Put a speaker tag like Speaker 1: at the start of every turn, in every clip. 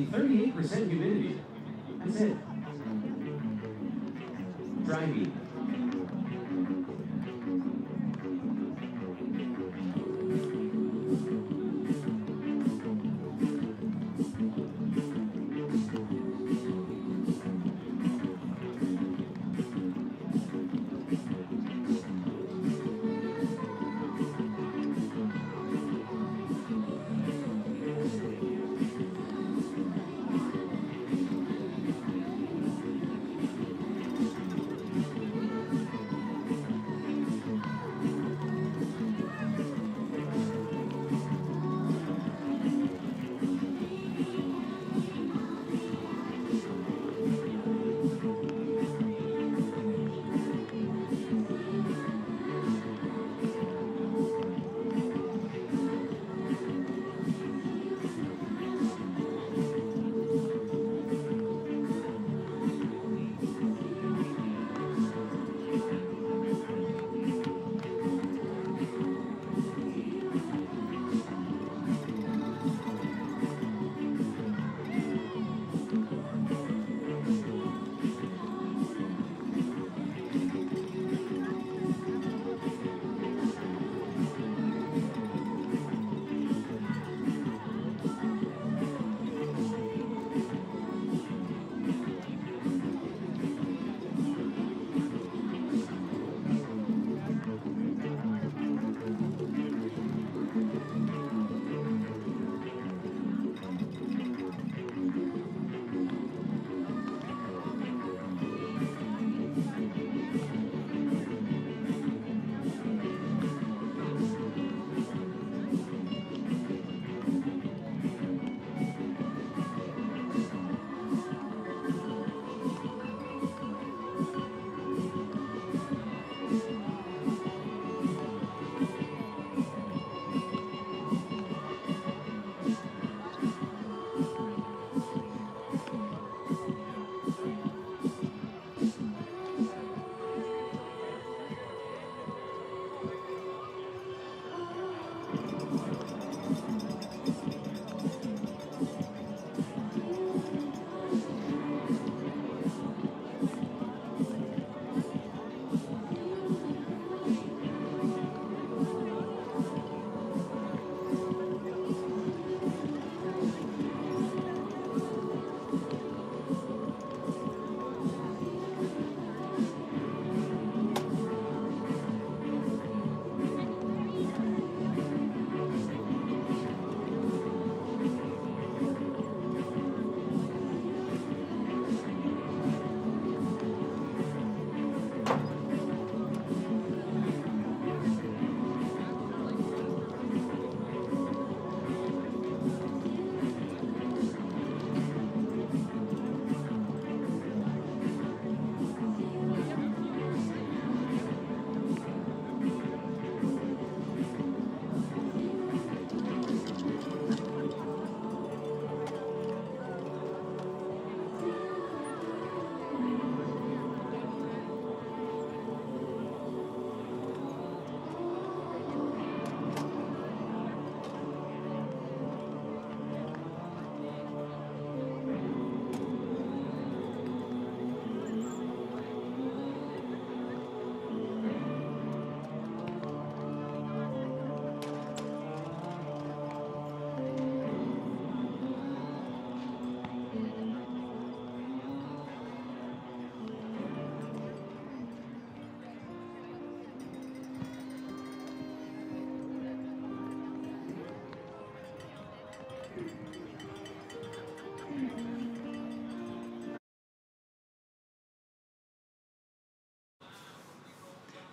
Speaker 1: approximately 38% humidity. That's it. Dry bean.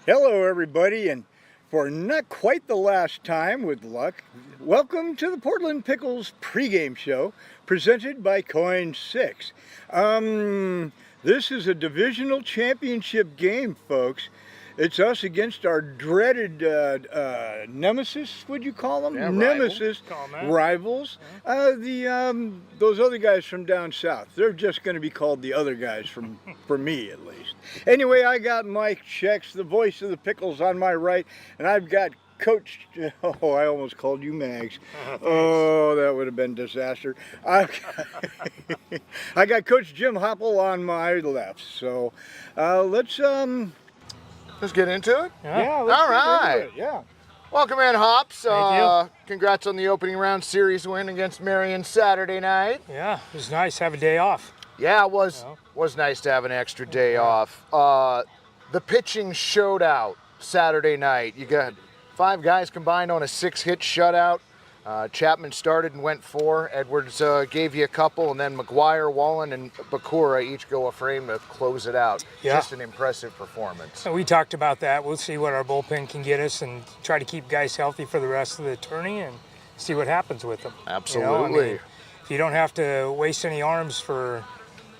Speaker 2: Hello everybody, and for not quite the last time with luck, welcome to the Portland Pickles pregame show presented by Coin 6. This is a divisional championship game, folks. It's us against our dreaded nemesis, would you call them?
Speaker 3: Yeah,
Speaker 2: nemesis, rivals. Those other guys from down south. They're just going to be called the other guys, for me at least. Anyway, I got Mike Checks, the voice of the Pickles, on my right, and I've got Coach. Oh, I almost called you Mags. Oh, that would have been disaster. I got Coach Jim Hopple on my left. So let's
Speaker 3: get into it.
Speaker 2: yeah. Let's
Speaker 3: All
Speaker 2: get
Speaker 3: right.
Speaker 2: into it. Yeah.
Speaker 3: Welcome in, Hops.
Speaker 4: Thank
Speaker 3: Congrats on the opening round series win against Marion Saturday night.
Speaker 4: Yeah, it was nice to have a day off.
Speaker 3: Yeah, it was nice to have an extra day off. The pitching showdown Saturday night. You got 5 guys combined on a 6-hit shutout. Chapman started and went 4. Edwards gave you a couple, and then McGuire, Wallen, and Bakura each go a frame to close it out.
Speaker 4: Yeah.
Speaker 3: Just an impressive performance.
Speaker 4: So we talked about that. We'll see what our bullpen can get us and try to keep guys healthy for the rest of the tourney and see what happens with them.
Speaker 3: Absolutely.
Speaker 4: If you don't have to waste any arms for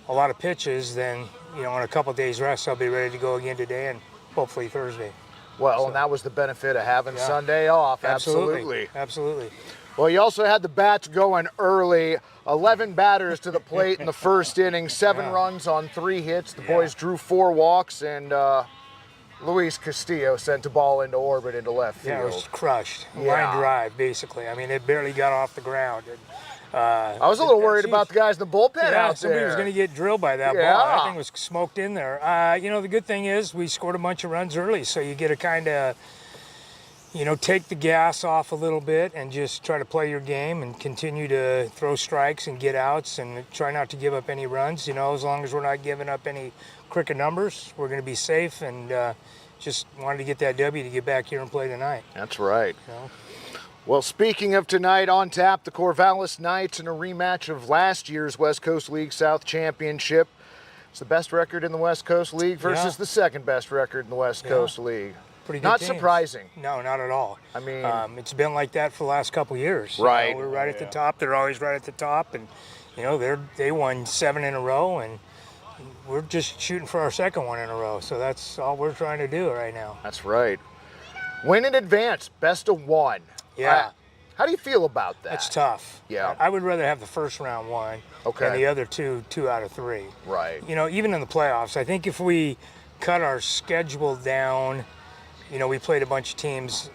Speaker 4: a lot of pitches, then, on a couple of days rest, I'll be ready to go again today and hopefully Thursday.
Speaker 3: Well, and that was the benefit of having Sunday off. Absolutely.
Speaker 4: Absolutely.
Speaker 3: Well, you also had the bats going early. 11 batters to the plate in the first inning, 7 runs on 3 hits. The boys drew 4 walks, and Luis Castillo sent the ball into orbit into left field.
Speaker 4: Yeah, it was crushed.
Speaker 3: Yeah.
Speaker 4: Line drive, basically. I mean, it barely got off the ground. And,
Speaker 3: I was a little worried about the guys in the bullpen out
Speaker 4: somebody
Speaker 3: there.
Speaker 4: was going to get drilled by that ball. That thing was smoked in there. The good thing is we scored a bunch of runs early, so you get to kind of, take the gas off a little bit and just try to play your game and continue to throw strikes and get outs and try not to give up any runs. As long as we're not giving up any cricket numbers, we're going to be safe, and just wanted to get that W to get back here and play tonight.
Speaker 3: That's right. Well, speaking of tonight, on tap, the Corvallis Knights in a rematch of last year's West Coast League South Championship. It's the best record in the West Coast League versus the second best record in the West Coast League.
Speaker 4: Pretty good
Speaker 3: Not
Speaker 4: teams.
Speaker 3: surprising.
Speaker 4: No, not at all.
Speaker 3: I mean,
Speaker 4: it's been like that for the last couple of years.
Speaker 3: Right.
Speaker 4: We're right at the top. They're always right at the top, and they won 7 in a row, and we're just shooting for our second one in a row. So that's all we're trying to do right now.
Speaker 3: That's right. Win in advance, best of 1.
Speaker 4: Yeah.
Speaker 3: How do you feel about that?
Speaker 4: That's tough.
Speaker 3: Yeah.
Speaker 4: I would rather have the first round 1 and the other 2 out of 3.
Speaker 3: Right.
Speaker 4: Even in the playoffs, I think if we cut our schedule down, we played a bunch of teams,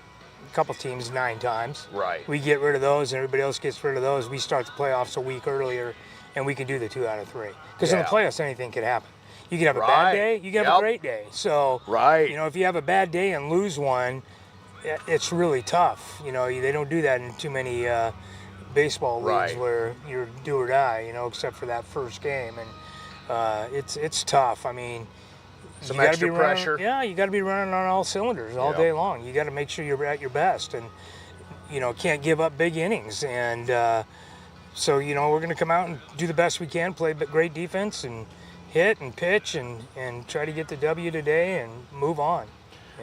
Speaker 4: a couple teams 9 times.
Speaker 3: Right.
Speaker 4: We get rid of those and everybody else gets rid of those. We start the playoffs a week earlier and we can do the 2 out of 3. Because in the playoffs, anything could happen. You can have a bad day, you can have a great day. So, if you have a bad day and lose one, it's really tough. They don't do that in too many baseball leagues where you're do or die, except for that first game. And it's tough. I mean,
Speaker 3: some extra pressure.
Speaker 4: You got to be running on all cylinders all day long. You got to make sure you're at your best and, can't give up big innings. And so, we're going to come out and do the best we can, play great defense and hit and pitch and try to get the W today and move on.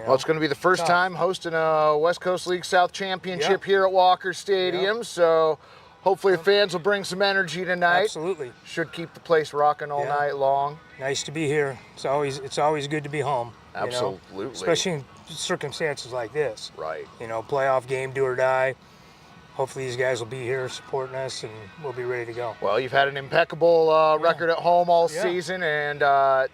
Speaker 3: Well, it's going to be the first time hosting a West Coast League South Championship here at Walker Stadium, so hopefully the fans will bring some energy tonight.
Speaker 4: Absolutely.
Speaker 3: Should keep the place rocking all night long.
Speaker 4: Nice to be here. It's always good to be home.
Speaker 3: Absolutely.
Speaker 4: Especially in circumstances like this.
Speaker 3: Right.
Speaker 4: Playoff game, do or die. Hopefully these guys will be here supporting us and we'll be ready to go.
Speaker 3: Well, you've had an impeccable record at home all season, and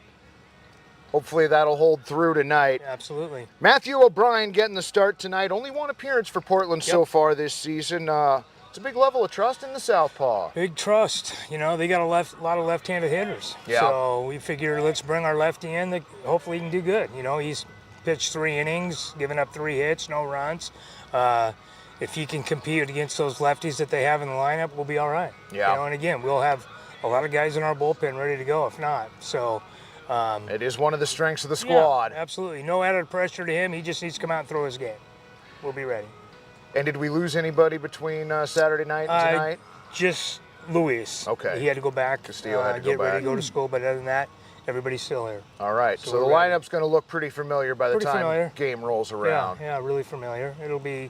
Speaker 3: hopefully that'll hold through tonight.
Speaker 4: Absolutely.
Speaker 3: Matthew O'Brien getting the start tonight. Only 1 appearance for Portland so far this season. It's a big level of trust in the southpaw.
Speaker 4: Big trust. They got a lot of left-handed hitters.
Speaker 3: Yeah.
Speaker 4: So we figure let's bring our lefty in that hopefully he can do good. He's pitched 3 innings, given up 3 hits, no runs. If he can compete against those lefties that they have in the lineup, we'll be all right.
Speaker 3: Yeah.
Speaker 4: And again, we'll have a lot of guys in our bullpen ready to go if not. So
Speaker 3: it is one of the strengths of the squad.
Speaker 4: Yeah, absolutely. No added pressure to him. He just needs to come out and throw his game. We'll be ready.
Speaker 3: And did we lose anybody between Saturday night and tonight?
Speaker 4: Just Luis.
Speaker 3: Okay.
Speaker 4: He had to go back.
Speaker 3: Castillo had to go
Speaker 4: get ready
Speaker 3: back.
Speaker 4: to go to school, but other than that, everybody's still here.
Speaker 3: All right. So the
Speaker 4: we're ready.
Speaker 3: lineup's going to look pretty familiar by the time
Speaker 4: familiar.
Speaker 3: game rolls around.
Speaker 4: Yeah, really familiar. It'll be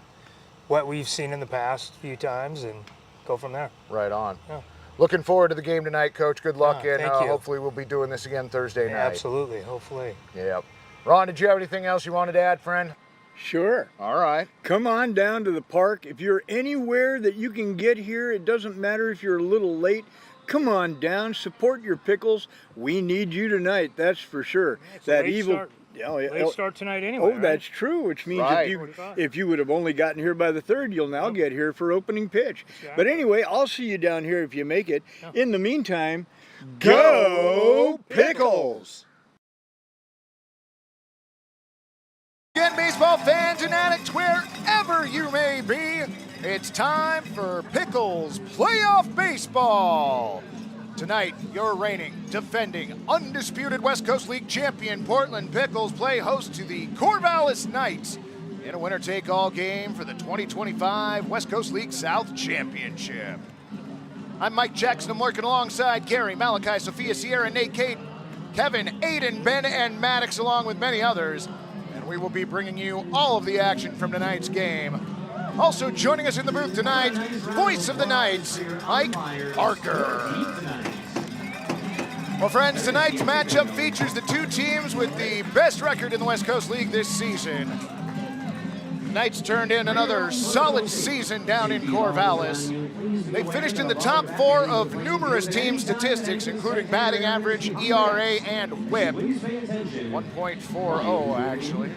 Speaker 4: what we've seen in the past few times and go from there.
Speaker 3: Right on.
Speaker 4: Yeah.
Speaker 3: Looking forward to the game tonight, Coach. Good luck, and
Speaker 4: thank you.
Speaker 3: hopefully we'll be doing this again Thursday night.
Speaker 4: Absolutely, hopefully.
Speaker 3: Yep. Ron, did you have anything else you wanted to add, friend?
Speaker 2: Sure.
Speaker 3: All right.
Speaker 2: Come on down to the park. If you're anywhere that you can get here, it doesn't matter if you're a little late. Come on down, support your Pickles. We need you tonight, that's for sure.
Speaker 4: It's a Late start tonight anyway.
Speaker 2: Oh, that's true, which means if you would have only gotten here by the 3rd, you'll now get here for opening pitch. Exactly. But anyway, I'll see you down here if you make it. In the meantime, go Pickles!
Speaker 3: Again, baseball fans and addicts, wherever you may be, it's time for Pickles Playoff Baseball. Tonight, your reigning, defending, undisputed West Coast League champion Portland Pickles play host to the Corvallis Knights in a winner-take-all game for the 2025 West Coast League South Championship. I'm Mike Jackson. I'm working alongside Gary, Malachi, Sophia, Sierra, Nate, Kate, Kevin, Aiden, Ben, and Maddox, along with many others. And we will be bringing you all of the action from tonight's game. Also joining us in the booth tonight, voice of the Knights, Mike Parker. Well, friends, tonight's matchup features the two teams with the best record in the West Coast League this season. The Knights turned in another solid season down in Corvallis. They finished in the top 4 of numerous team statistics, including batting average, ERA, and WHIP. 1.40, actually.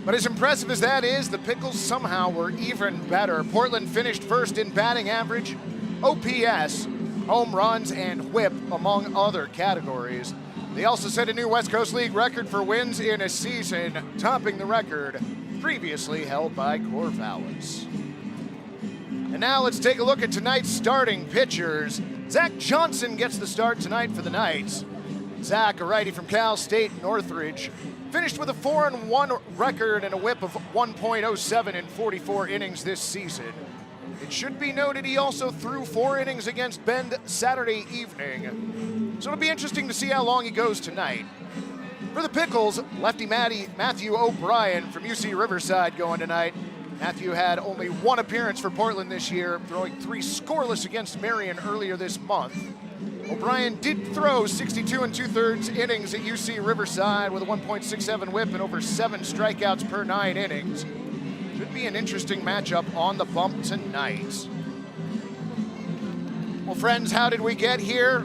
Speaker 3: But as impressive as that is, the Pickles somehow were even better. Portland finished first in batting average, OPS, home runs, and WHIP, among other categories. They also set a new West Coast League record for wins in a season, topping the record previously held by Corvallis. And now let's take a look at tonight's starting pitchers. Zach Johnson gets the start tonight for the Knights. Zach, a righty from Cal State Northridge, finished with a 4-1 record and a WHIP of 1.07 in 44 innings this season. It should be noted he also threw 4 innings against Bend Saturday evening. So it'll be interesting to see how long he goes tonight. For the Pickles, lefty Matthew O'Brien from UC Riverside going tonight. Matthew had only 1 appearance for Portland this year, throwing 3 scoreless against Marion earlier this month. O'Brien did throw 62 2/3 innings at UC Riverside with a 1.67 WHIP and over 7 strikeouts per 9 innings. Should be an interesting matchup on the bump tonight. Well, friends, how did we get here?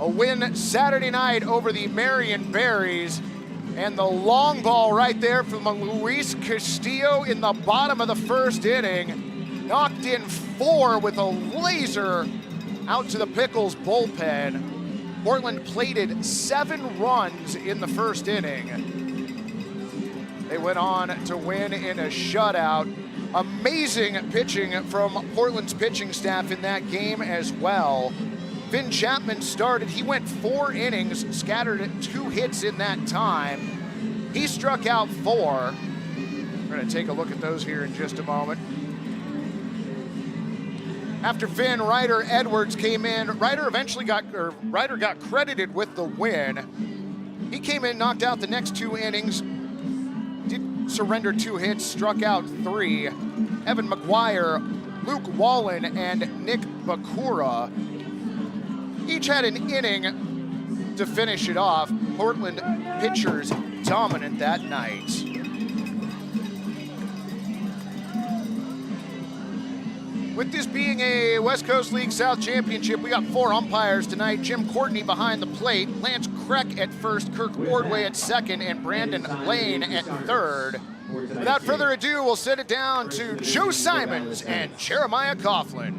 Speaker 3: A win Saturday night over the Marion Berries, and the long ball right there from Luis Castillo in the bottom of the 1st inning. Knocked in 4 with a laser out to the Pickles bullpen. Portland plated 7 runs in the 1st inning. They went on to win in a shutout. Amazing pitching from Portland's pitching staff in that game as well. Finn Chapman started. He went 4 innings, scattered 2 hits in that time. He struck out 4. We're going to take a look at those here in just a moment. After Finn, Ryder Edwards came in. Ryder got credited with the win. He came in, knocked out the next 2 innings, did surrender 2 hits, struck out 3. Evan McGuire, Luke Wallen, and Nick Bakura each had an inning to finish it off. Portland pitchers dominant that night. With this being a West Coast League South Championship, we got 4 umpires tonight. Jim Courtney behind the plate, Lance Kreck at first, Kirk Ordway at second, and Brandon Lane at third. Without further ado, we'll set it down to Joe Simons and Jeremiah Coughlin.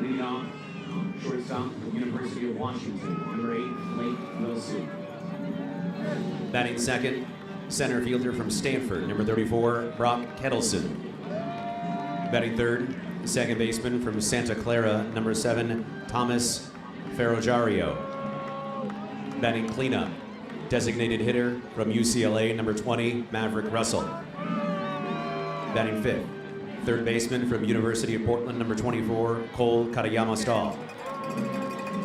Speaker 1: Leading off, shortstop, University of Washington, number 8, Blake Wilson.
Speaker 5: Batting second, center fielder from Stanford, number 34, Brock Kettleson. Batting third, second baseman from Santa Clara, number 7, Thomas Ferrojario. Batting cleanup, designated hitter from UCLA, number 20, Maverick Russell. Batting fifth, third baseman from University of Portland, number 24, Cole Katayama Stahl.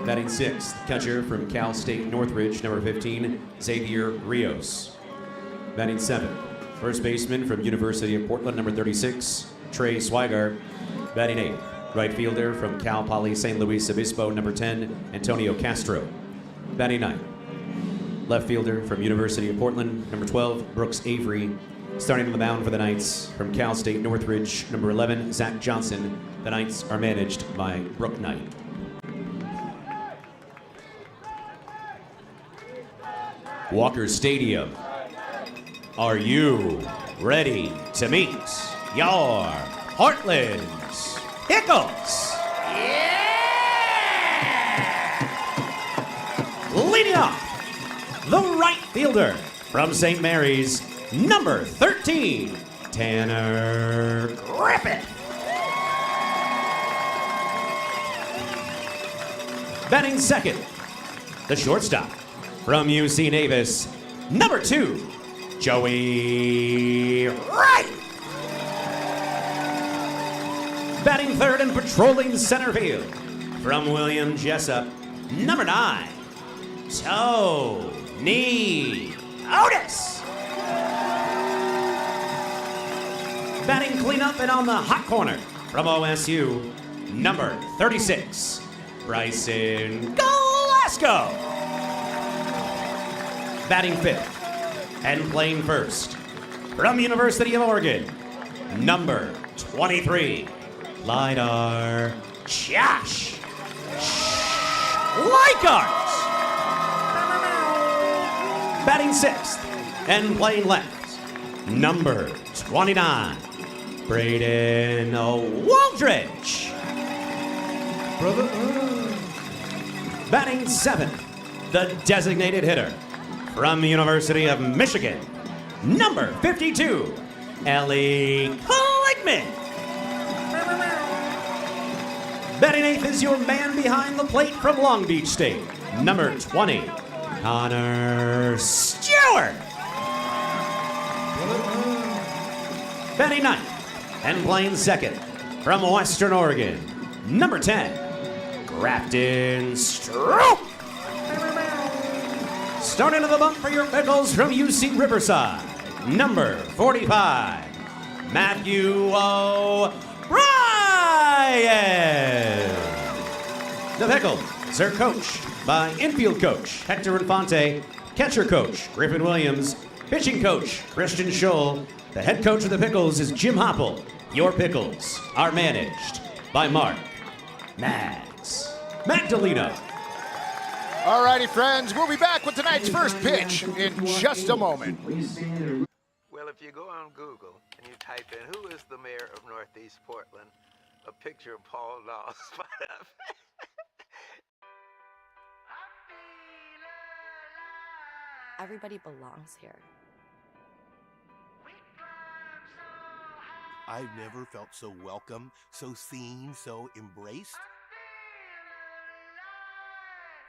Speaker 5: Batting sixth, catcher from Cal State Northridge, number 15, Xavier Rios. Batting seventh, first baseman from University of Portland, number 36, Trey Swigart. Batting eighth, right fielder from Cal Poly San Luis Obispo, number 10, Antonio Castro. Batting ninth, left fielder from University of Portland, number 12, Brooks Avery. Starting on the mound for the Knights from Cal State Northridge, number 11, Zach Johnson. The Knights are managed by Brooke Knight. Walker Stadium. Are you ready to meet your Portland Pickles? Yeah! Leading off, the right fielder from St. Mary's, number 13, Tanner Griffith. Batting second, the shortstop from UC Davis, number 2, Joey Wright. Batting third and patrolling center field from William Jessup, number 9, Tony Otis. Batting cleanup and on the hot corner from OSU, number 36, Bryson Glasgow. Batting fifth and playing first from University of Oregon, number 23, Lidar Josh Leichhardt. Batting sixth and playing left, number 29, Braden Waldridge. Batting seventh, the designated hitter from the University of Michigan, number 52, Ellie Klickman. Batting eighth is your man behind the plate from Long Beach State, number 20, Connor Stewart. Batting ninth and playing second from Western Oregon, number 10, Grafton Stroop. Starting to the bump for your Pickles from UC Riverside, number 45, Matthew O'Brien. The Pickles are coached by infield coach Hector Infante, catcher coach Griffin Williams, pitching coach Christian Scholl. The head coach of the Pickles is Jim Hopple. Your Pickles are managed by Mark Magdaleno.
Speaker 3: All righty, friends, we'll be back with tonight's first pitch in just a moment.
Speaker 6: Well, if you go on Google and you type in, who is the mayor of Northeast Portland, a picture of Paul Law spot up.
Speaker 7: Everybody belongs here.
Speaker 8: I've never felt so welcome, so seen, so embraced.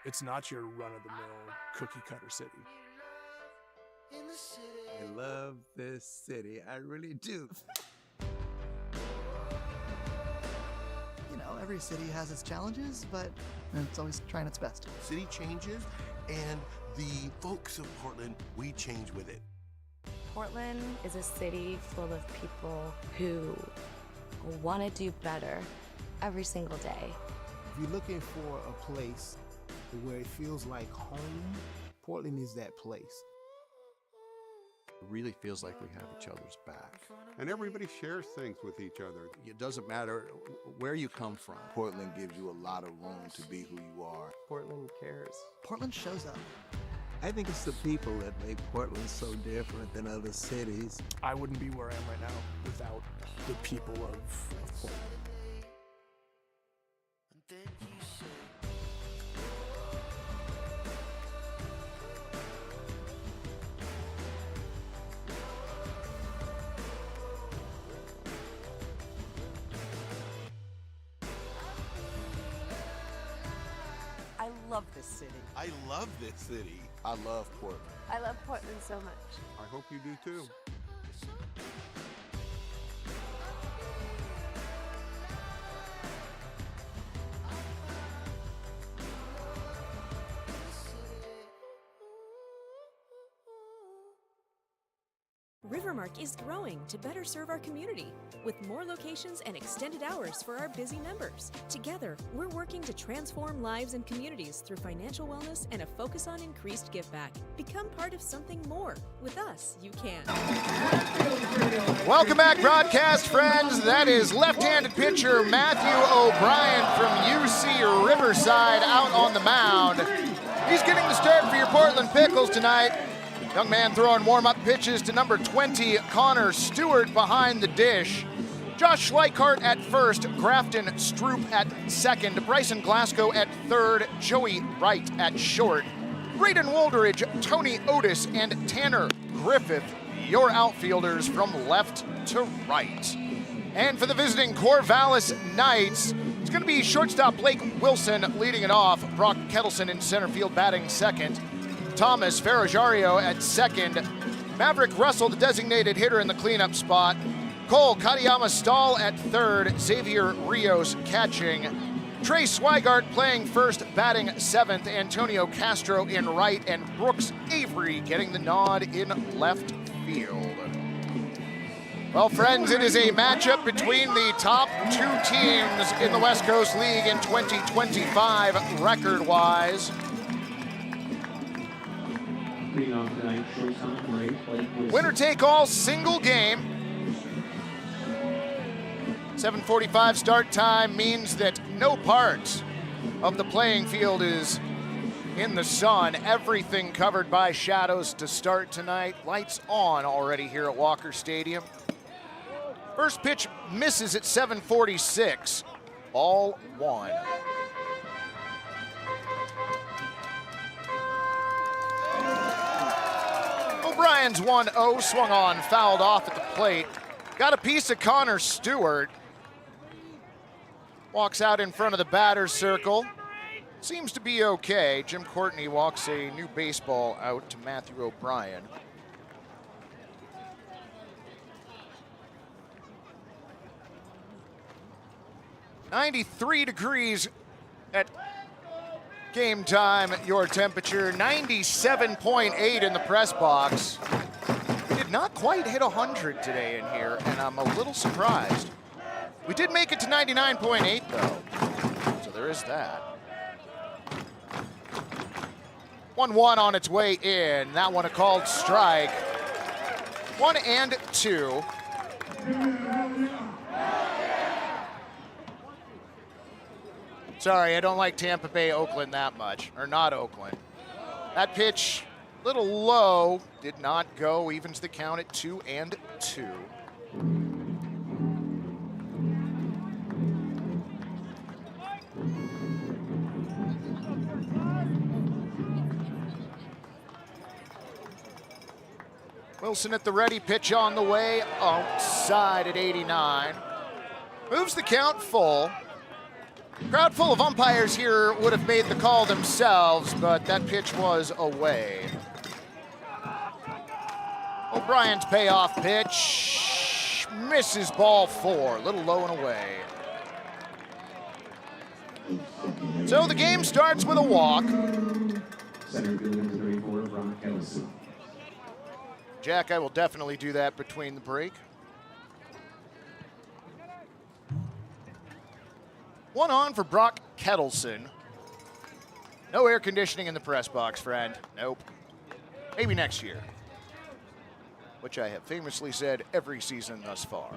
Speaker 9: It's not your run-of-the-mill cookie-cutter city.
Speaker 10: I love this city. I really do.
Speaker 11: You know, every city has its challenges, but it's always trying its best.
Speaker 8: City changes, and the folks of Portland, we change with it.
Speaker 7: Portland is a city full of people who want to do better every single day.
Speaker 10: If you're looking for a place where it feels like home, Portland is that place.
Speaker 12: It really feels like we have each other's back. And everybody shares things with each other. It doesn't matter where you come from.
Speaker 10: Portland gives you a lot of room to be who you are.
Speaker 11: Portland cares. Portland shows up.
Speaker 10: I think it's the people that make Portland so different than other cities.
Speaker 9: I wouldn't be where I am right now without the people of Portland.
Speaker 11: I love this city.
Speaker 8: I love this city. I love Portland.
Speaker 7: I love Portland so much.
Speaker 12: I hope you do too.
Speaker 13: Rivermark is growing to better serve our community with more locations and extended hours for our busy members. Together, we're working to transform lives and communities through financial wellness and a focus on increased give back. Become part of something more. With us, you can.
Speaker 3: Welcome back, broadcast friends. That is left-handed pitcher Matthew O'Brien from UC Riverside out on the mound. He's getting the start for your Portland Pickles tonight. Young man throwing warm-up pitches to number 20, Connor Stewart behind the dish. Josh Schleichart at first, Grafton Stroop at second, Bryson Glasgow at third, Joey Wright at short, Braden Woldridge, Tony Otis, and Tanner Griffith, your outfielders from left to right. And for the visiting Corvallis Knights, it's going to be shortstop Blake Wilson leading it off, Brock Kettleson in center field batting second, Thomas Ferrajario at second, Maverick Russell, the designated hitter in the cleanup spot, Cole Katayama Stahl at third, Xavier Rios catching, Trey Swigart playing first, batting seventh, Antonio Castro in right, and Brooks Avery getting the nod in left field. Well, friends, it is a matchup between the top two teams in the West Coast League in 2025 record-wise. Winner take all single game. 7:45 start time means that no part of the playing field is in the sun. Everything covered by shadows to start tonight. Lights on already here at Walker Stadium. First pitch misses at 7:46. Ball one. O'Brien's 1-0, swung on, fouled off at the plate. Got a piece of Connor Stewart. Walks out in front of the batter's circle. Seems to be okay. Jim Courtney walks a new baseball out to Matthew O'Brien. $93 at game time, your temperature. 97.8 in the press box. Did not quite hit 100 today in here, and I'm a little surprised. We did make it to 99.8 though, so there is that. 1-1 on its way in. That one a called strike. 1-2. Sorry, I don't like Tampa Bay, Oakland that much, or not Oakland. That pitch, little low, did not go, evens the count at 2-2. Wilson at the ready, pitch on the way, outside at 89. Moves the count full. Crowd full of umpires here would have made the call themselves, but that pitch was away. O'Brien's payoff pitch misses, ball four, a little low and away. So the game starts with a walk.
Speaker 1: Center fielder 34, Brock Kettleson.
Speaker 3: Jack, I will definitely do that between the break. One on for Brock Kettleson. No air conditioning in the press box, friend. Nope. Maybe next year. Which I have famously said every season thus far.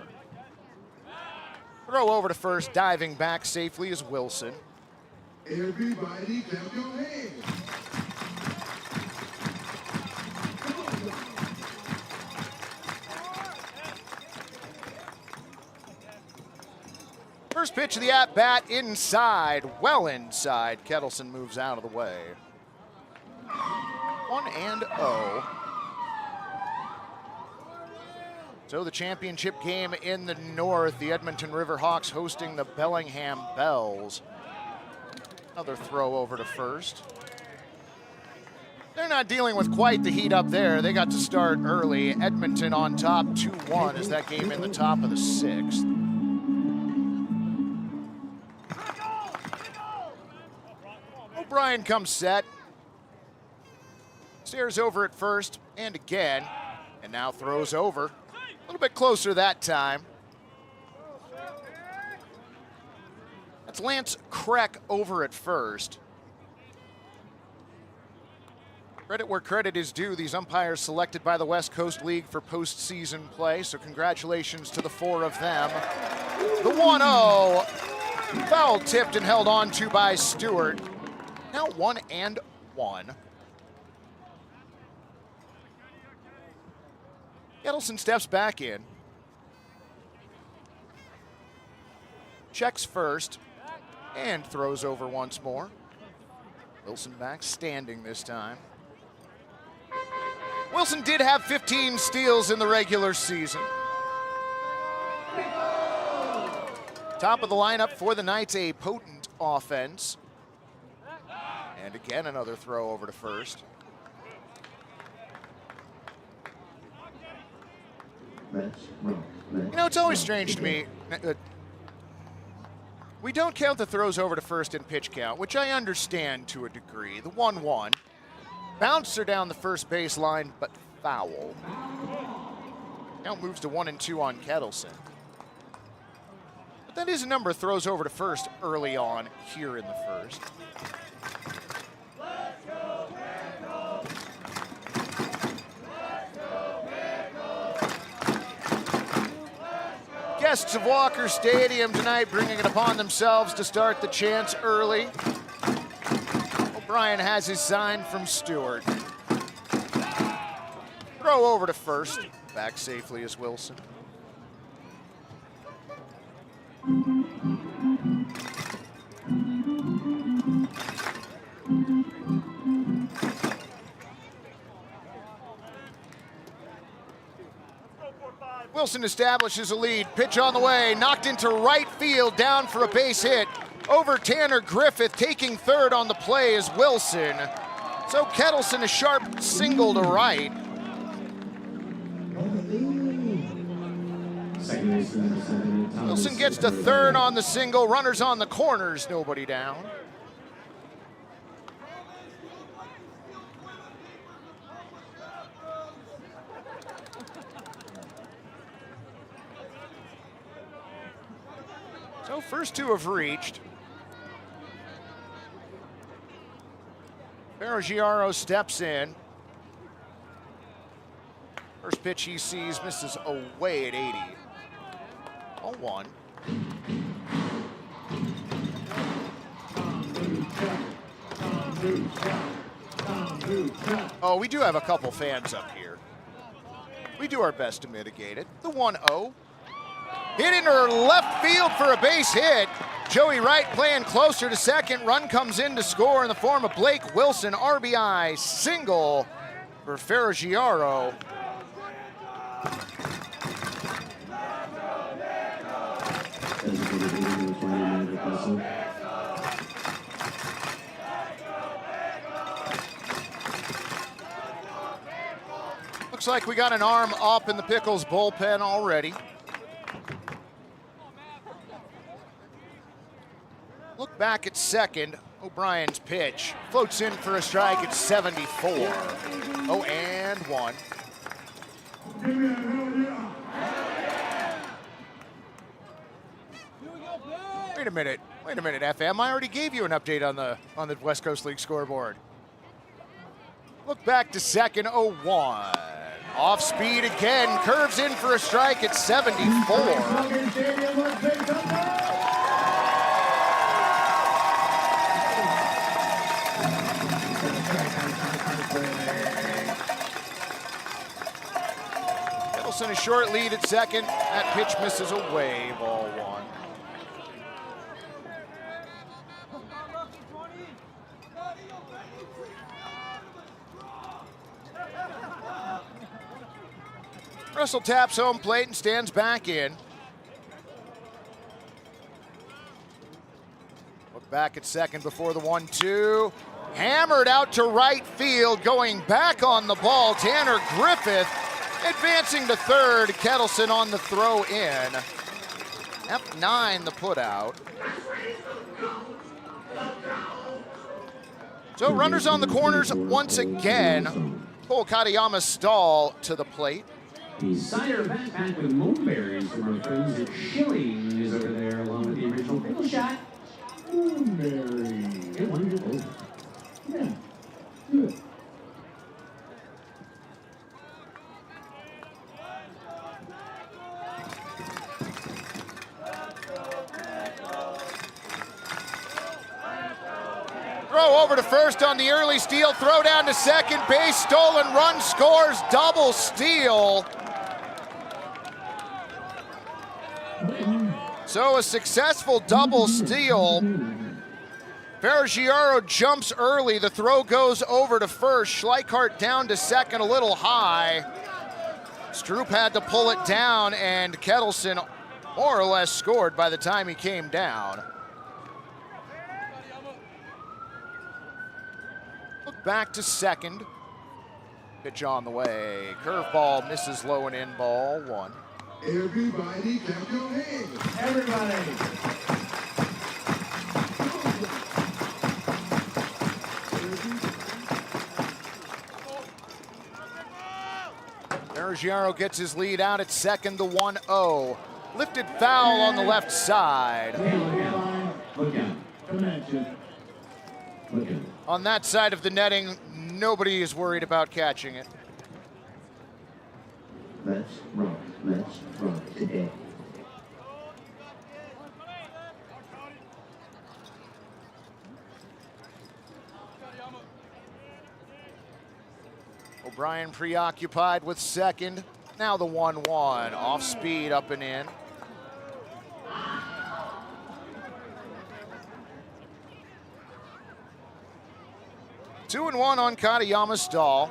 Speaker 3: Throw over to first, diving back safely is Wilson.
Speaker 14: Everybody clap your hands.
Speaker 3: First pitch of the at-bat inside, well inside. Kettleson moves out of the way. 1-0. So the championship game in the north, the Edmonton Riverhawks hosting the Bellingham Bells. Another throw over to first. They're not dealing with quite the heat up there. They got to start early. Edmonton on top 2-1 as that game in the top of the sixth. O'Brien comes set. Stares over at first and again, and now throws over. A little bit closer that time. That's Lance Kreck over at first. Credit where credit is due. These umpires selected by the West Coast League for postseason play, so congratulations to the four of them. The 1-0, foul tipped and held on to by Stewart. Now 1-1. Kettleson steps back in. Checks first and throws over once more. Wilson back standing this time. Wilson did have 15 steals in the regular season. Top of the lineup for the Knights, a potent offense. And again, another throw over to first. You know, it's always strange to me. We don't count the throws over to first in pitch count, which I understand to a degree. The 1-1. Bouncer down the first baseline, but foul. Count moves to 1-2 on Kettleson. But that is a number of throws over to first early on here in the first. Guests of Walker Stadium tonight bringing it upon themselves to start the chants early. O'Brien has his sign from Stewart. Throw over to first. Back safely is Wilson. Wilson establishes a lead. Pitch on the way. Knocked into right field. Down for a base hit. Over Tanner Griffith. Taking third on the play is Wilson. So Kettleson a sharp single to right. Wilson gets to third on the single. Runners on the corners. Nobody down. So first two have reached. Ferraggiaro steps in. First pitch he sees misses away at 80. 0-1. Oh, we do have a couple fans up here. We do our best to mitigate it. The 1-0. Hit into left field for a base hit. Joey Wright playing closer to second. Run comes in to score in the form of Blake Wilson. RBI single for Ferraggiaro. Looks like we got an arm up in the Pickles bullpen already. Look back at second. O'Brien's pitch floats in for a strike at 74. 0-1. Wait a minute, FM. I already gave you an update on the West Coast League scoreboard. Look back to second. 0-1. Off speed again. Curves in for a strike at 74. Kettleson a short lead at second. That pitch misses away. Ball 1. Russell taps home plate and stands back in. Look back at second before the 1-2. Hammered out to right field, going back on the ball. Tanner Griffith advancing to third. Kettleson on the throw in. F9 the put out. So runners on the corners once again. Cole Katayama Stahl to the plate.
Speaker 1: The cider backpack with moonberries from our friends at Schilling is over there, along with the original pickle shot. Moonberry. Get wonderful. Yeah, good.
Speaker 3: Throw over to first on the early steal. Throw down to second base. Stolen run scores. Double steal. So a successful double steal. Ferraggiaro jumps early. The throw goes over to first. Schleichart down to second, a little high. Stroop had to pull it down, and Kettleson more or less scored by the time he came down. Look back to second. Pitch on the way. Curveball misses low and in, ball one.
Speaker 14: Everybody clap your hands.
Speaker 1: Everybody.
Speaker 3: Ferraggiaro gets his lead out at second, the 1-0. Lifted foul on the left side.
Speaker 1: Look out. Coming at you. Look out.
Speaker 3: On that side of the netting, nobody is worried about catching it.
Speaker 15: Let's rock today.
Speaker 3: O'Brien preoccupied with second. Now the 1-1. Off speed, up and in. Two and one on Katayama Stahl.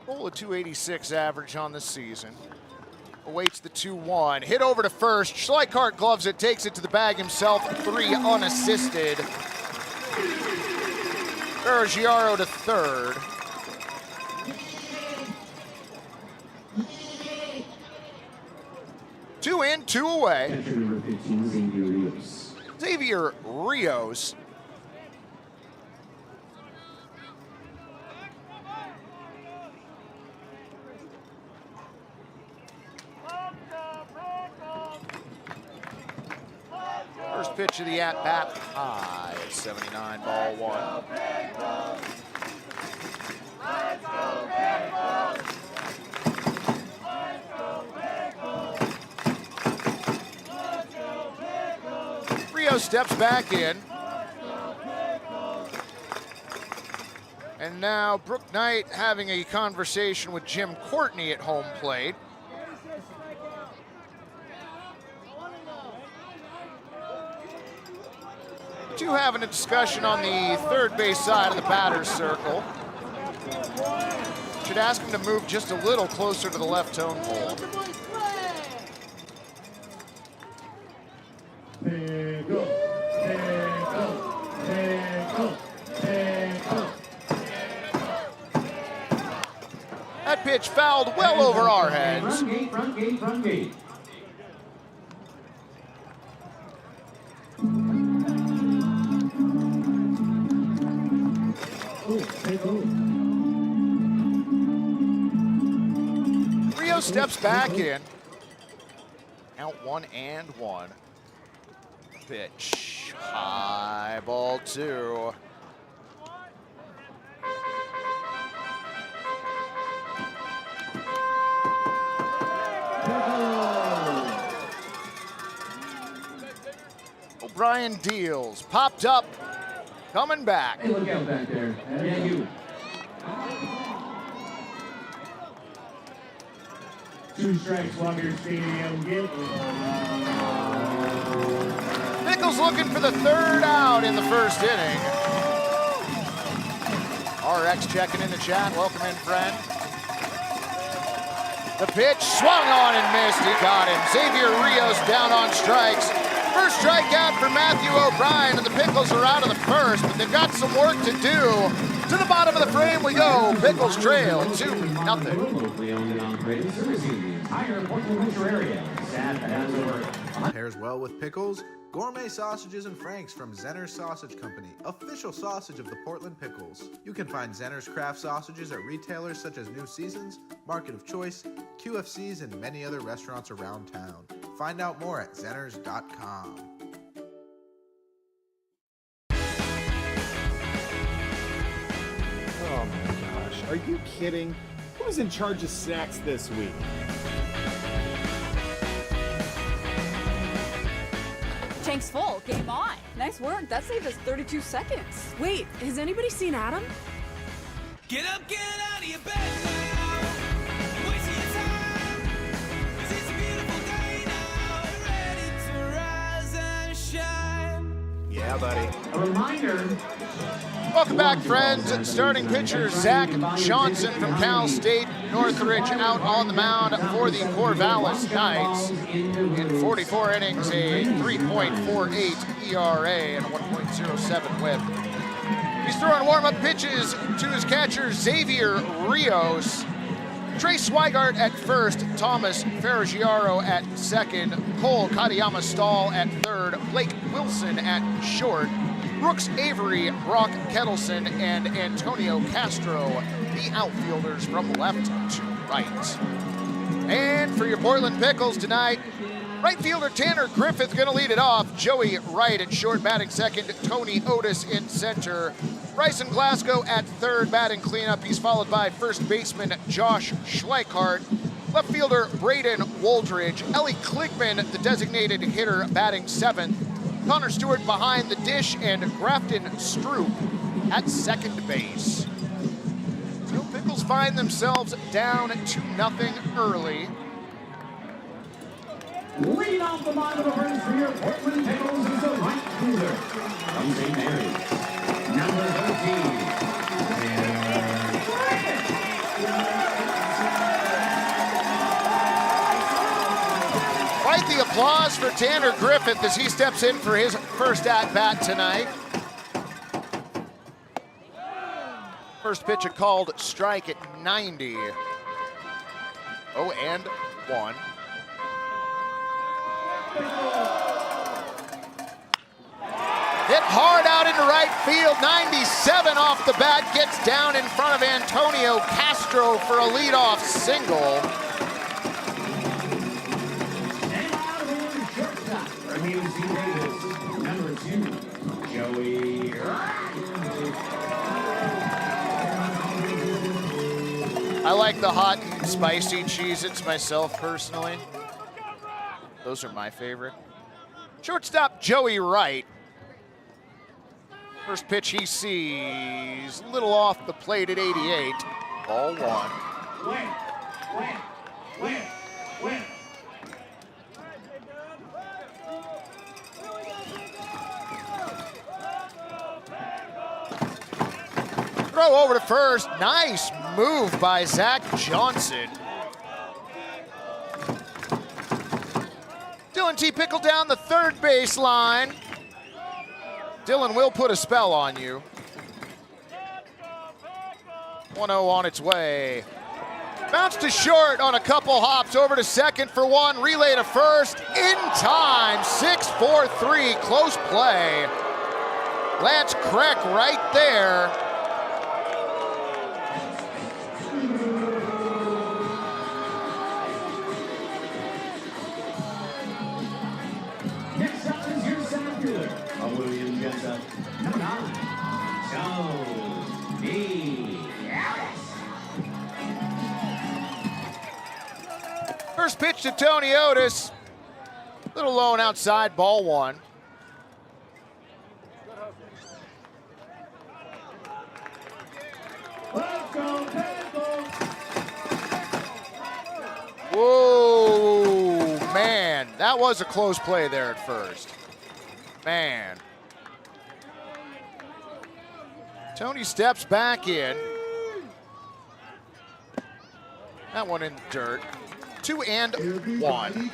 Speaker 3: Roll a .286 average on the season. Awaits the 2-1. Hit over to first. Schleichart gloves it, takes it to the bag himself. 3 unassisted. Ferraggiaro to third. Two in, two away.
Speaker 1: Catcher number 15, Xavier Rios.
Speaker 3: Xavier Rios. First pitch of the at-bat, high at 79, ball one. Rio steps back in. And now Brooke Knight having a conversation with Jim Courtney at home plate. Two having a discussion on the third base side of the batter's circle. Should ask him to move just a little closer to the left tone pole. That pitch fouled well over our heads.
Speaker 1: Front gate.
Speaker 3: Rio steps back in. Count 1-1. Pitch. High, ball two. O'Brien deals. Popped up. Coming back.
Speaker 1: Hey, look out back there. Yeah, you.
Speaker 14: 2 strikes, Walker Stadium.
Speaker 3: Pickles looking for the third out in the first inning. RX checking in the chat. Welcome in, friend. The pitch swung on and missed. He got him. Xavier Rios down on strikes. First strikeout for Matthew O'Brien, and the Pickles are out of the first, but they've got some work to do. To the bottom of the frame we go. Pickles trail 2-0.
Speaker 1: Locally owned and operated, servicing the entire Portland metro area. Staff that has over.
Speaker 16: Pairs well with pickles, gourmet sausages and franks from Zenner's Sausage Company, official sausage of the Portland Pickles. You can find Zenner's craft sausages at retailers such as New Seasons, Market of Choice, QFCs, and many other restaurants around town. Find out more at zenners.com.
Speaker 17: Oh my gosh, are you kidding? Who's in charge of snacks this week?
Speaker 18: Tank's full, game on. Nice work, that saved us 32 seconds.
Speaker 13: Wait, has anybody seen Adam?
Speaker 19: Get up, get out of your bed now. Wasting your time.
Speaker 3: buddy.
Speaker 1: A reminder.
Speaker 3: Welcome back, friends. Starting pitcher Zach Johnson from Cal State Northridge out on the mound for the Corvallis Knights. In 44 innings, a 3.48 ERA and a 1.07 whip. He's throwing warm-up pitches to his catcher Xavier Rios. Trey Swigart at first, Thomas Ferragiaro at second, Cole Katayama-Stahl at third, Blake Wilson at short, Brooks Avery, Brock Kettleson, and Antonio Castro, the outfielders from left to right. And for your Portland Pickles tonight, right fielder Tanner Griffith gonna lead it off. Joey Wright at short, batting second. Tony Otis in center. Bryson Glasgow at third, batting cleanup. He's followed by first baseman Josh Schleichart. Left fielder Braden Woldridge. Ellie Kligman, the designated hitter, batting seventh. Connor Stewart behind the dish, and Grafton Stroop at second base. So Pickles find themselves down 2-0 early.
Speaker 1: Leading off the line of the runs for your Portland Pickles is the right fielder from St. Mary's, number 13.
Speaker 3: Quite the applause for Tanner Griffith as he steps in for his first at-bat tonight. First pitch a called strike at 90. 0-1. Hit hard out into right field. 97 off the bat, gets down in front of Antonio Castro for a leadoff single.
Speaker 1: Number 2, Joey.
Speaker 3: I like the hot and spicy Cheez-Its myself personally. Those are my favorite. Shortstop Joey Wright. First pitch he sees, a little off the plate at 88. Ball one. Throw over to first. Nice move by Zach Johnson. Dylan T. Pickle down the third baseline. Dylan will put a spell on you. 1-0 on its way. Bounce to short on a couple hops, over to second for one, relay to first, in time, 6-4-3, close play. Lance Kreck right there.
Speaker 1: Next up is your center fielder, William Jessup, number 9, Tony Otis.
Speaker 3: First pitch to Tony Otis. Little low and outside, ball one. Whoa, man, that was a close play there at first. Man. Tony steps back in. That one in the dirt. 2-1.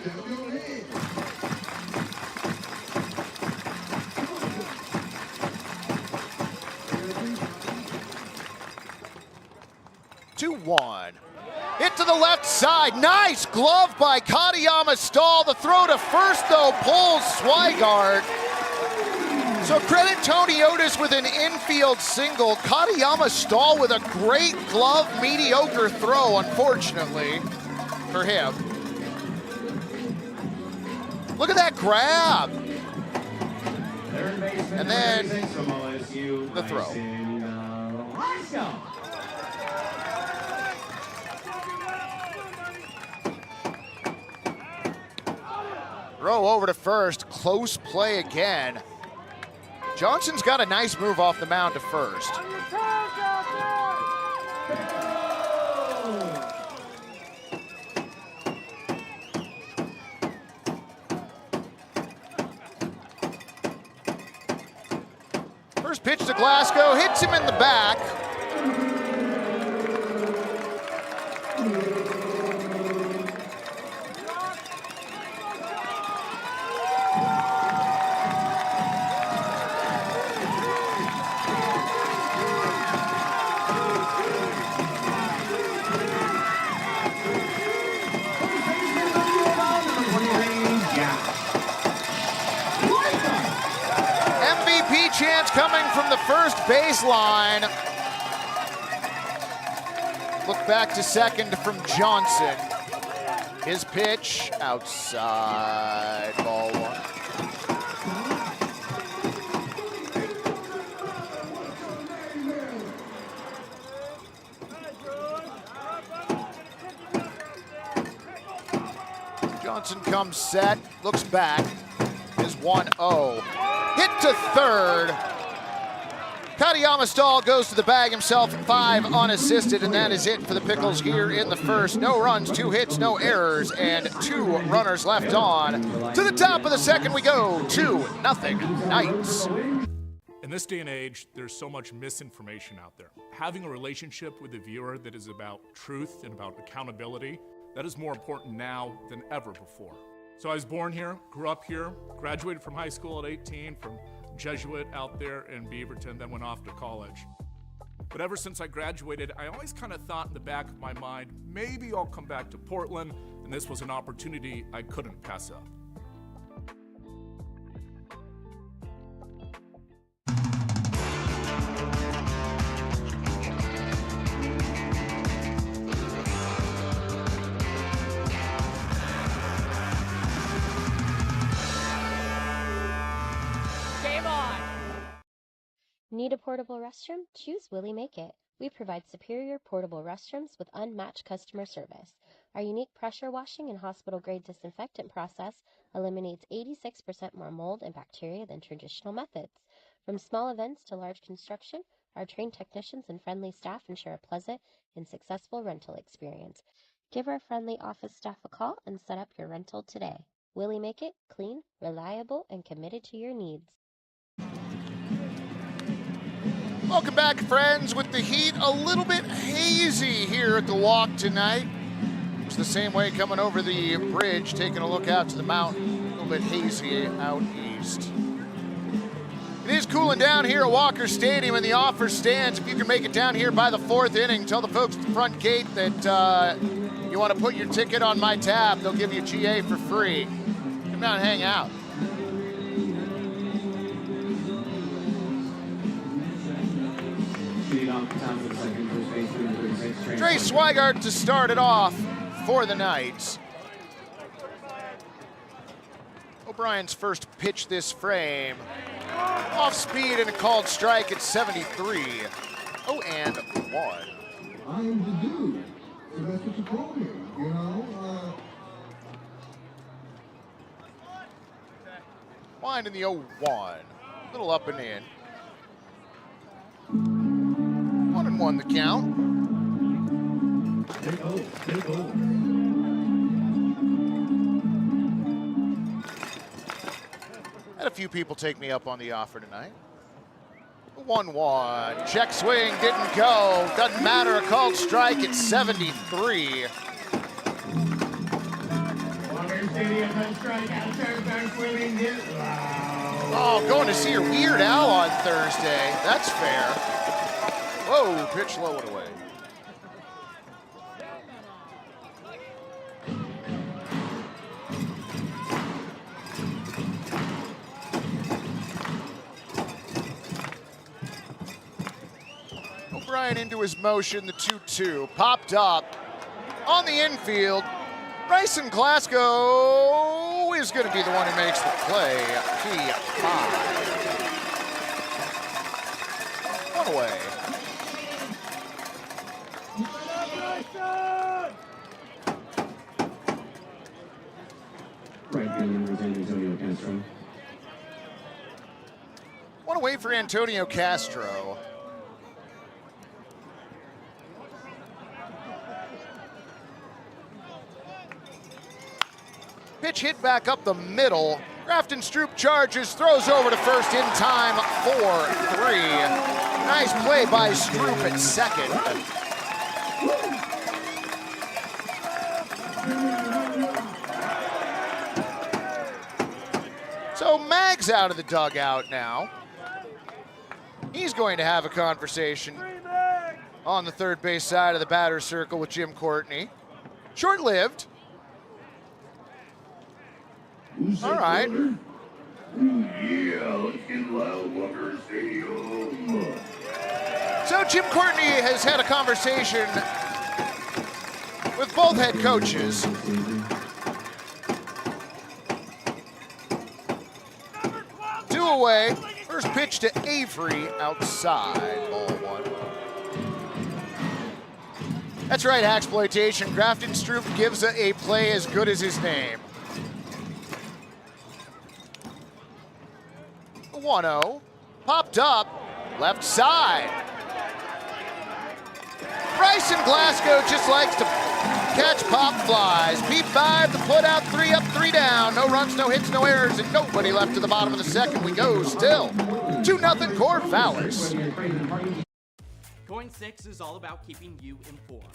Speaker 3: Hit to the left side. Nice glove by Katayama-Stahl. The throw to first, though, pulls Swigart. So credit Tony Otis with an infield single. Katayama-Stahl with a great glove, mediocre throw, unfortunately, for him. Look at that grab. And then the throw. Throw over to first, close play again. Johnson's got a nice move off the mound to first. First pitch to Glasgow, hits him in the back. MVP chance coming from the first baseline. Look back to second from Johnson. His pitch outside, ball one. Johnson comes set, looks back, is 1-0. Hit to third. Katayama Stahl goes to the bag himself, 5 unassisted, and that is it for the Pickles here in the first. No runs, 2 hits, no errors, and 2 runners left on. To the top of the second we go, 2-0 Knights.
Speaker 19: In this day and age, there's so much misinformation out there. Having a relationship with the viewer that is about truth and about accountability, that is more important now than ever before. So I was born here, grew up here, graduated from high school at 18 from Jesuit out there in Beaverton, then went off to college. But ever since I graduated, I always kind of thought in the back of my mind, maybe I'll come back to Portland, and this was an opportunity I couldn't pass up.
Speaker 20: Need a portable restroom? Choose Willie Make It. We provide superior portable restrooms with unmatched customer service. Our unique pressure washing and hospital-grade disinfectant process eliminates 86% more mold and bacteria than traditional methods. From small events to large construction, our trained technicians and friendly staff ensure a pleasant and successful rental experience. Give our friendly office staff a call and set up your rental today. Willie Make It, clean, reliable, and committed to your needs.
Speaker 3: Welcome back, friends. With the heat a little bit hazy here at the walk tonight. It's the same way coming over the bridge, taking a look out to the mountain. A little bit hazy out east. It is cooling down here at Walker Stadium, and the offer stands. If you can make it down here by the 4th inning, tell the folks at the front gate that you want to put your ticket on my tab. They'll give you GA for free. Come down and hang out. Trey Swigart to start it off for the Knights. O'Brien's first pitch this frame. Off speed and a called strike at 73. 0-1.
Speaker 14: I'm the dude. So that's what you call me, you know?
Speaker 3: Wind in the 0-1. Little up and in. 1-1 the count. Had a few people take me up on the offer tonight. 1-1. Check swing didn't go. Doesn't matter. A called strike at 73. Oh, going to see your Weird Al on Thursday. That's fair. Whoa, pitch low and away. O'Brien into his motion, the 2-2. Popped up on the infield. Bryson Glasgow is going to be the one who makes the play. He high. One away.
Speaker 15: Right field number is Antonio Castro.
Speaker 3: One away for Antonio Castro. Pitch hit back up the middle. Grafton Stroop charges, throws over to first in time for 3. Nice play by Stroop at second. So Mag's out of the dugout now. He's going to have a conversation on the third base side of the batter's circle with Jim Courtney. Short-lived. All right.
Speaker 1: Yeah, let's get loud, Walker Stadium.
Speaker 3: So Jim Courtney has had a conversation with both head coaches. Two away. First pitch to Avery outside. Ball 1. That's right, Exploitation. Grafton Stroop gives a play as good as his name. 1-0. Popped up. Left side. Bryson Glasgow just likes to catch pop flies. P5, the put out, 3 up, 3 down. No runs, no hits, no errors, and nobody left to the bottom of the second. We go still. 2-0 Corvallis.
Speaker 21: Coin 6 is all about keeping you informed.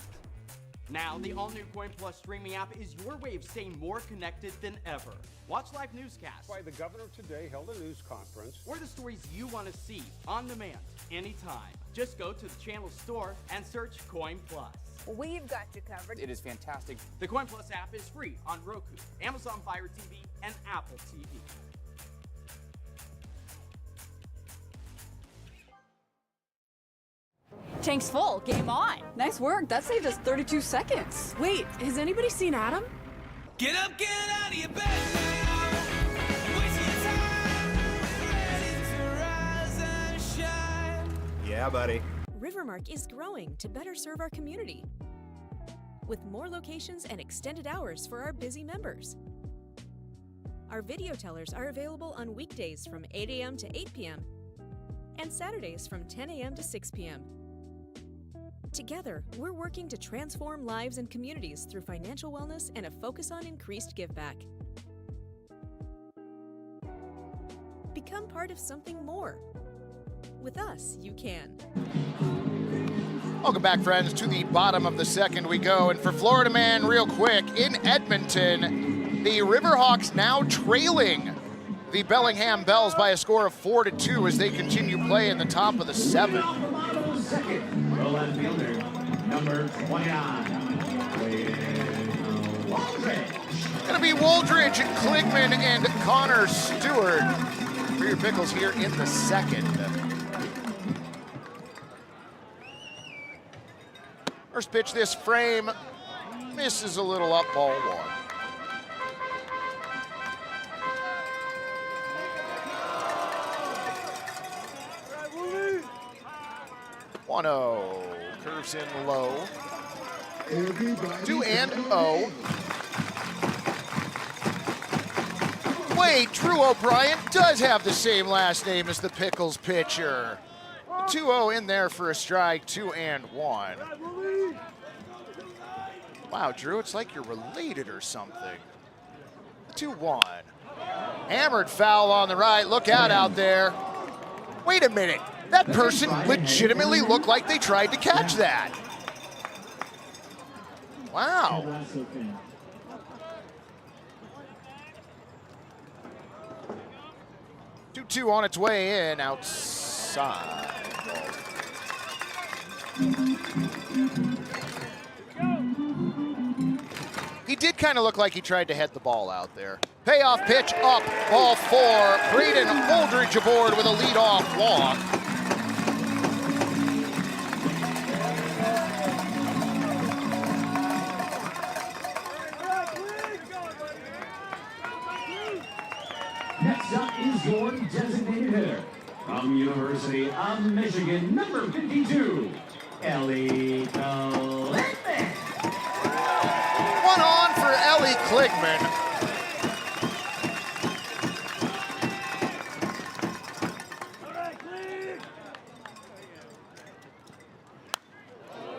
Speaker 21: Now, the all-new Coin Plus streaming app is your way of staying more connected than ever. Watch live newscasts.
Speaker 22: Why the governor today held a news conference.
Speaker 21: Or the stories you want to see on demand, anytime. Just go to the channel store and search Coin Plus.
Speaker 23: We've got you covered.
Speaker 21: It is fantastic. The Coin Plus app is free on Roku, Amazon Fire TV, and Apple TV.
Speaker 18: Tank's full. Game on. Nice work. That saved us 32 seconds.
Speaker 24: Wait, has anybody seen Adam?
Speaker 25: Get up, get out of your bed now. Waste your time. Ready to rise and shine.
Speaker 17: Yeah, buddy.
Speaker 13: Rivermark is growing to better serve our community with more locations and extended hours for our busy members. Our video tellers are available on weekdays from 8 a.m. to 8 p.m. and Saturdays from 10 a.m. to 6 p.m. Together, we're working to transform lives and communities through financial wellness and a focus on increased giveback. Become part of something more. With us, you can.
Speaker 3: Welcome back, friends. To the bottom of the second we go. And for Florida Man, real quick, in Edmonton, the Riverhawks now trailing the Bellingham Bells by a score of 4-2 as they continue play in the top of the 7th.
Speaker 1: Left fielder, number 29.
Speaker 3: Gonna be Woldridge and Kligman and Connor Stewart for your Pickles here in the second. First pitch this frame misses a little up, ball 1. 1-0, curves in low. 2-0. Wait, Drew O'Brien does have the same last name as the Pickles pitcher. 2-0 in there for a strike, 2-1. Wow, Drew, it's like you're related or something. 2-1. Hammered foul on the right, look out there. Wait a minute. That person legitimately looked like they tried to catch that. Wow. 2-2 on its way in outside. He did kind of look like he tried to head the ball out there. Payoff pitch up, ball 4. Braden Woldridge aboard with a leadoff walk.
Speaker 1: Next up is your designated hitter. From University of Michigan, number 52, Ellie Kligman.
Speaker 3: One on for Ellie Kligman.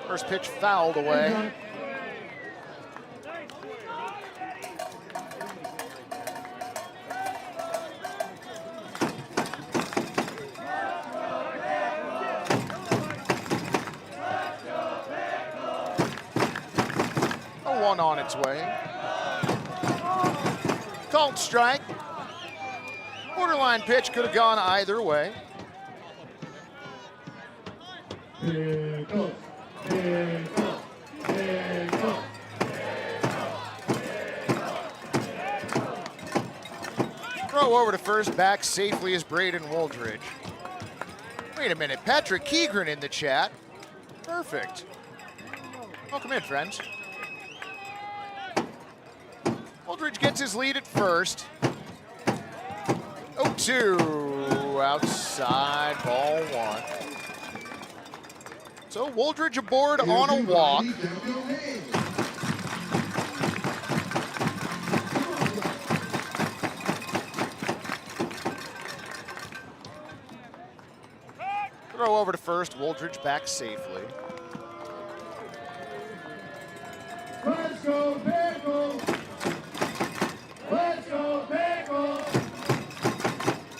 Speaker 3: First pitch fouled away. 1 on its way. Called strike. Borderline pitch, could have gone either way.
Speaker 14: Pickles, pickles, pickles.
Speaker 3: Throw over to first, back safely is Braden Woldridge. Wait a minute, Patrick Keegren in the chat. Perfect. Welcome in, friends. Woldridge gets his lead at first. 0-2, outside, ball 1. So Woldridge aboard on a walk. Throw over to first, Woldridge back safely.
Speaker 14: Let's go, Pickles! Let's go, Pickles!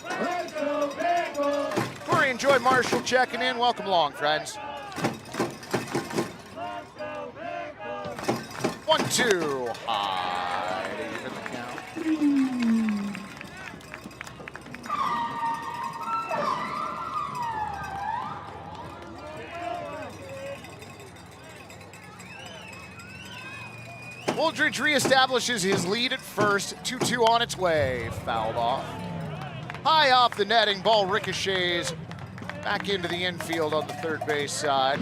Speaker 14: Let's go, Pickles!
Speaker 3: Corey and Joy Marshall checking in. Welcome along, friends. 1-2, high to even the count. Woldridge reestablishes his lead at first. 2-2 on its way. Fouled off. High off the netting. Ball ricochets back into the infield on the third base side.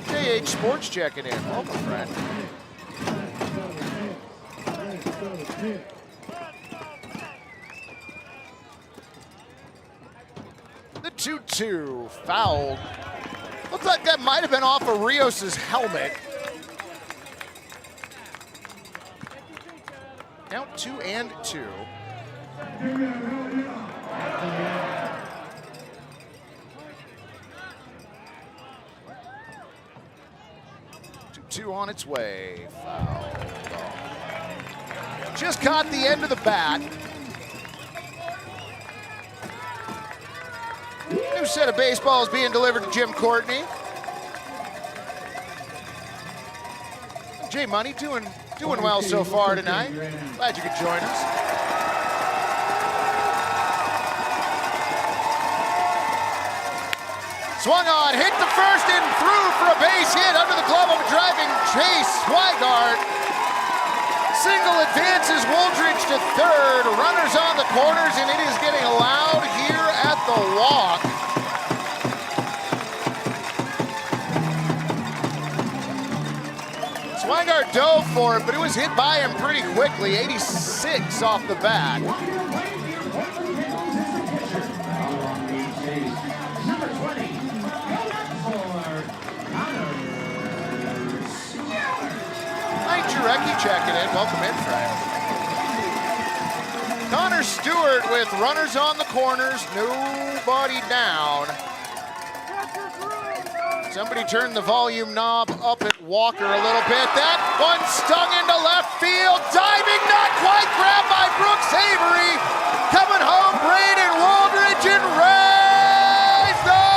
Speaker 3: JH Sports checking in. Welcome, friend. The 2-2 fouled. Looks like that might have been off of Rios' helmet. Count 2-2. Two on its way. Foul. Just caught the end of the bat. New set of baseballs being delivered to Jim Courtney. Jay Money doing well so far tonight. Glad you could join us. Swung on, hit the first and through for a base hit under the glove of a driving Chase Swigart. Single advances Woldridge to third. Runners on the corners, and it is getting loud here at the walk. Swigart dove for it, but it was hit by him pretty quickly. 86 off the bat. Jurecki checking in. Welcome in, friend. Connor Stewart with runners on the corners, nobody down. Somebody turned the volume knob up at Walker a little bit. That one stung into left field. Diving, not quite grabbed by Brooks Avery. Coming home, Braden Woldridge, and raise the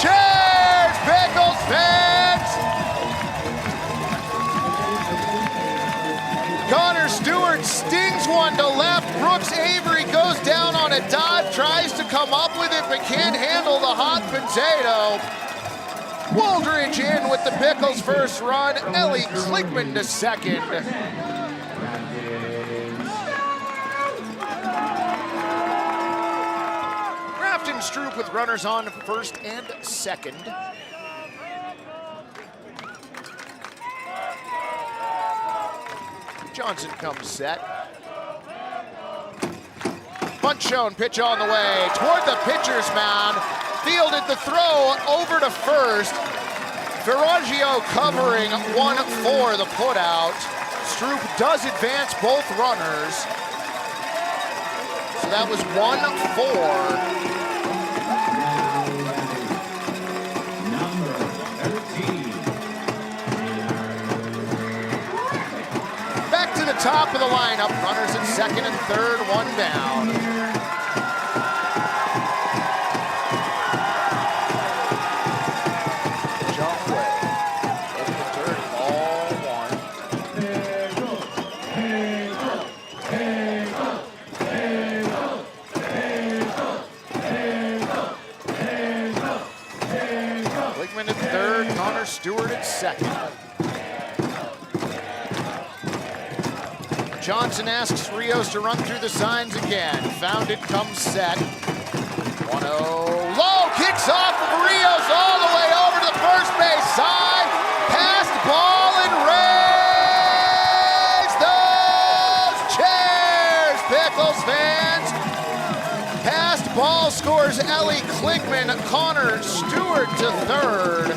Speaker 3: chairs, Pickles fans. Connor Stewart stings one to left. Brooks Avery goes down on a dive, tries to come up with it, but can't handle the hot potato. Woldridge in with the Pickles' first run. Ellie Klickman to second. Grafton Stroop with runners on first and second. Johnson comes set. Bunt shown, pitch on the way toward the pitcher's mound. Fielded the throw over to first. Viraggio covering 1 for the putout. Stroop does advance both runners. So that was 1-4. Top of the lineup, runners at second and third, one down. second. Johnson asks Rios to run through the signs again. Found it, comes set. 1-0, low, kicks off of Rios all the way over to the first base side. Pass the ball and raise those chairs, Pickles fans. Passed ball scores Ellie Klingman, Connor Stewart to third.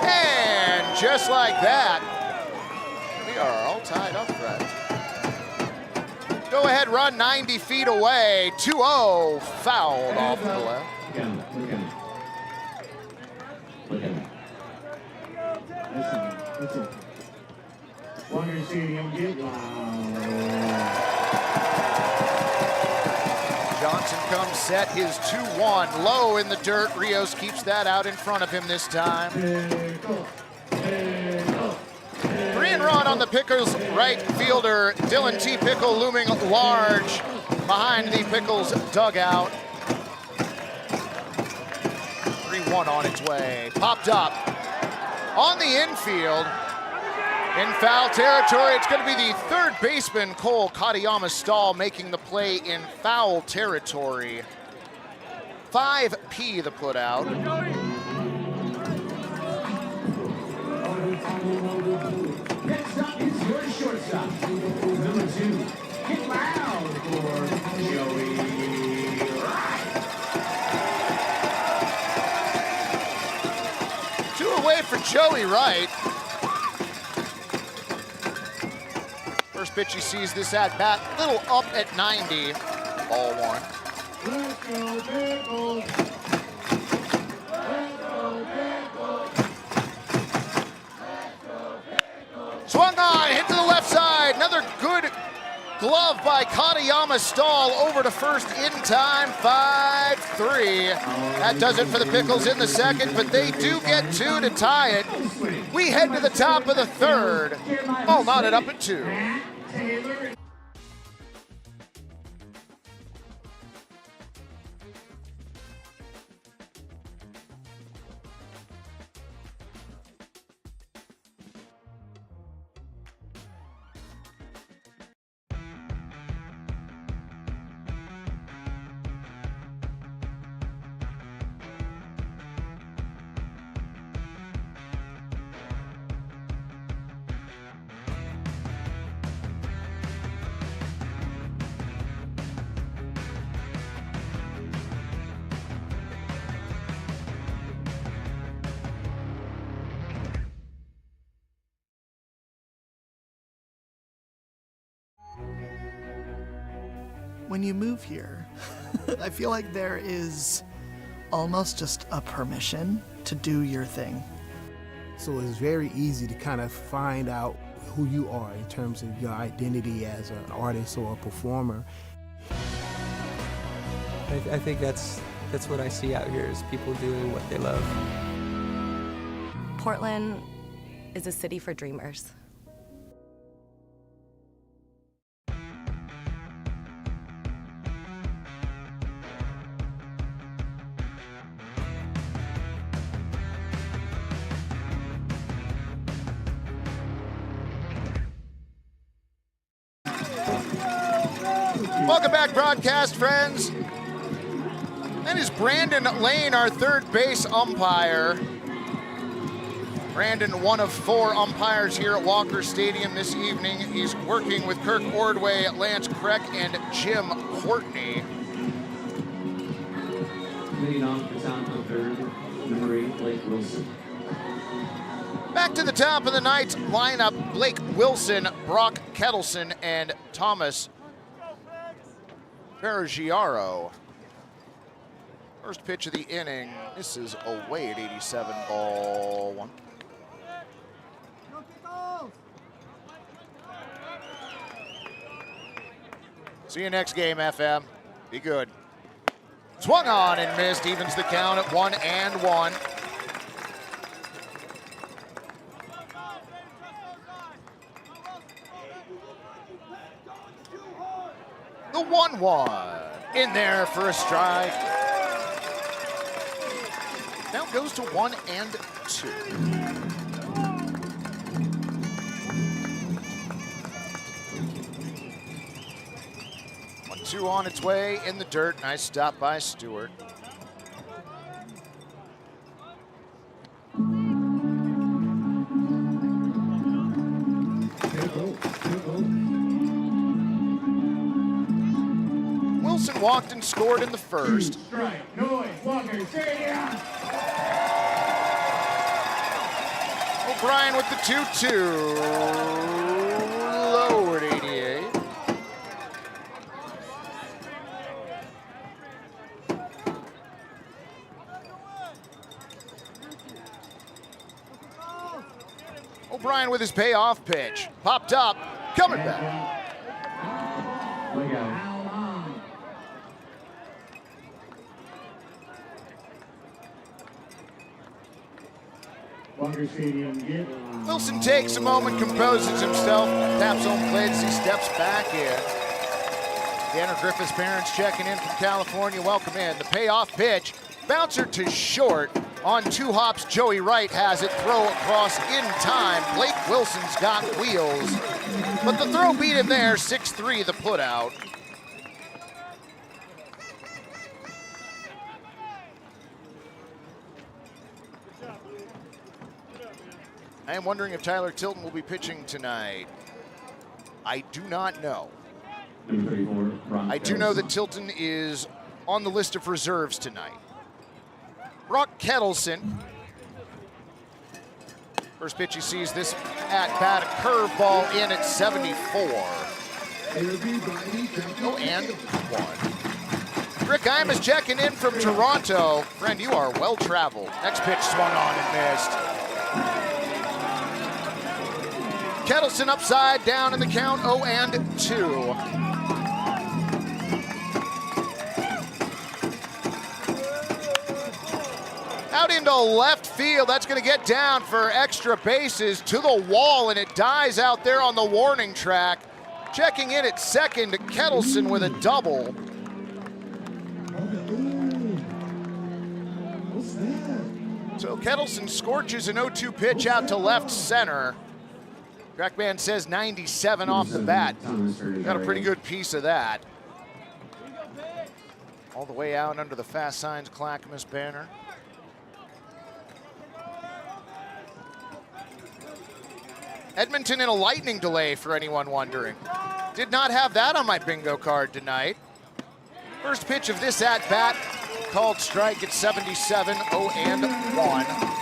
Speaker 3: And just like that, we are all tied up, Fred. Go ahead, run 90 feet away. 2-0, fouled off to the left.
Speaker 1: Listen. Wonder Stadium, get loud.
Speaker 3: Johnson comes set, his 2-1, low in the dirt. Rios keeps that out in front of him this time. 3-run on the Pickles right fielder, Dylan T. Pickle looming large behind the Pickles dugout. 3-1 on its way, popped up on the infield. In foul territory, it's going to be the third baseman, Cole Katayama Stahl, making the play in foul territory. 5P the put out.
Speaker 1: Next up is your shortstop, number 2. Get loud for Joey Wright.
Speaker 3: 2 away for Joey Wright. First pitch he sees this at bat, little up at 90. Ball 1.
Speaker 1: Let's go, Pickles.
Speaker 3: Swung on, hit to the left side. Another good glove by Katayama Stahl over to first in time, 5-3. That does it for the Pickles in the second, but they do get 2 to tie it. We head to the top of the third. All knotted up at 2.
Speaker 11: When you move here, I feel like there is almost just a permission to do your thing.
Speaker 10: So it's very easy to kind of find out who you are in terms of your identity as an artist or a performer.
Speaker 2: I think that's what I see out here is people doing what they love.
Speaker 7: Portland is a city for dreamers.
Speaker 3: Welcome back, broadcast friends. That is Brandon Lane, our third base umpire. Brandon, one of 4 umpires here at Walker Stadium this evening. He's working with Kirk Ordway, Lance Kreck, and Jim Courtney.
Speaker 15: Leading off the top of the third, number 8, Blake Wilson.
Speaker 3: Back to the top of the Knights lineup, Blake Wilson, Brock Kettleson, and Thomas Ferragiaro. First pitch of the inning. This is away at 87, ball 1. See you next game, FM. Be good. Swung on and missed, evens the count at 1-1. The 1-1 in there for a strike. Now goes to 1-2. 1-2 on its way in the dirt. Nice stop by Stewart. Wilson walked and scored in the first.
Speaker 1: Strike, noise, Walker, Stadium.
Speaker 3: O'Brien with the 2-2. Lowered 88. O'Brien with his payoff pitch. Popped up, coming back.
Speaker 15: Look out.
Speaker 1: Walker Stadium, get
Speaker 3: Wilson takes a moment, composes himself, taps home plate as he steps back in. Tanner Griffith's parents checking in from California. Welcome in. The payoff pitch, bouncer to short. On 2 hops, Joey Wright has it. Throw across in time. Blake Wilson's got wheels. But the throw beat him there. 6-3 the putout. I am wondering if Tyler Tilton will be pitching tonight. I do not know. I do know that Tilton is on the list of reserves tonight. Brock Kettleson. First pitch he sees this at bat, a curveball in at 74. Oh, and 1. Rick Imus checking in from Toronto. Friend, you are well traveled. Next pitch swung on and missed. Kettleson upside down in the count, 0-2. Out into left field, that's gonna get down for extra bases to the wall, and it dies out there on the warning track. Checking in at second, Kettleson with a double. So Kettleson scorches an 0-2 pitch out to left center. Crackman says 97 off the bat. Got a pretty good piece of that. All the way out under the Fast Signs Clackamas banner. Edmonton in a lightning delay for anyone wondering. Did not have that on my bingo card tonight. First pitch of this at bat, called strike at 77, 0-1.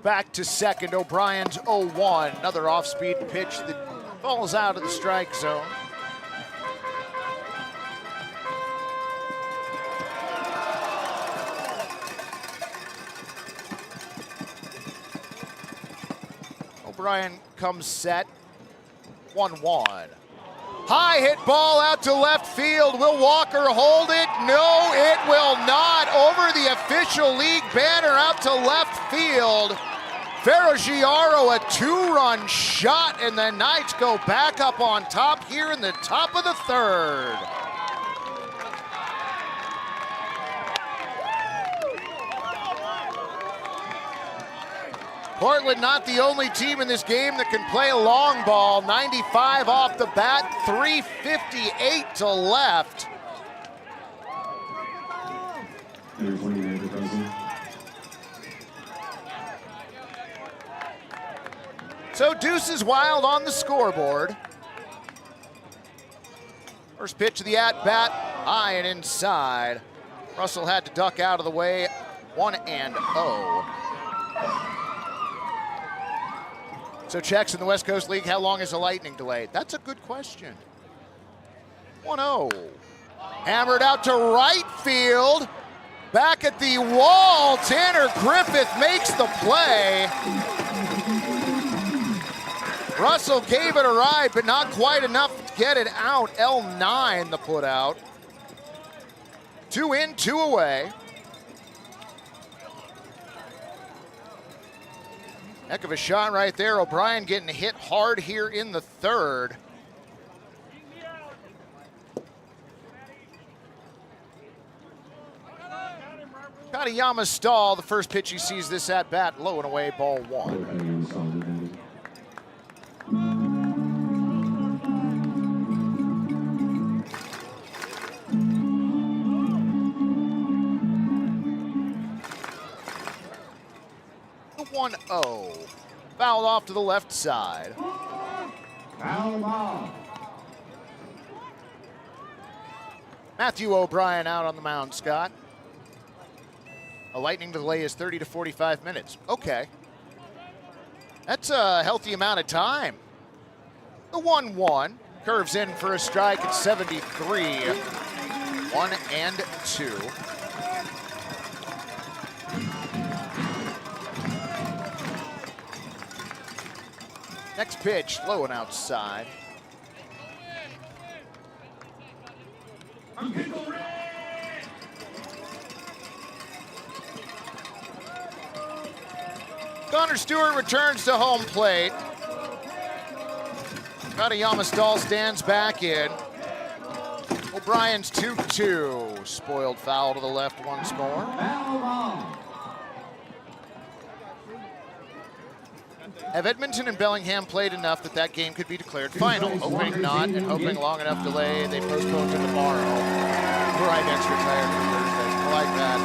Speaker 3: Back to second, O'Brien's 0-1. Another off-speed pitch that falls out of the strike zone. O'Brien comes set, 1-1. High hit ball out to left field. Will Walker hold it? No, it will not. Over the official league banner out to left field. Ferragiaro, a 2-run shot, and the Knights go back up on top here in the top of the third. Portland not the only team in this game that can play a long ball. 95 off the bat, 358 to left. So Deuces Wild on the scoreboard. First pitch of the at-bat, high and inside. Russell had to duck out of the way, 1-0. So checks in the West Coast League, how long is a lightning delay? That's a good question. 1-0. Hammered out to right field. Back at the wall, Tanner Griffith makes the play. Russell gave it a ride, but not quite enough to get it out. L9 the put out. 2 in, 2 away. Heck of a shot right there. O'Brien getting hit hard here in the third. Katayama's stall, the first pitch he sees this at bat, low and away, ball 1. The 1-0. Fouled off to the left side.
Speaker 1: Foul ball.
Speaker 3: Matthew O'Brien out on the mound, Scott. A lightning delay is 30 to 45 minutes. Okay. That's a healthy amount of time. The 1-1 curves in for a strike at 73. 1-2. Next pitch, low and outside. Connor Stewart returns to home plate. Katayama stall stands back in. O'Brien's 2-2. Spoiled foul to the left once more. Have Edmonton and Bellingham played enough that that game could be declared final? Hoping not, and hoping long enough delay, they postponed to tomorrow. Right, extra tired for Thursday. I like that.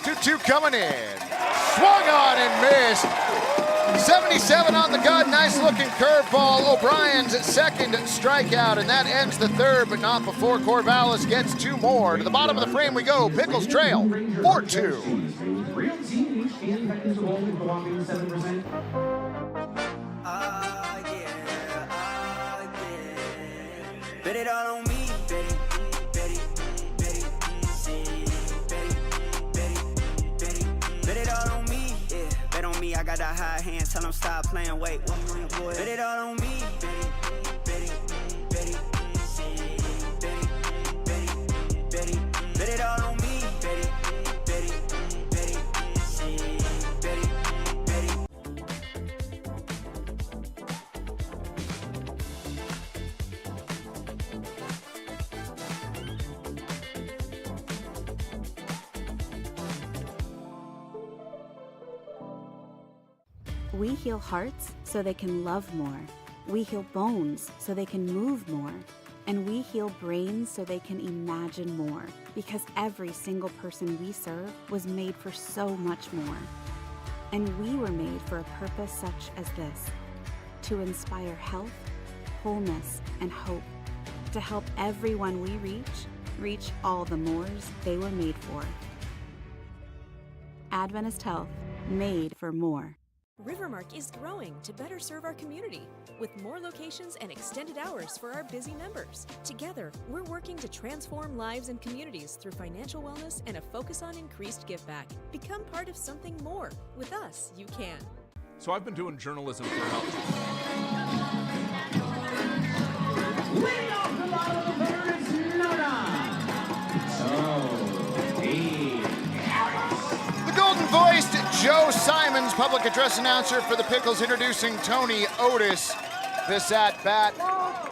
Speaker 3: 2-2 coming in. Swung on and missed. 77 on the gun. Nice looking curveball. O'Brien's second strikeout, and that ends the third, but not before Corvallis gets 2 more. To the bottom of the frame we go. Pickles trail 4-2.
Speaker 25: Bet it all on me, bet it, bet it, bet it, bet it all on me, yeah. Bet on me, I got that high hand, tell them stop playing, wait, 1 million boys. Bet it all on me, bet it, bet it, bet it, bet it, bet it, bet it all on me, bet it, bet it, bet it, bet it, bet it.
Speaker 4: We heal hearts so they can love more. We heal bones so they can move more. And we heal brains so they can imagine more. Because every single person we serve was made for so much more. And we were made for a purpose such as this: to inspire health, wholeness, and hope. To help everyone we reach all the mores they were made for. Adventist Health, made for more.
Speaker 13: Rivermark is growing to better serve our community with more locations and extended hours for our busy members. Together, we're working to transform lives and communities through financial wellness and a focus on increased give back. Become part of something more. With us, you can.
Speaker 19: So I've been doing journalism for about
Speaker 1: Leading off the bottom of the third is Nona.
Speaker 3: The golden-voiced Joe Simons, public address announcer for the Pickles, introducing Tony Otis. This at bat,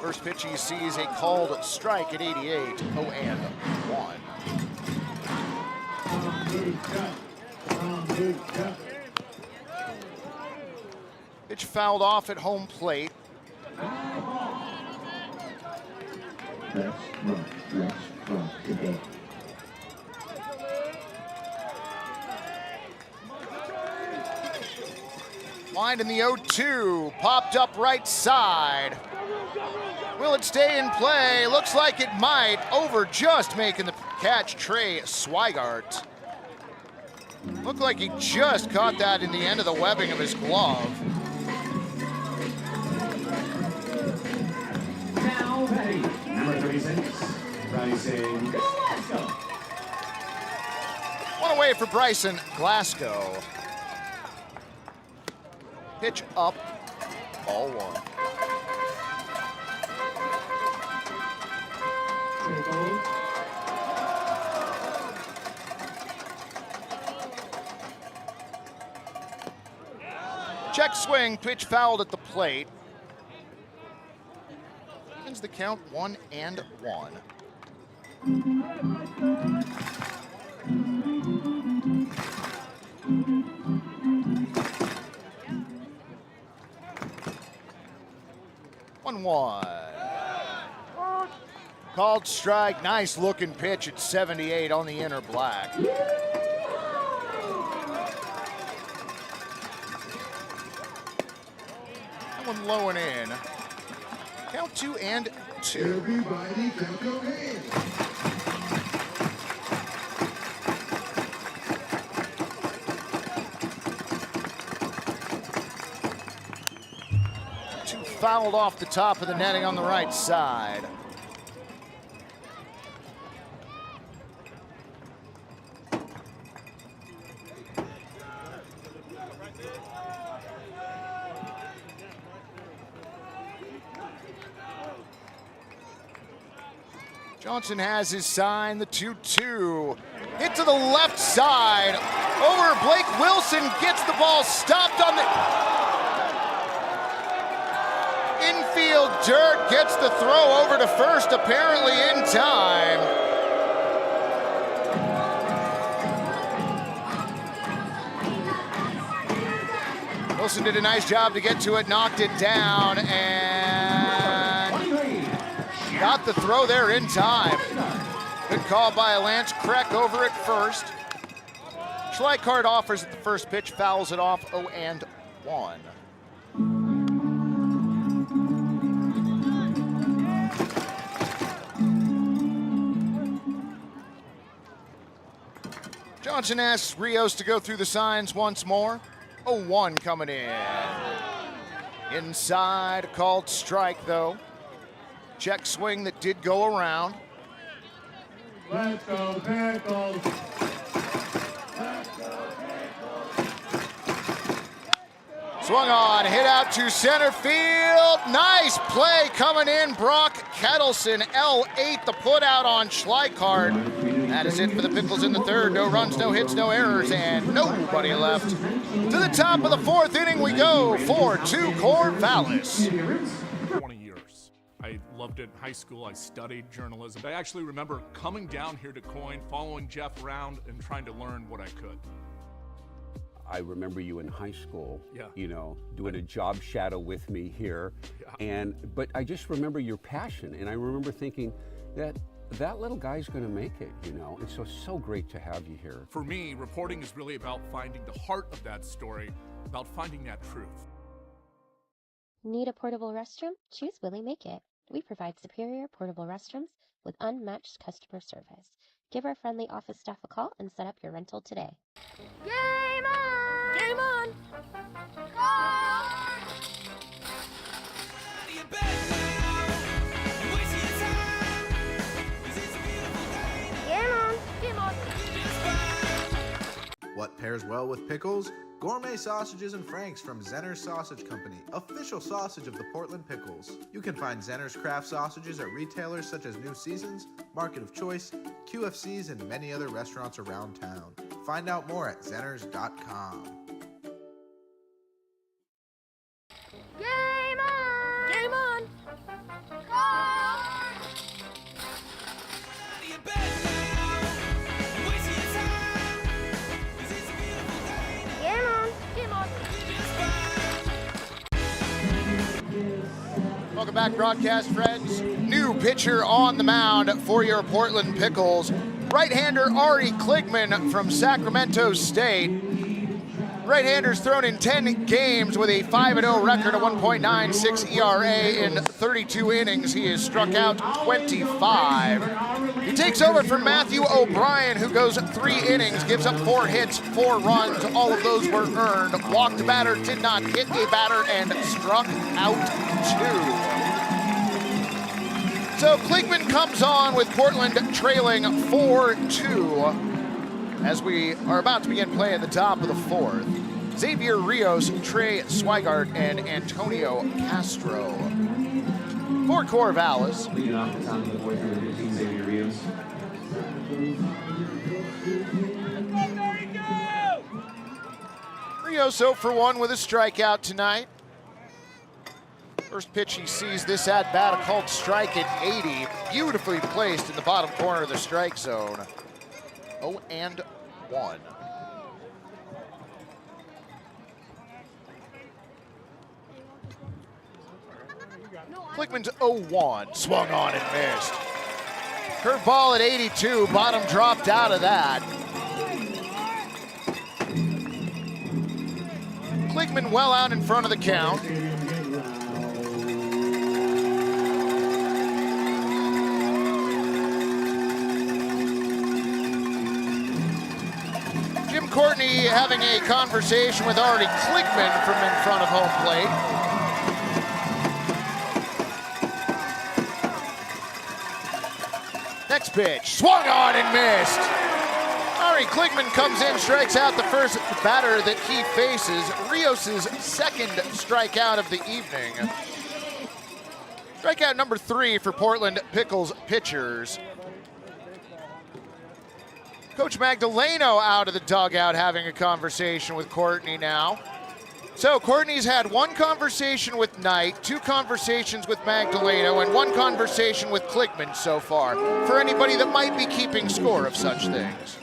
Speaker 3: first pitch he sees a called strike at 88, 0-1. Pitch fouled off at home plate.
Speaker 14: Let's rock today.
Speaker 3: Line in the 0-2, popped up right side. Will it stay in play? Looks like it might. Over just making the catch, Trey Swigart. Looked like he just caught that in the end of the webbing of his glove.
Speaker 1: Now ready, number 36, Bryson Glasgow.
Speaker 3: One away for Bryson Glasgow. Pitch up, ball 1. Check swing, pitch fouled at the plate. Evens the count 1-1. One. Called strike. Nice looking pitch at 78 on the inner black. That one low and in. Count 2-2.
Speaker 14: Everybody count your hands.
Speaker 3: Fouled off the top of the netting on the right side. Johnson has his sign, the 2-2. Hit to the left side. Over, Blake Wilson gets the ball stopped on the infield dirt, gets the throw over to first, apparently in time. Wilson did a nice job to get to it, knocked it down, and got the throw there in time. Good call by Lance Kreck over at first. Schleichhardt offers at the first pitch, fouls it off 0-1. Johnson asks Rios to go through the signs once more. 0-1 coming in. Inside, a called strike though. Check swing that did go around.
Speaker 1: Let's go Pickles.
Speaker 3: Swung on, hit out to center field. Nice play coming in. Brock Kettleson, L8, the put out on Schleichhardt. That is it for the Pickles in the third. No runs, no hits, no errors, and nobody left. To the top of the fourth inning we go. 4-2 Corvallis.
Speaker 19: 20 years. I loved it in high school. I studied journalism. I actually remember coming down here to Coyne, following Jeff around, and trying to learn what I could.
Speaker 5: I remember you in high school,
Speaker 19: yeah.
Speaker 5: You know, doing a job shadow with me here.
Speaker 19: Yeah.
Speaker 5: But I just remember your passion, and I remember thinking that little guy's gonna make it, you know, and so great to have you here.
Speaker 19: For me, reporting is really about finding the heart of that story, about finding that truth.
Speaker 20: Need a portable restroom? Choose Willie Make It. We provide superior portable restrooms with unmatched customer service. Give our friendly office staff a call and set up your rental today.
Speaker 18: Game on! Game on!
Speaker 23: Game on!
Speaker 18: Game on!
Speaker 16: What pairs well with pickles? Gourmet sausages and franks from Zenner's Sausage Company, official sausage of the Portland Pickles. You can find Zenner's craft sausages at retailers such as New Seasons, Market of Choice, QFCs, and many other restaurants around town. Find out more at zenners.com.
Speaker 18: Game on! Game on!
Speaker 23: Game on!
Speaker 18: Game on!
Speaker 3: Welcome back, broadcast friends. New pitcher on the mound for your Portland Pickles. Right-hander Ari Kligman from Sacramento State. Right-hander's thrown in 10 games with a 5-0 record, a 1.96 ERA in 32 innings. He has struck out 25. He takes over from Matthew O'Brien, who goes 3 innings, gives up 4 hits, 4 runs. All of those were earned. Walked a batter, did not hit a batter, and struck out 2. So Kligman comes on with Portland trailing 4-2. As we are about to begin play at the top of the fourth. Xavier Rios, Trey Swigart, and Antonio Castro. For Corvallis.
Speaker 15: Leading off the top of the fourth for the 15, Xavier Rios.
Speaker 3: Rios 0 for 1 with a strikeout tonight. First pitch he sees this at bat, a called strike at 80. Beautifully placed in the bottom corner of the strike zone. 0-1. Klickman's 0-1, swung on and missed. Curveball at 82, bottom dropped out of that. Klickman well out in front of the count. Jim Courtney having a conversation with Artie Klickman from in front of home plate. Next pitch, swung on and missed. Ari Klickman comes in, strikes out the first batter that he faces. Rios' second strikeout of the evening. Strikeout number 3 for Portland Pickles pitchers. Coach Magdaleno out of the dugout having a conversation with Courtney now. So Courtney's had one conversation with Knight, 2 conversations with Magdaleno, and 1 conversation with Klickman so far, for anybody that might be keeping score of such things.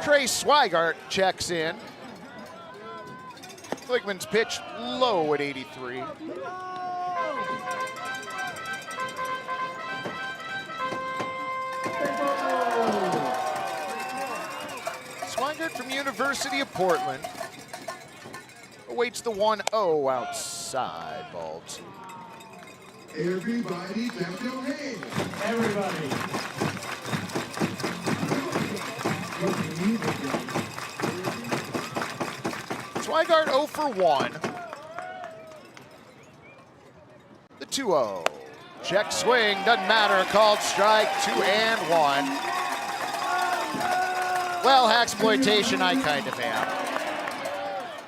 Speaker 3: Trey Swigart checks in. Klickman's pitch low at 83. Swigart from University of Portland awaits the 1-0 outside, ball 2.
Speaker 14: Everybody clap your hands.
Speaker 15: Everybody.
Speaker 3: Swigart 0 for 1. The 2-0. Check swing, doesn't matter, called strike, 2-1. Well, hacksploitation, I kind of am.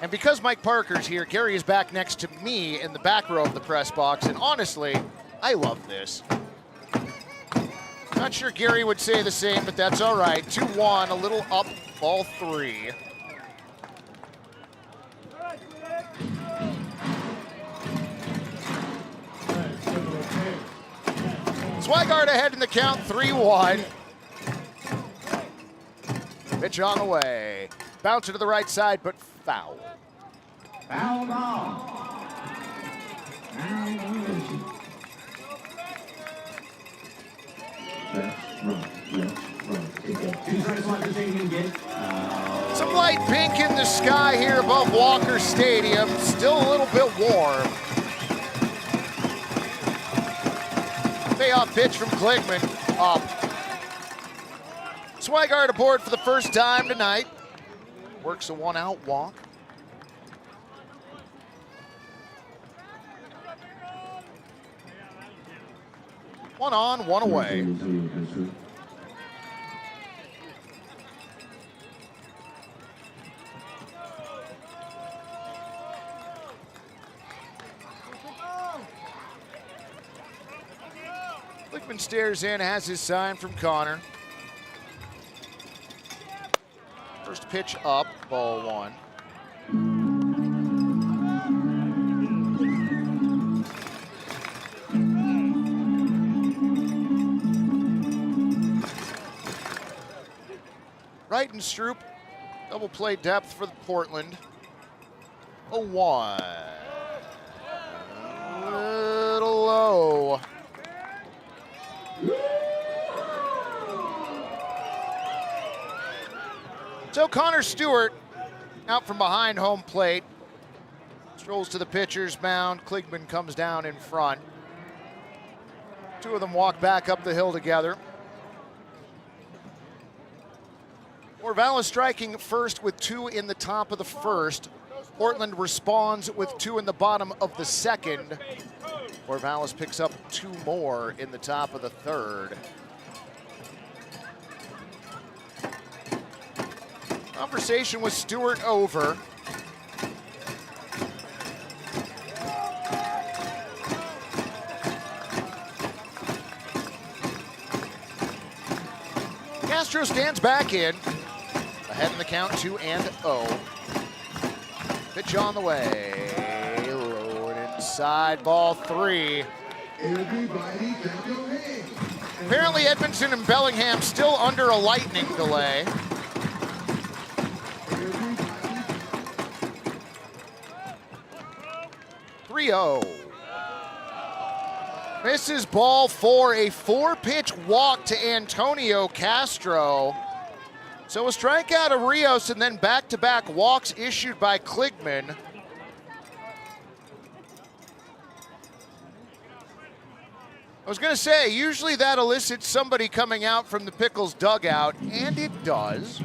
Speaker 3: And because Mike Parker's here, Gary is back next to me in the back row of the press box, and honestly, I love this. Not sure Gary would say the same, but that's all right. 2-1, a little up, ball 3. Swigart ahead in the count, 3-1. Pitch on the way. Bouncer to the right side, but foul.
Speaker 1: Foul ball.
Speaker 3: Some light pink in the sky here above Walker Stadium. Still a little bit warm. Payoff pitch from Klickman. Up. Swigart aboard for the first time tonight. Works a 1-out walk. One on, one away. Klickman stares in, has his sign from Connor. First pitch up, ball 1. Wright and Stroop, double play depth for the Portland. 0-1. A little low. So Connor Stewart out from behind home plate. Strolls to the pitcher's mound. Klickman comes down in front. 2 of them walk back up the hill together. Corvallis striking first with 2 in the top of the first. Portland responds with 2 in the bottom of the second. Corvallis picks up 2 more in the top of the third. Conversation with Stewart over. Castro stands back in. Ahead in the count, 2-0. Pitch on the way. Low and Outside, ball 3.
Speaker 14: Everybody clap your hands.
Speaker 3: Apparently Edmonton and Bellingham still under a lightning delay. Misses ball 4, a 4-pitch walk to Antonio Castro. So a strikeout of Rios and then back-to-back walks issued by Kligman. I was gonna say, usually that elicits somebody coming out from the Pickles dugout, and it does.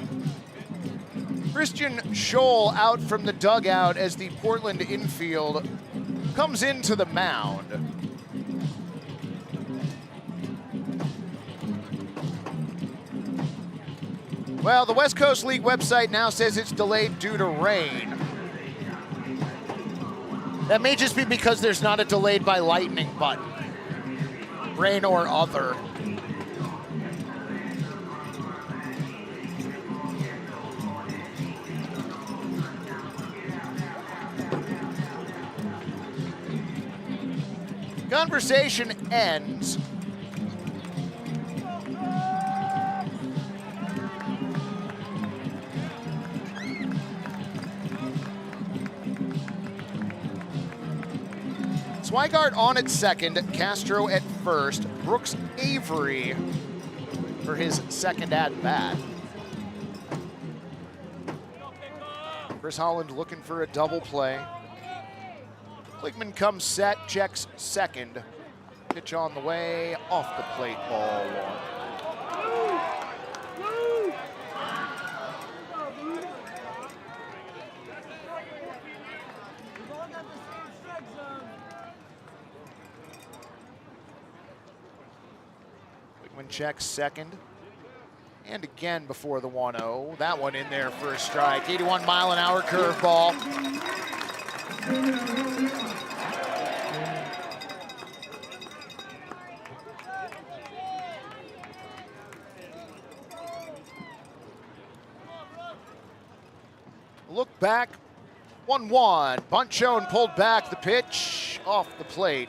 Speaker 3: Christian Scholl out from the dugout as the Portland infield comes into the mound. Well, the West Coast League website now says it's delayed due to rain. That may just be because there's not a delayed by lightning button. Rain or other. Conversation ends. Swigart on at second, Castro at first, Brooks Avery for his second at-bat. Chris Holland looking for a double play. Kligman comes set, checks second. Pitch on the way, off the plate, ball 1. Checks second, and again before the 1-0. That one in there for a strike. 81-mile-an-hour curveball. Look back, 1-1. Bunt shown, pulled back. The pitch off the plate.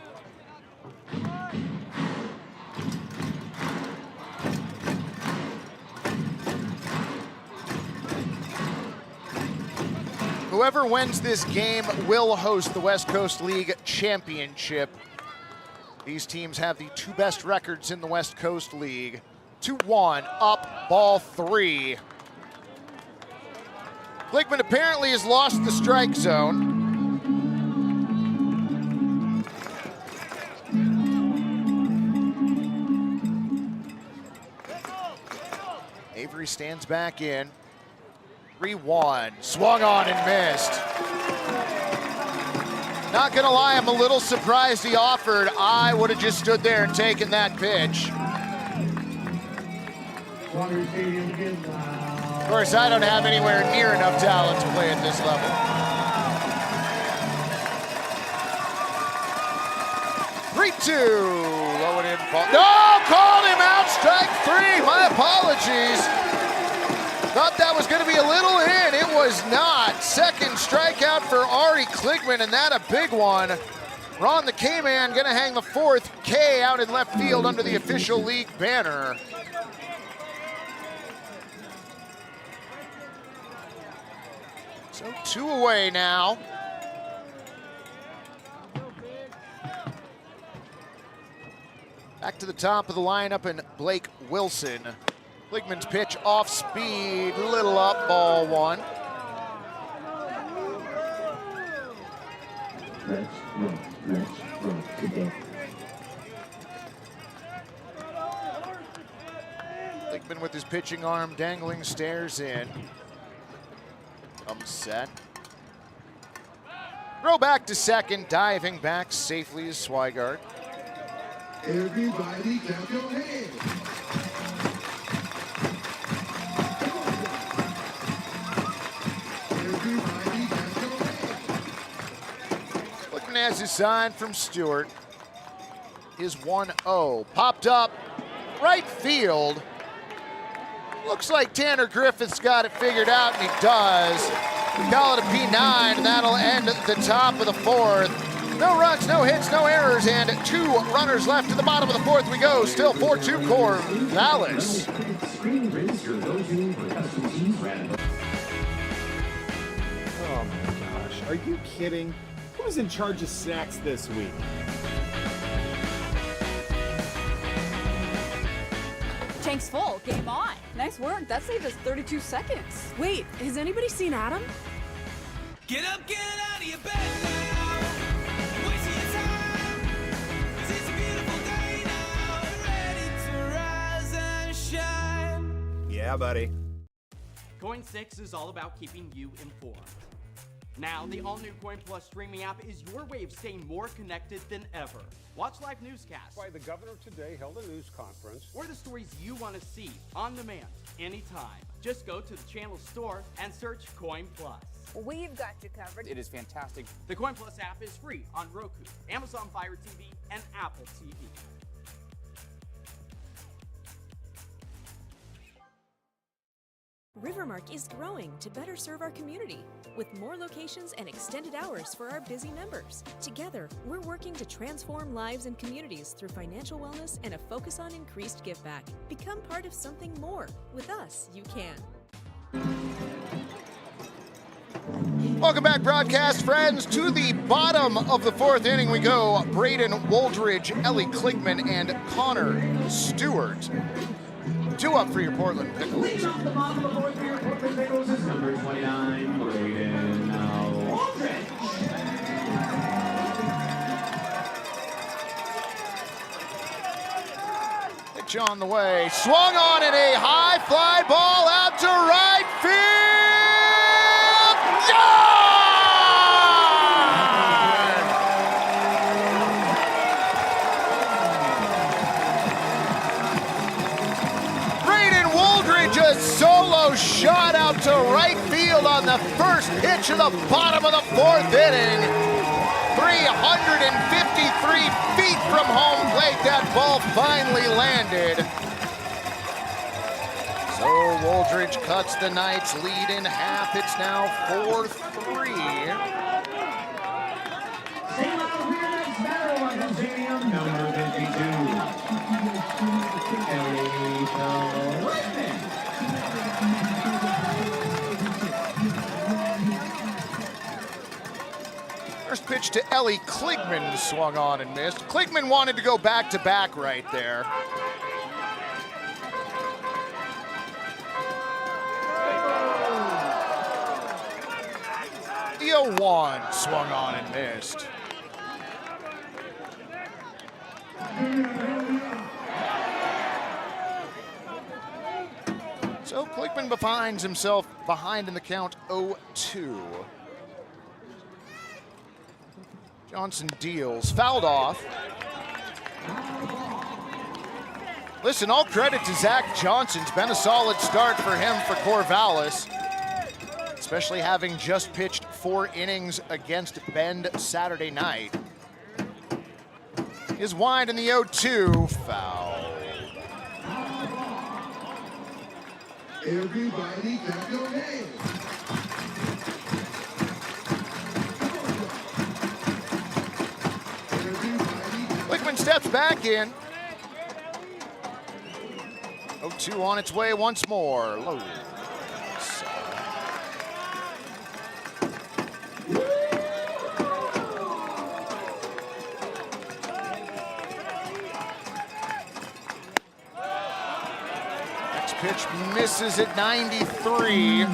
Speaker 3: Whoever wins this game will host the West Coast League Championship. These teams have the 2 best records in the West Coast League. 2-1, up, ball 3. Kligman apparently has lost the strike zone. Avery stands back in. 3-1, swung on and missed. Not gonna lie, I'm a little surprised he offered. I would have just stood there and taken that pitch. Of course, I don't have anywhere near enough talent to play at this level. Low and in, ball. No, called him out, strike 3, my apologies. Thought that was gonna be a little in, it was not. Second strikeout for Ari Kligman, and that a big one. Ron the K-Man gonna hang the 4th K out in left field under the official league banner. So 2 away now. Back to the top of the lineup and Blake Wilson. Kligman's pitch off speed, little up, ball 1.
Speaker 14: Let's rock together.
Speaker 3: Kligman with his pitching arm dangling, stares in. Comes set. Throw back to second, diving back safely is Swigart.
Speaker 14: Everybody clap your hands.
Speaker 3: Kligman has his sign from Stewart. His 1-0 popped up right field. Looks like Tanner Griffith's got it figured out, and he does. We call it a P9, and that'll end at the top of the 4th. No runs, no hits, no errors, and 2 runners left to the bottom of the 4th we go. Still 4-2 Corvallis.
Speaker 17: Oh my gosh, are you kidding? Who's in charge of sacks this week?
Speaker 18: Tank's full. Game on. Nice work. That saved us 32 seconds.
Speaker 13: Wait, has anybody seen Adam?
Speaker 23: Get up, get out of your bed now. Wasting your time. 'Cause it's a beautiful day now. Ready to rise and shine.
Speaker 17: Yeah, buddy.
Speaker 21: Coin 6 is all about keeping you informed. Now, the all-new Coin Plus streaming app is your way of staying more connected than ever. Watch live newscasts.
Speaker 22: Why the governor today held a news conference.
Speaker 21: Or the stories you want to see on demand, anytime. Just go to the channel store and search Coin Plus.
Speaker 18: We've got you covered.
Speaker 21: It is fantastic. The Coin Plus app is free on Roku, Amazon Fire TV, and Apple TV.
Speaker 13: Rivermark is growing to better serve our community with more locations and extended hours for our busy members. Together, we're working to transform lives and communities through financial wellness and a focus on increased give back. Become part of something more. With us, you can.
Speaker 3: Welcome back, broadcast friends. To the bottom of the 4th inning we go. Braden Woldridge, Ellie Klickman, and Connor Stewart. 2 up for your Portland Pickles.
Speaker 1: Leading off the bottom of the 4th for your Portland Pickles is number 29, Braden Woldridge.
Speaker 3: Pitch on the way. Swung on in a high fly ball out to right field. Gone! Braden Woldridge, a solo shot out to right field on the first pitch of the bottom of the 4th inning. 353 feet from home plate, that ball finally landed. So Woldridge cuts the Knights lead in half. It's now 4-3.
Speaker 1: Say loud for your next battle, Markham Stadium, number 52. Ellie Klickman.
Speaker 3: First pitch to Ellie Klickman swung on and missed. Klickman wanted to go back-to-back right there. The 0-1 swung on and missed. So Klickman finds himself behind in the count 0-2. Johnson deals, fouled off. Listen, all credit to Zach Johnson. It's been a solid start for him for Corvallis, especially having just pitched 4 innings against Bend Saturday night. His wind in the 0-2, foul.
Speaker 14: Everybody clap your hands.
Speaker 3: Klickman steps back in. 0-2 on its way once more. Low. Next pitch misses at 93.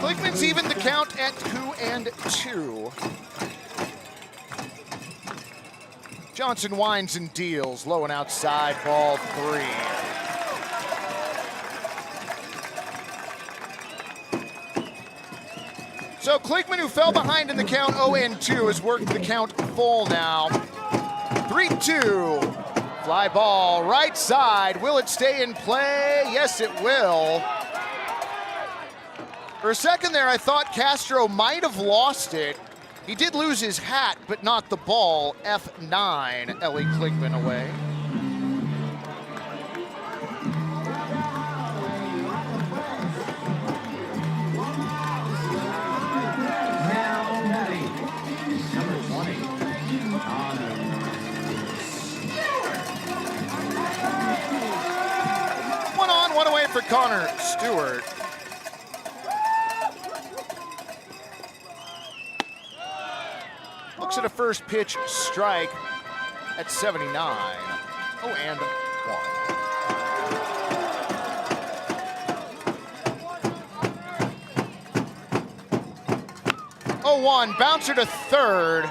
Speaker 3: Klickman's evened the count at 2-2. Johnson winds and deals, low and outside, ball 3. So Klickman, who fell behind in the count 0-2, has worked the count full now. 3-2, fly ball right side. Will it stay in play? Yes, it will. For a second there, I thought Castro might have lost it. He did lose his hat, but not the ball. F9, Ellie Klickman away. for Connor Stewart. Looks at a first pitch strike at 79. Oh, and 1. 0-1, bouncer to third.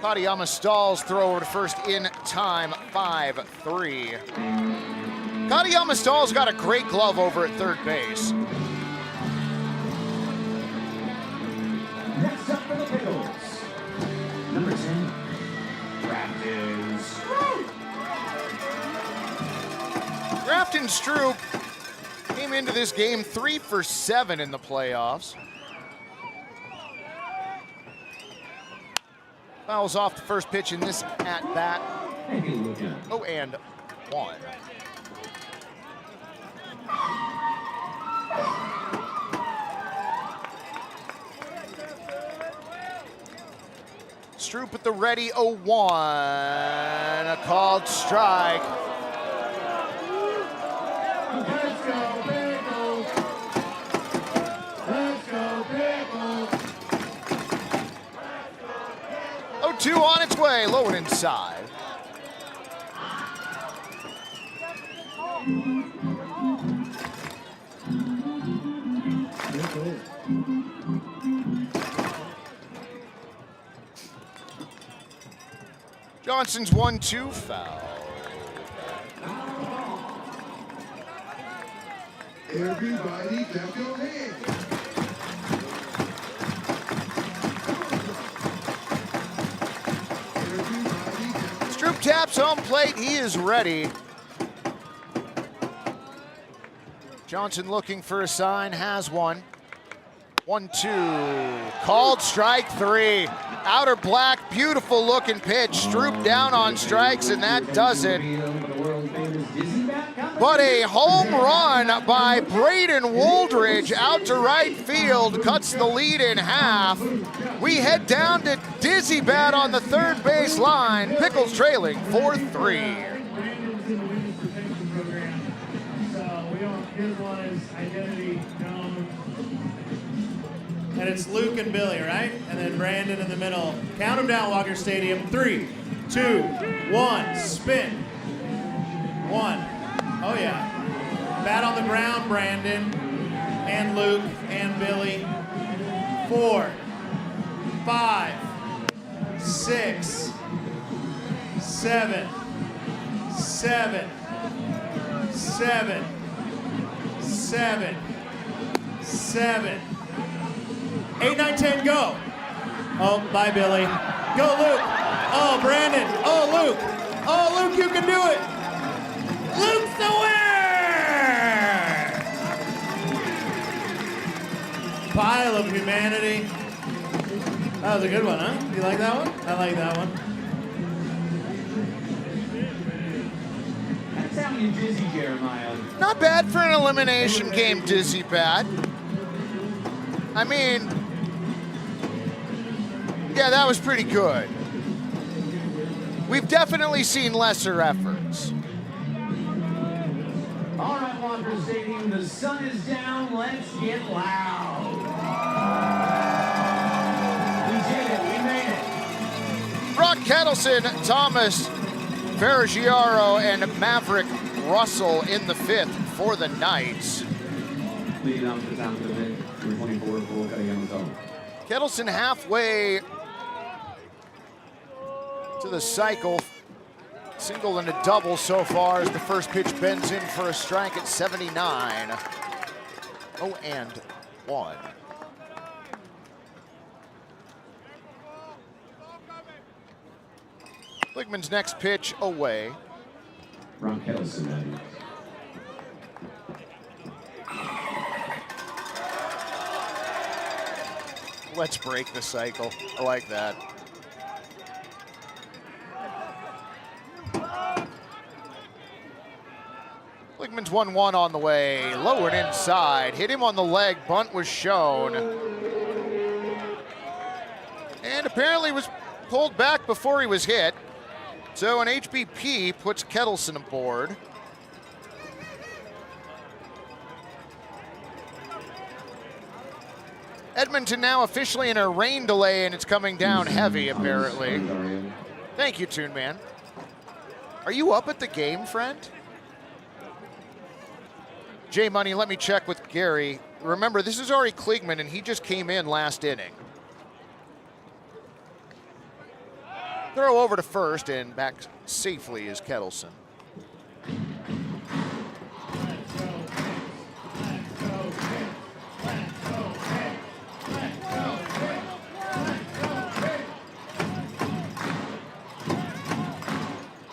Speaker 3: Kadiyama Stahl's throw over to first in time, 5-3. Kadiyama Stahl's got a great glove over at third base.
Speaker 1: Next up for the Pickles, number 10, Grafton Stroop.
Speaker 3: Grafton Stroop came into this game 3 for 7 in the playoffs. Fouls off the first pitch in this at-bat. 0-1. Stroop at the ready, 0-1. A called strike.
Speaker 1: Let's go, Pickles! Let's go, Pickles!
Speaker 3: 0-2 on its way, low and inside. Johnson's 1-2 foul.
Speaker 14: Everybody clap your hands.
Speaker 3: Stroop taps home plate, he is ready. Johnson looking for a sign, has one. 1-2, called strike 3. Outer black, beautiful looking pitch. Stroop down on strikes, and that does it. But a home run by Braden Woldridge out to right field cuts the lead in half. We head down to Dizzy Bat on the third base line. Pickles trailing 4-3.
Speaker 6: And it's Luke and Billy, right? And then Brandon in the middle. Count them down, Walker Stadium. 3, 2, 1, spin. 1. Oh, yeah. Bat on the ground, Brandon, and Luke, and Billy. 4, 5, 6, 7, 7, 7, 7, 7. 8, 9, 10, go. Oh, bye, Billy. Go, Luke. Oh, Brandon. Oh, Luke. Oh, Luke, you can do it. Luke's the winner. Pile of humanity. That was a good one, huh? You like that one? I like that one.
Speaker 15: That's how you dizzy, Jeremiah.
Speaker 3: Not bad for an elimination game, Dizzy Bat. I mean, yeah, that was pretty good. We've definitely seen lesser efforts.
Speaker 1: All right, Walker Stadium, the sun is down. Let's get loud. We did it. We made it.
Speaker 3: Brock Kettleson, Thomas Vergiaro, and Maverick Russell in the 5th for the Knights.
Speaker 15: Leading off the top of the pit, number 24, Full Kadiyama Stahl.
Speaker 3: Kettleson halfway to the cycle. Single and a double so far as the first pitch bends in for a strike at 79. 0-1. Bligman's next pitch away.
Speaker 15: Brock Kettleson.
Speaker 3: Let's break the cycle. I like that. Bligman's 1-1 on the way. Lowered inside. Hit him on the leg. Bunt was shown. And apparently was pulled back before he was hit. So an HBP puts Kettleson aboard. Edmonton now officially in a rain delay, and it's coming down heavy, apparently. Thank you, Toon Man. Are you up at the game, friend? J Money, let me check with Gary. Remember, this is Ari Kliegman, and he just came in last inning. Throw over to first, and back safely is Kettleson.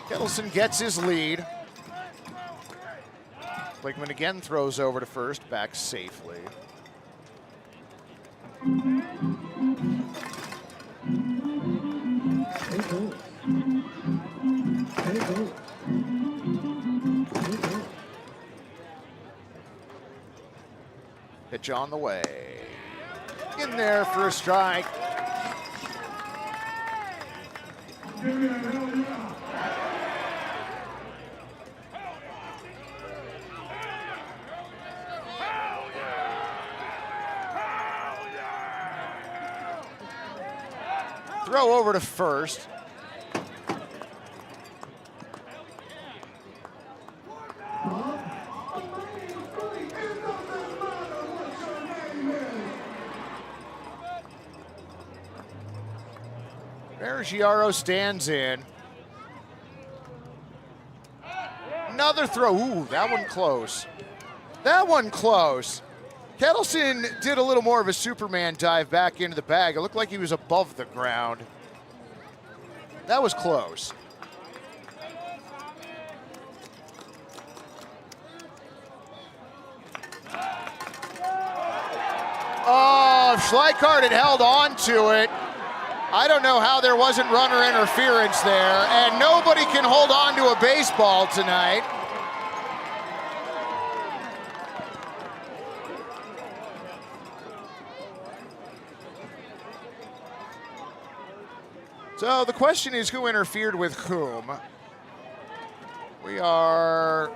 Speaker 3: Kettleson gets his lead. Kliegman again throws over to first, back safely. Pitch on the way. In there for a strike. Throw over to first. Giaro stands in. Another throw. Ooh, that one close. That one close. Kettleson did a little more of a Superman dive back into the bag. It looked like he was above the ground. That was close. Oh, Schleichart had held on to it. I don't know how there wasn't runner interference there, and nobody can hold on to a baseball tonight. So the question is, who interfered with whom? We are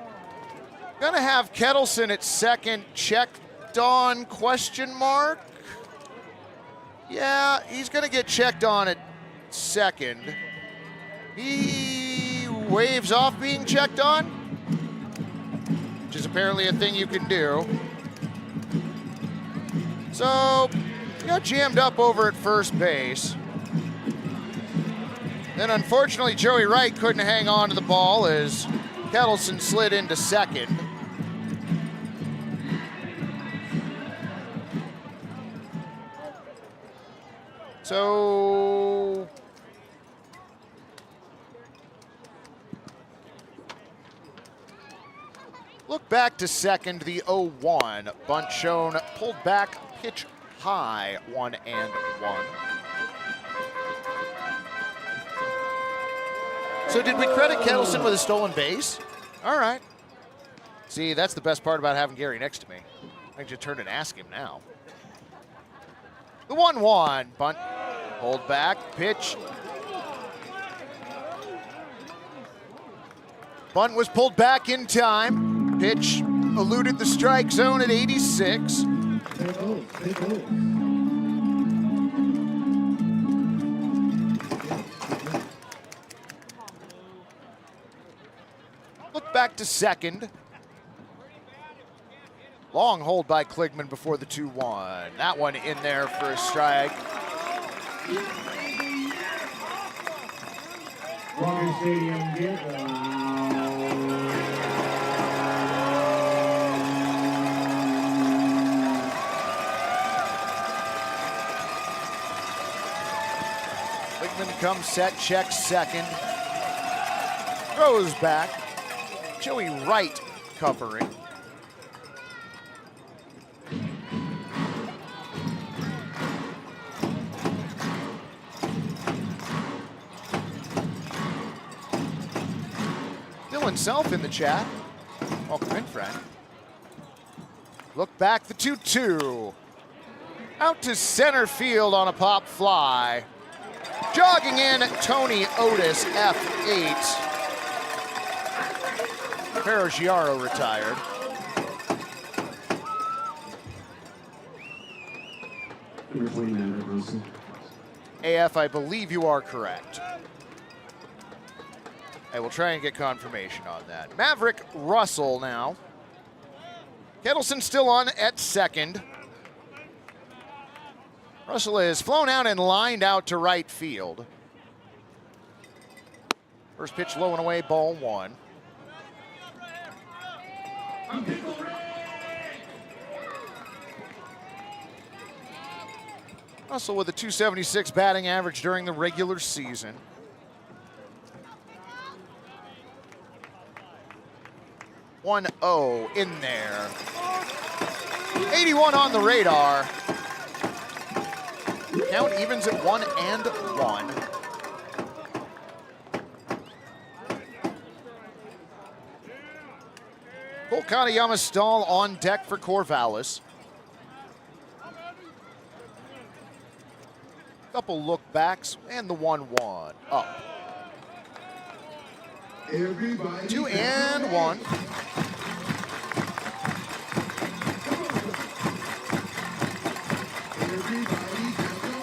Speaker 3: gonna have Kettleson at second, checked on, question mark? Yeah, he's gonna get checked on at second. He waves off being checked on, which is apparently a thing you can do. So, got jammed up over at first base. Then unfortunately, Joey Wright couldn't hang on to the ball as Kettleson slid into second. So, look back to second, the 0-1. Bunt shown, pulled back, pitch high, 1-1. So did we credit Kettleson with a stolen base? All right. See, that's the best part about having Gary next to me. I can just turn and ask him now. The 1-1, bunt, hold back, pitch. Bunt was pulled back in time. Pitch eluded the strike zone at 86. Look back to second. Long hold by Kliegman before the 2-1. That one in there for a strike.
Speaker 1: Walker Stadium, give
Speaker 3: Kliegman comes set, checks second. Throws back. Joey Wright covering. Himself in the chat. Welcome in, friend. Look back, the 2-2. Out to center field on a pop fly. Jogging in, Tony Otis, F8. Giaro retired.
Speaker 15: Number 20, Maverick Russell.
Speaker 3: AF, I believe you are correct. I will try and get confirmation on that. Maverick Russell now. Kettleson still on at second. Russell is flown out and lined out to right field. First pitch low and away, ball one. Russell with a .276 batting average during the regular season. .1-0 in there. 81 on the radar. Count evens at 1-1. Cole Katayama stall on deck for Corvallis. Couple look backs and the 1-1 up. 2-1.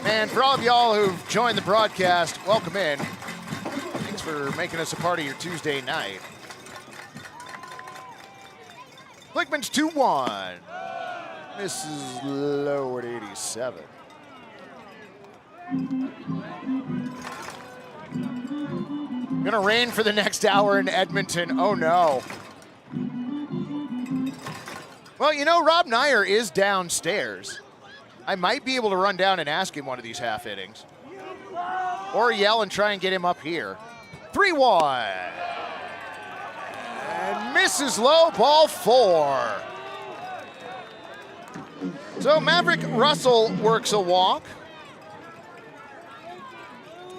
Speaker 3: And for all of y'all who've joined the broadcast, welcome in. Thanks for making us a part of your Tuesday night. Blickman's 2-1. This is low at 87. Gonna rain for the next hour in Edmonton. Oh no. Well, you know, Rob Nyer is downstairs. I might be able to run down and ask him one of these half innings. Or yell and try and get him up here. 3-1. And misses low, ball 4. So Maverick Russell works a walk.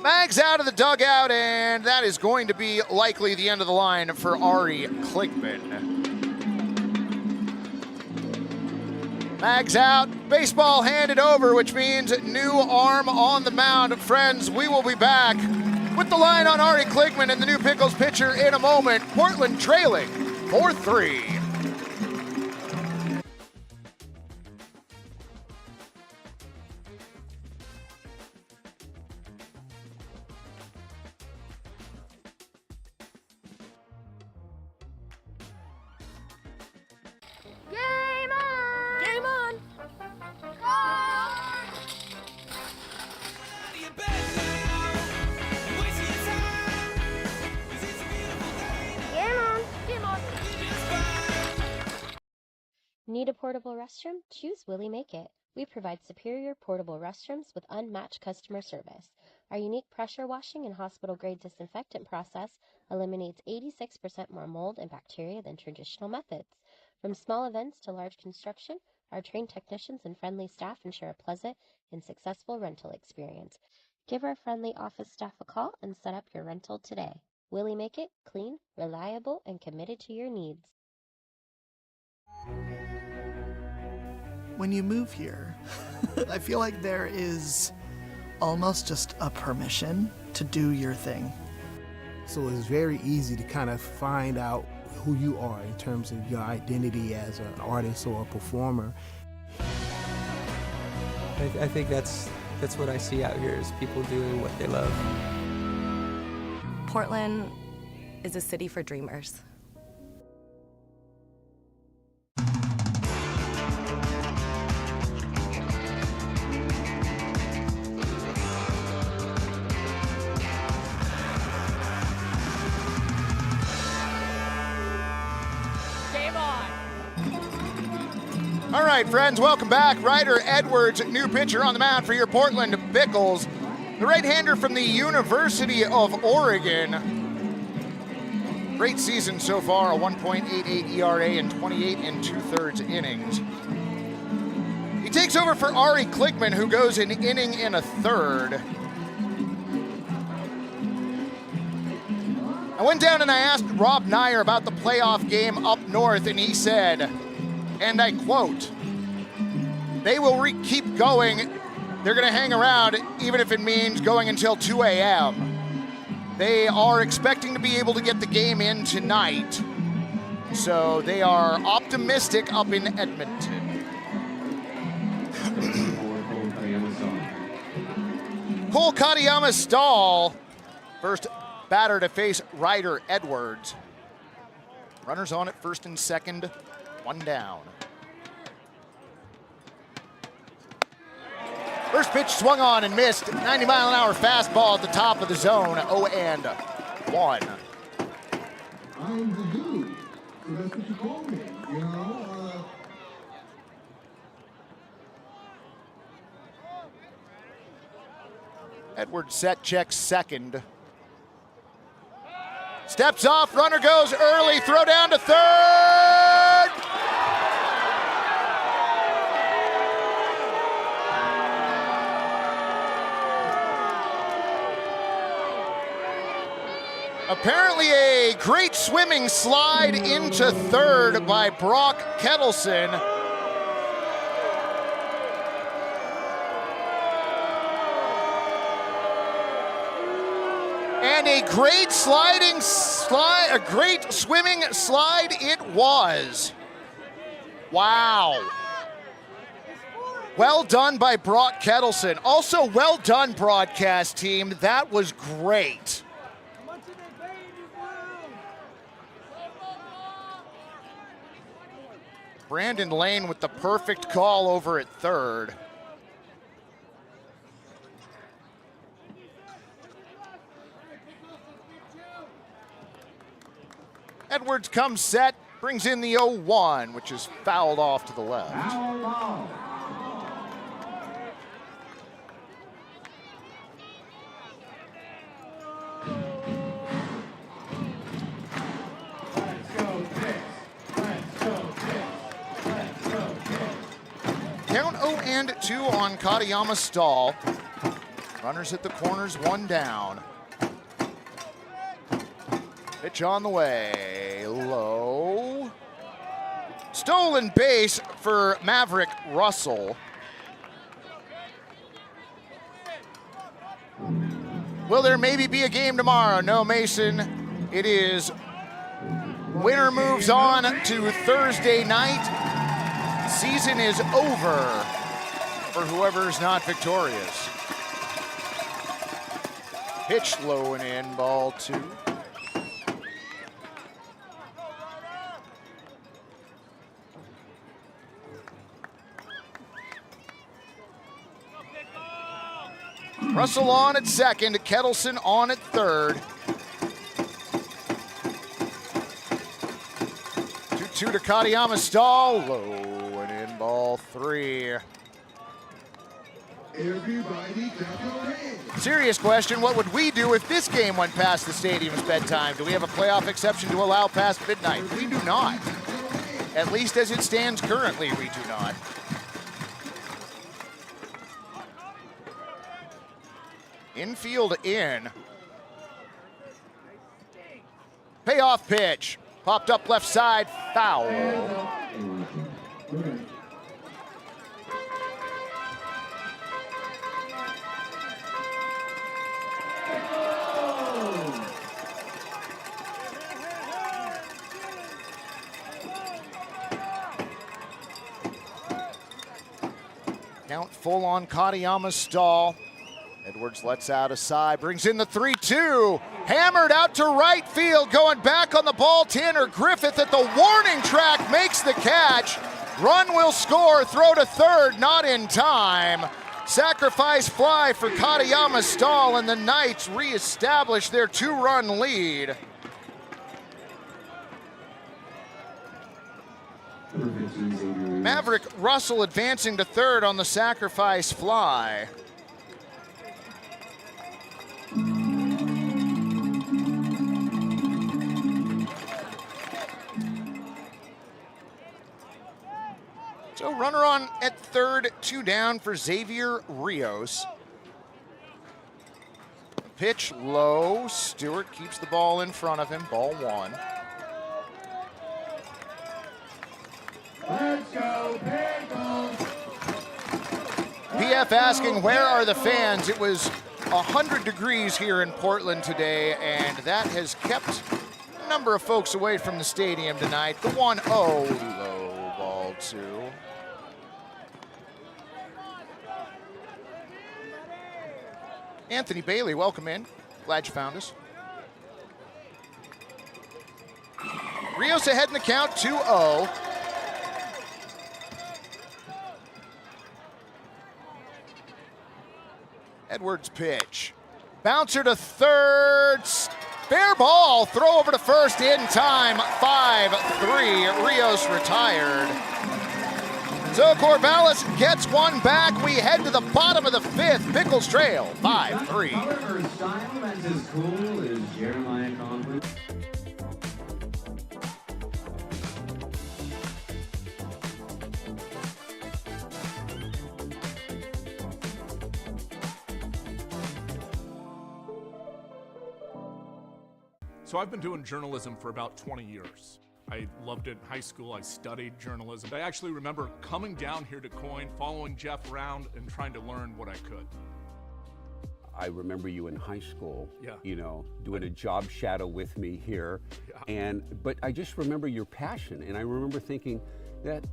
Speaker 3: Mags out of the dugout, and that is going to be likely the end of the line for Ari Klickman. Mags out, baseball handed over, which means new arm on the mound. Friends, we will be back with the line on Ari Klickman and the new Pickles pitcher in a moment. Portland trailing 4-3.
Speaker 20: Need a portable restroom? Choose Willie Make It. We provide superior portable restrooms with unmatched customer service. Our unique pressure washing and hospital-grade disinfectant process eliminates 86% more mold and bacteria than traditional methods. From small events to large construction, our trained technicians and friendly staff ensure a pleasant and successful rental experience. Give our friendly office staff a call and set up your rental today. Willie Make It, clean, reliable, and committed to your needs.
Speaker 8: When you move here, I feel like there is almost just a permission to do your thing.
Speaker 10: So it's very easy to kind of find out who you are in terms of your identity as an artist or a performer.
Speaker 2: I think that's what I see out here is people doing what they love.
Speaker 7: Portland is a city for dreamers.
Speaker 3: All right, friends, welcome back. Ryder Edwards, new pitcher on the mound for your Portland Pickles. The right-hander from the University of Oregon. Great season so far, a 1.88 ERA and 28 2/3 innings. He takes over for Ari Klickman, who goes an inning and a third. I went down and I asked Rob Nyer about the playoff game up north, and he said, and I quote, "They will keep going. They're going to hang around even if it means going until 2 a.m. They are expecting to be able to get the game in tonight. So they are optimistic up in Edmonton." Cole Katayama Stahl, first batter to face Ryder Edwards. Runners on at first and second, one down. First pitch swung on and missed. 90-mile-an-hour fastball at the top of the zone, 0-1.
Speaker 14: I'm the dude. So that's what you call me, you know?
Speaker 3: Edwards set, checks second. Steps off, runner goes early, throw down to third. Apparently a great swimming slide into third by Brock Kettleson. And a great great swimming slide it was. Wow. Well done by Brock Kettleson. Also, well done, broadcast team. That was great. Brandon Lane with the perfect call over at third. Edwards comes set, brings in the 0-1, which is fouled off to the left. Count 0-2 on Katayama Stahl. Runners at the corners, one down. Pitch on the way, low. Stolen base for Maverick Russell. Will there maybe be a game tomorrow? No, Mason. It is winner moves on to Thursday night. Season is over for whoever's not victorious. Pitch low and in, ball two. Russell on at second, Kettleson on at third. 2-2 to Katayama Stahl, low and in, ball three.
Speaker 14: Everybody clap your hands.
Speaker 3: Serious question, what would we do if this game went past the stadium's bedtime? Do we have a playoff exception to allow past midnight? We do not. At least as it stands currently, we do not. Infield in. Payoff pitch. Popped up left side, foul. Count full on Katayama Stahl. Edwards lets out a side, brings in the 3-2. Hammered out to right field, going back on the ball. Tanner Griffith at the warning track makes the catch. Run will score, throw to third, not in time. Sacrifice fly for Katayama Stahl, and the Knights reestablish their two-run lead. Maverick Russell advancing to third on the sacrifice fly. So runner on at third, two down for Xavier Rios. Pitch low, Stewart keeps the ball in front of him, ball one.
Speaker 1: Let's go, Pickles!
Speaker 3: PF asking, where are the fans? It was 100 degrees here in Portland today, and that has kept a number of folks away from the stadium tonight. The 1-0, low, ball two. Anthony Bailey, welcome in. Glad you found us. Rios ahead in the count, 2-0. Edwards pitch. Bouncer to third. Fair ball. Throw over to first in time. 5-3. Rios retired. So Corvallis gets one back. We head to the bottom of the fifth. Pickles trail 5-3.
Speaker 15: However, style that's as cool as Jeremiah Conklin.
Speaker 19: So I've been doing journalism for about 20 years. I loved it in high school. I studied journalism. I actually remember coming down here to Coyne, following Jeff around and trying to learn what I could.
Speaker 5: I remember you in high school,
Speaker 19: Yeah.
Speaker 5: you know, doing a job shadow with me here.
Speaker 19: Yeah.
Speaker 5: But I just remember your passion, and I remember thinking that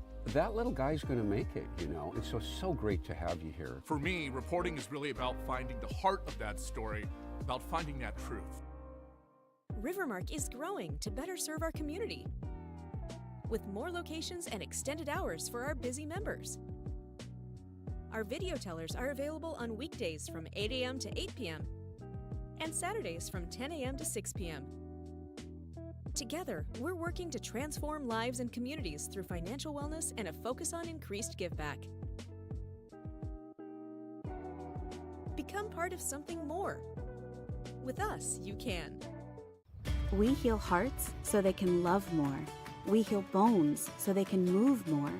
Speaker 5: little guy's gonna make it, you know? And so great to have you here.
Speaker 19: For me, reporting is really about finding the heart of that story, about finding that truth.
Speaker 13: Rivermark is growing to better serve our community with more locations and extended hours for our busy members. Our video tellers are available on weekdays from 8 a.m. to 8 p.m. and Saturdays from 10 a.m. to 6 p.m. Together, we're working to transform lives and communities through financial wellness and a focus on increased giveback. Become part of something more. With us, you can.
Speaker 4: We heal hearts so they can love more. We heal bones so they can move more.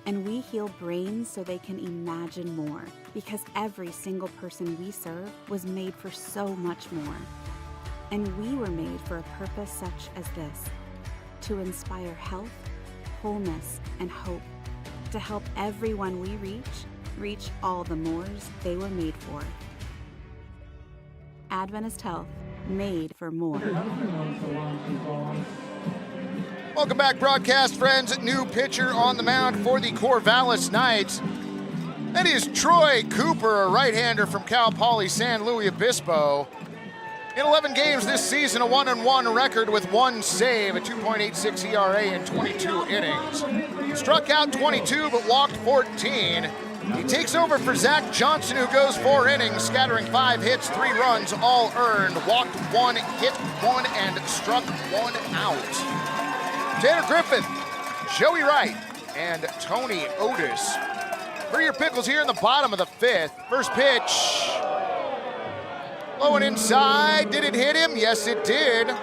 Speaker 4: And we heal brains so they can imagine more. Because every single person we serve was made for so much more. And we were made for a purpose such as this: to inspire health, wholeness, and hope. To help everyone we reach all the mores they were made for. Adventist Health, made for more.
Speaker 3: Welcome back, broadcast friends. New pitcher on the mound for the Corvallis Knights. That is Troy Cooper, a right-hander from Cal Poly San Luis Obispo. In 11 games this season, a 1-1 record with 1 save, a 2.86 ERA in 22 innings. Struck out 22 but walked 14. He takes over for Zach Johnson, who goes 4 innings, scattering 5 hits, 3 runs, all earned. Walked 1, hit 1, and struck 1 out. Tanner Griffith, Joey Wright, and Tony Otis for your Pickles here in the bottom of the fifth. First pitch, low and inside. Did it hit him? Yes, it did.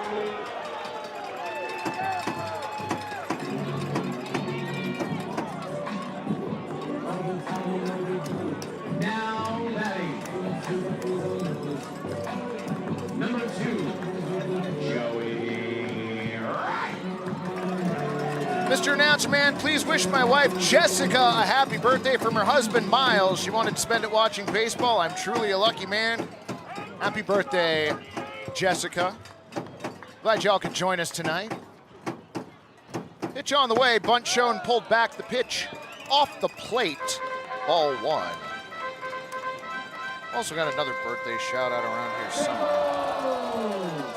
Speaker 15: Now batting, number 2, Joey Wright.
Speaker 3: Mr. Announcer Man, please wish my wife Jessica a happy birthday from her husband Miles. She wanted to spend it watching baseball. I'm truly a lucky man. Happy birthday, Jessica. Glad y'all could join us tonight. Pitch on the way, bunt shown, pulled back, the pitch off the plate, ball 1. Also got another birthday shout out around here somewhere.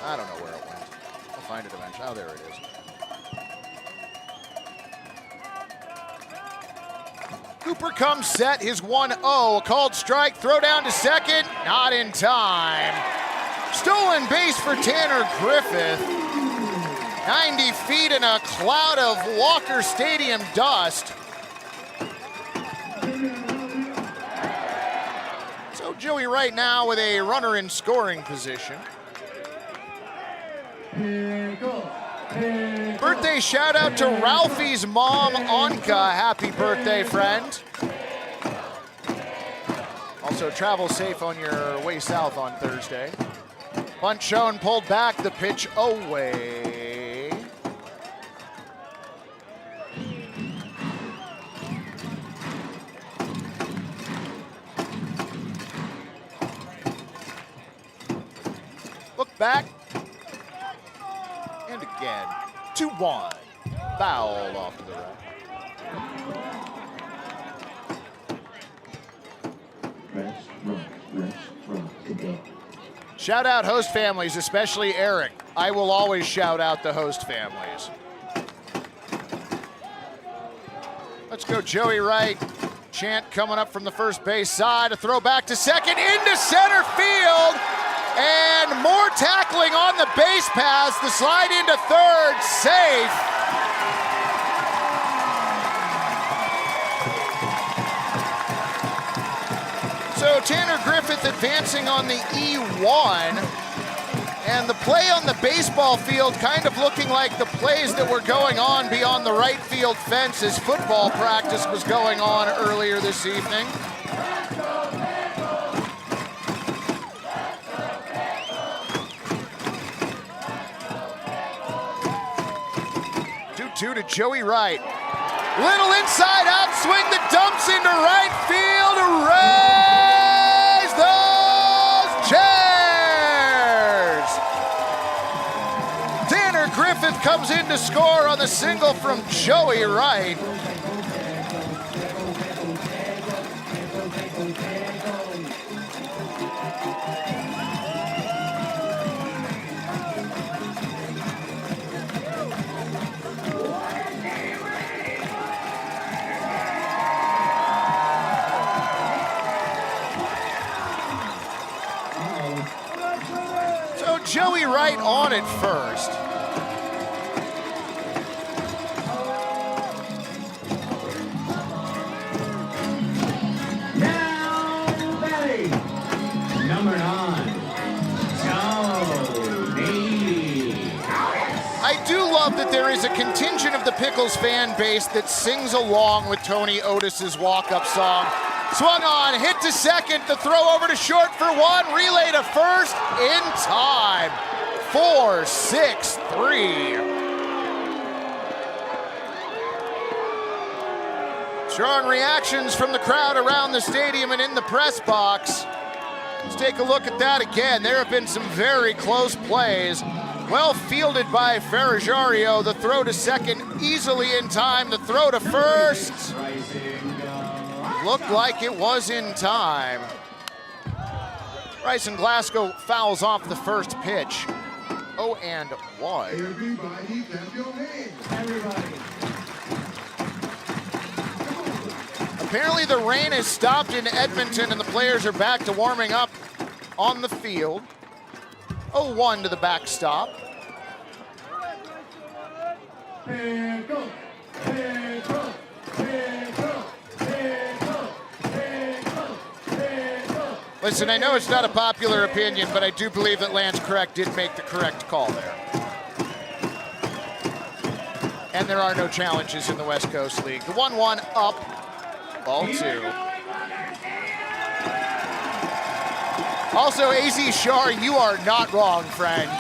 Speaker 3: I don't know where it went. I'll find it eventually. Oh, there it is. Cooper comes set, his 1-0, a called strike, throw down to second, not in time. Stolen base for Tanner Griffith. 90 feet in a cloud of Walker Stadium dust. So Joey right now with a runner in scoring position. Birthday shout out to Ralphie's mom, Anka. Happy birthday, friend. Also, travel safe on your way south on Thursday. Bunt shown, pulled back, the pitch away. Look back. And again, 2-1. Foul off to the right.
Speaker 14: Rest, run, rest, run.
Speaker 3: Shout out host families, especially Eric. I will always shout out the host families. Let's go Joey Wright. Chant coming up from the first base side. A throw back to second, into center field. And more tackling on the base pass. The slide into third, safe. So Tanner Griffith advancing on the E1. And the play on the baseball field kind of looking like the plays that were going on beyond the right field fence as football practice was going on earlier this evening. 2-2 to Joey Wright. Little inside out swing that dumps into right field. Raise those chairs! Tanner Griffith comes in to score on the single from Joey Wright. Joey Wright on at first.
Speaker 1: Now batting, number 9, Tony.
Speaker 3: I do love that there is a contingent of the Pickles fan base that sings along with Tony Otis's walk-up song. Swung on, hit to second, the throw over to short for one, relay to first, in time. 4-6-3. Strong reactions from the crowd around the stadium and in the press box. Let's take a look at that again. There have been some very close plays. Well fielded by Ferrajario. The throw to second easily in time. The throw to first looked like it was in time. Bryson Glasgow fouls off the first pitch. 0-1.
Speaker 14: Everybody clap your hands. Everybody.
Speaker 3: Apparently the rain has stopped in Edmonton and the players are back to warming up on the field. 0-1 to the backstop.
Speaker 1: Pickle, pickle, pickle, pickle, pickle, pickle.
Speaker 3: Listen, I know it's not a popular opinion, but I do believe that Lance Craig did make the correct call there. And there are no challenges in the West Coast League. The 1-1 up, ball 2. Also, AZ Shar, you are not wrong, friend.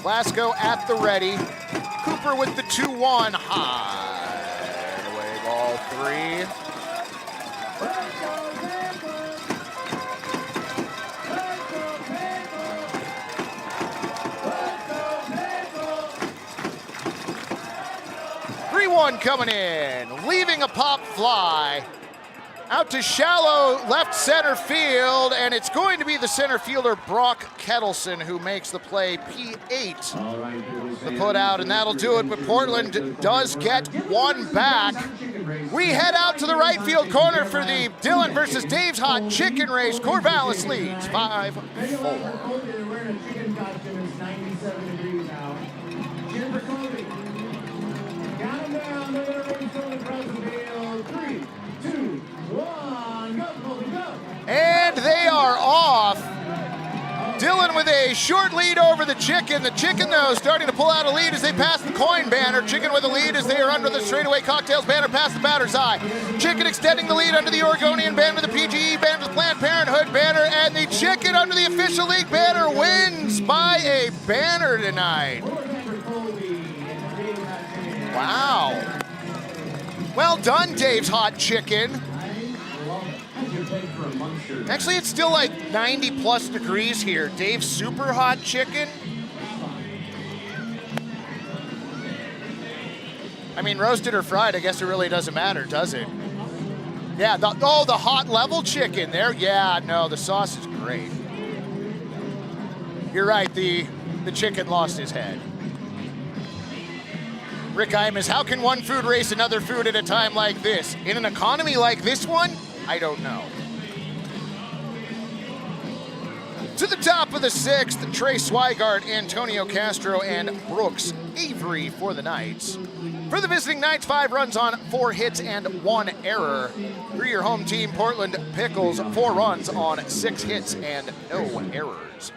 Speaker 3: Glasgow at the ready. Cooper with the 2-1 high. Away ball 3. Coming in, leaving a pop fly out to shallow left center field, and it's going to be the center fielder Brock Kettleson who makes the play, P8 the put out, and that'll do it. But Portland does get one back. We head out to the right field corner for the Dylan versus Dave's Hot Chicken race. Corvallis leads 5-4. And they are off. Dylan with a short lead over the Chicken. The Chicken, though, starting to pull out a lead as they pass the coin banner. Chicken with a lead as they are under the straightaway cocktails banner past the batter's eye. Chicken extending the lead under the Oregonian banner, the PGE banner, the Planned Parenthood banner, and the Chicken under the official league banner wins by a banner tonight. Wow. Well done, Dave's Hot Chicken. Actually, it's still like 90 plus degrees here. Dave's Super Hot Chicken. I mean, roasted or fried, I guess it really doesn't matter, does it? Yeah, the hot level chicken there. Yeah, no, the sauce is great. You're right, the chicken lost his head. Rick Imus, how can one food race another food at a time like this? In an economy like this one? I don't know. To the top of the sixth, Trey Swigart, Antonio Castro, and Brooks Avery for the Knights. For the visiting Knights, 5 runs on 4 hits and 1 error. For your home team, Portland Pickles, 4 runs on 6 hits and no errors.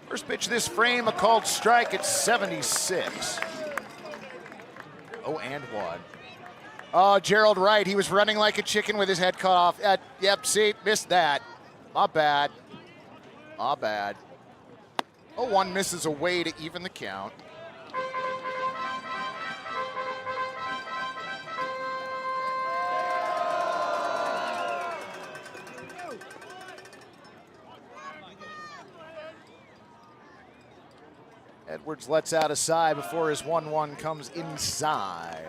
Speaker 3: First pitch of this frame, a called strike at 76. 0-1. Oh, Gerald Wright, he was running like a chicken with his head cut off. Yep, see, missed that. Not bad. Not bad. 0-1 misses away to even the count. Edwards lets out a sigh before his 1-1 comes inside.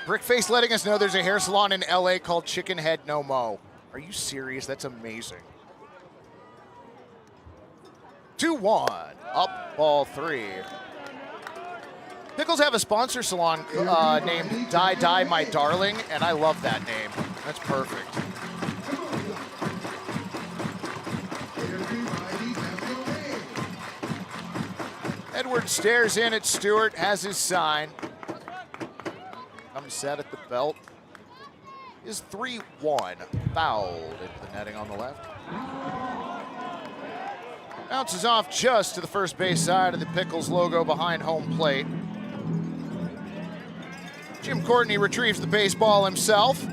Speaker 3: Brickface letting us know there's a hair salon in LA called Chicken Head No Mo. Are you serious? That's amazing. 2-1, up ball 3. Pickles have a sponsor salon named Die My Darling, and I love that name. That's perfect. Edwards stares in at Stewart, has his sign. Comes set at the belt. Is 3-1. Fouled into the netting on the left. Bounces off just to the first base side of the Pickles logo behind home plate. Jim Courtney retrieves the baseball himself.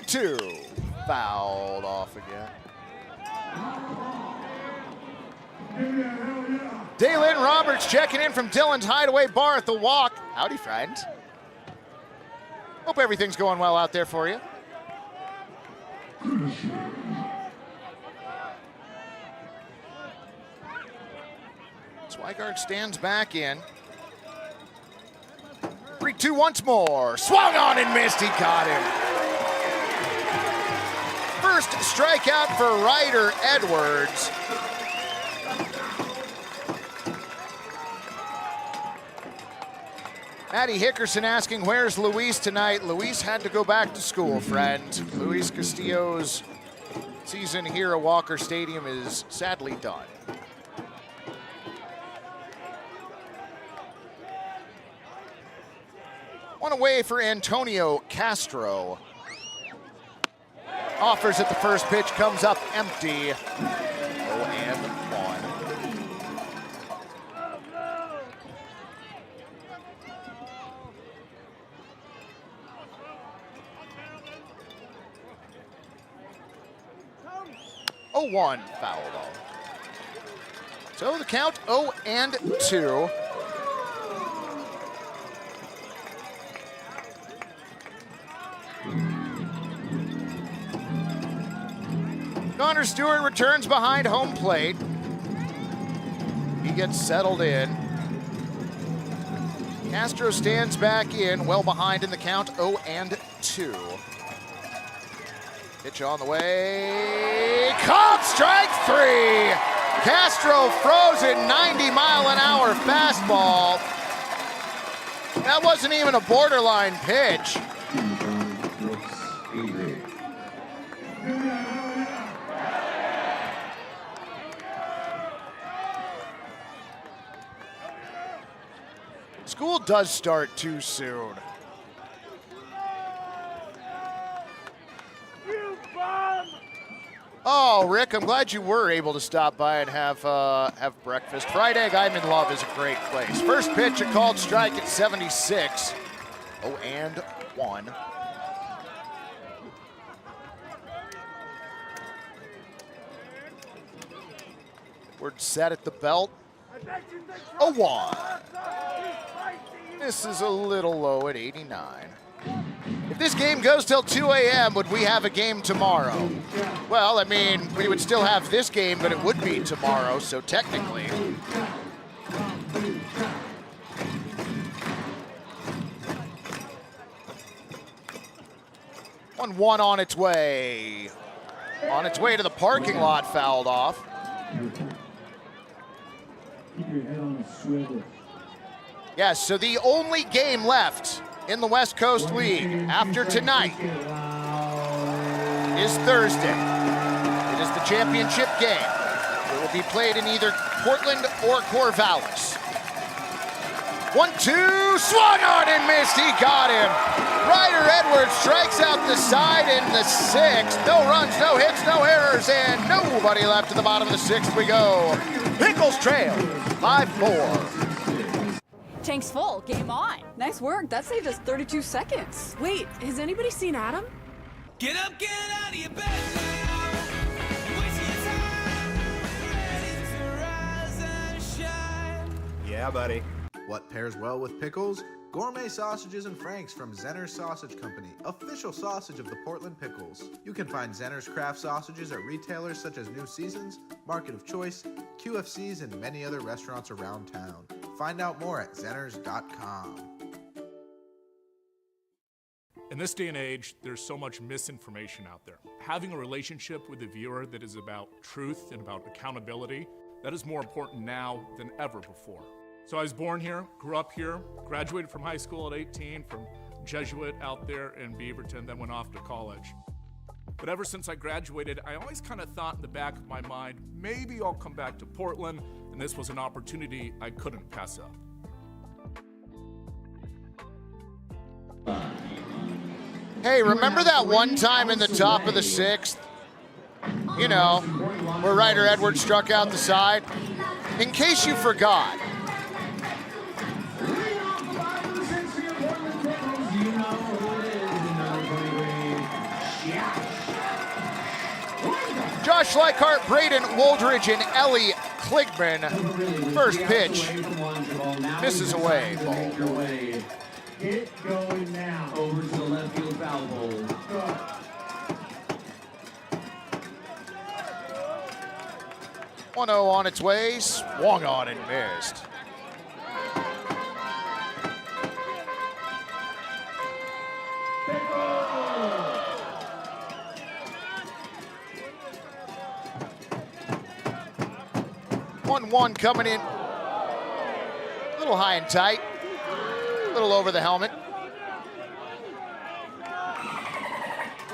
Speaker 3: Two, fouled off again. Dalen Roberts checking in from Dylan's Hideaway Bar at the Walk. Howdy, friend. Hope everything's going well out there for you. Swigart stands back in. 3-2 once more. Swung on and missed. He got him. First strikeout for Ryder Edwards. Maddie Hickerson asking, where's Luis tonight? Luis had to go back to school, friend. Luis Castillo's season here at Walker Stadium is sadly done. One away for Antonio Castro. Offers at the first pitch, comes up empty. 0-1. Foul ball. So the count 0-2. Connor Stewart returns behind home plate. He gets settled in. Castro stands back in, well behind in the count, 0-2. Pitch on the way. Called strike 3. Castro frozen 90-mile-an-hour fastball. That wasn't even a borderline pitch. School does start too soon. Oh, Rick, I'm glad you were able to stop by and have breakfast. Fried Egg I'm in Love is a great place. First pitch, a called strike at 76. 0-1. Edwards set at the belt. 0-1. This is a little low at 89. If this game goes till 2 a.m., would we have a game tomorrow? Well, I mean, we would still have this game, but it would be tomorrow, so technically. One on its way. On its way to the parking lot, fouled off.
Speaker 14: Keep your head on a swivel.
Speaker 3: Yes, so the only game left in the West Coast League after tonight is Thursday. It is the championship game. It will be played in either Portland or Corvallis. 1-2, swung on and missed, he got him. Ryder Edwards strikes out the side in the sixth. No runs, no hits, no errors, and nobody left at the bottom of the sixth we go. Pickles trail 5-4.
Speaker 18: Tank's full, game on. Nice work, that saved us 32 seconds.
Speaker 13: Wait, has anybody seen Adam?
Speaker 23: Get up, get out of your bed now. Waste your time. Ready to rise and shine.
Speaker 16: Yeah, buddy. What pairs well with pickles? Gourmet sausages and franks from Zenner's Sausage Company, official sausage of the Portland Pickles. You can find Zenner's craft sausages at retailers such as New Seasons, Market of Choice, QFCs, and many other restaurants around town. Find out more at zenners.com.
Speaker 19: In this day and age, there's so much misinformation out there. Having a relationship with the viewer that is about truth and about accountability, that is more important now than ever before. So I was born here, grew up here, graduated from high school at 18 from Jesuit out there in Beaverton, then went off to college. But ever since I graduated, I always kind of thought in the back of my mind, maybe I'll come back to Portland, and this was an opportunity I couldn't pass up.
Speaker 3: Hey, remember that one time in the top of the sixth? You know, where Ryder Edwards struck out the side? In case you forgot. Josh Leichhardt, Braden Woldridge, and Ellie Kligman. First pitch misses away. Ball.
Speaker 15: Get going now. Over to the left field foul pole.
Speaker 3: 1-0 on its way, swung on and missed. One coming in, a little high and tight, a little over the helmet.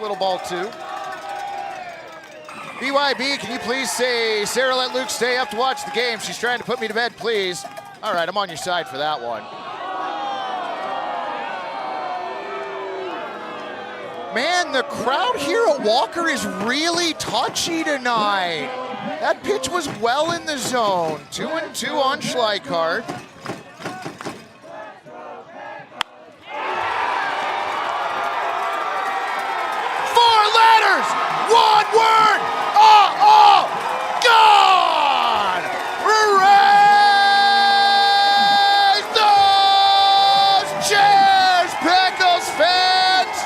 Speaker 3: Little ball two. BYB, can you please say, Sarah, let Luke stay up to watch the game. She's trying to put me to bed, please. All right, I'm on your side for that one. Man, the crowd here at Walker is really touchy tonight. That pitch was well in the zone. 2-2 on Schleichhardt. Four letters, one word. Gone. Raise those chairs, Pickles fans.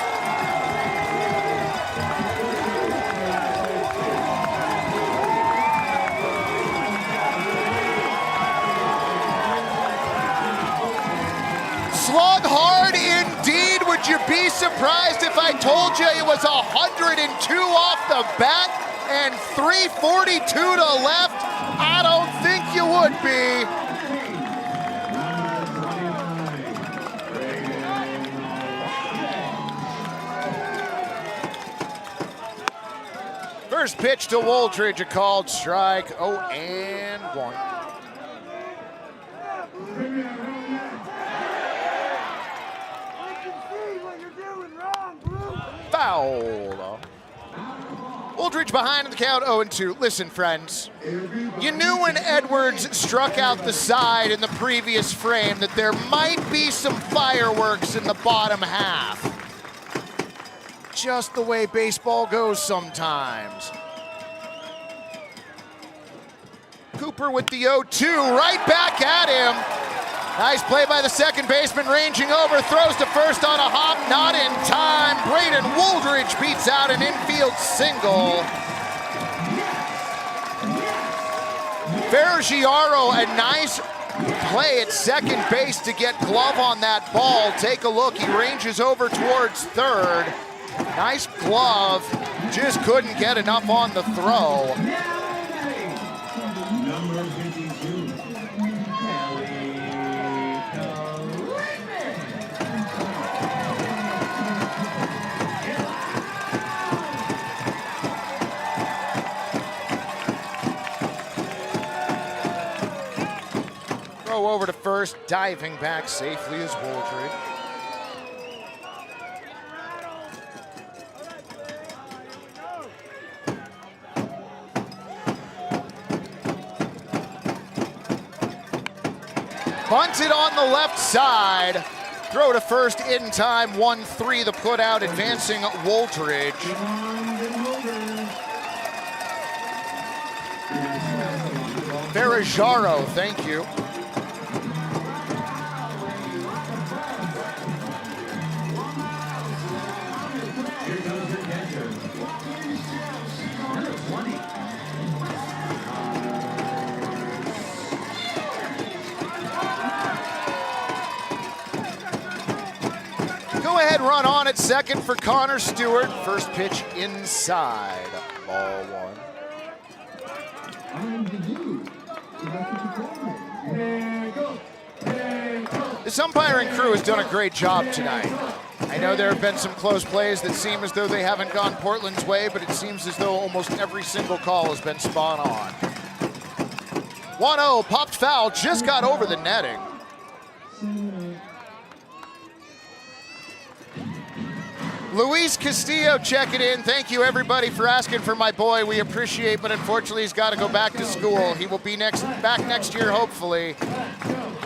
Speaker 3: Slung hard indeed. Would you be surprised if I told you it was 102 off the bat and 342 to left? I don't think you would be. First pitch to Woldridge, a called strike. 0-1. Foul. Woldridge behind in the count, 0-2. Listen, friends, you knew when Edwards struck out the side in the previous frame that there might be some fireworks in the bottom half. Just the way baseball goes sometimes. Cooper with the 0-2, right back at him. Nice play by the second baseman, ranging over, throws to first on a hop, not in time. Braden Wooldridge beats out an infield single. Vergiaro, a nice play at second base to get glove on that ball. Take a look, he ranges over towards third. Nice glove, just couldn't get enough on the throw.
Speaker 1: Number 52,
Speaker 3: Throw over to first, diving back safely is Wooldridge. Bunted on the left side. Throw to first in time, 1-3 the put out, advancing Wooldridge. Vergiaro, thank you.
Speaker 1: Here goes your catcher. Number 20.
Speaker 3: Go-ahead run on at second for Connor Stewart. First pitch inside. Ball one.
Speaker 14: I'm the dude. So that's what you call me.
Speaker 3: This umpiring crew has done a great job tonight. I know there have been some close plays that seem as though they haven't gone Portland's way, but it seems as though almost every single call has been spot on. 1-0, popped foul, just got over the netting. Luis Castillo checking in. Thank you everybody for asking for my boy. We appreciate, but unfortunately he's got to go back to school. He will be back next year, hopefully.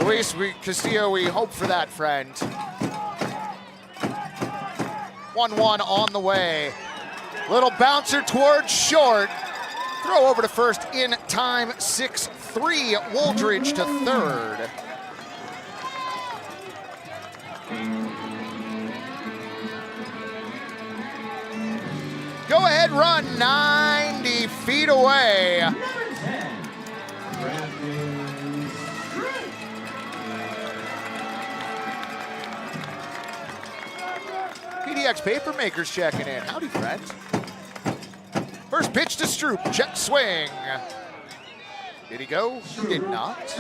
Speaker 3: Luis Castillo, we hope for that, friend. 1-1 on the way. Little bouncer towards short. Throw over to first in time, 6-3. Wooldridge to third. Go-ahead run, 90 feet away. PDX Papermakers checking in. Howdy, friends. First pitch to Stroop, check swing. Did he go? He did not.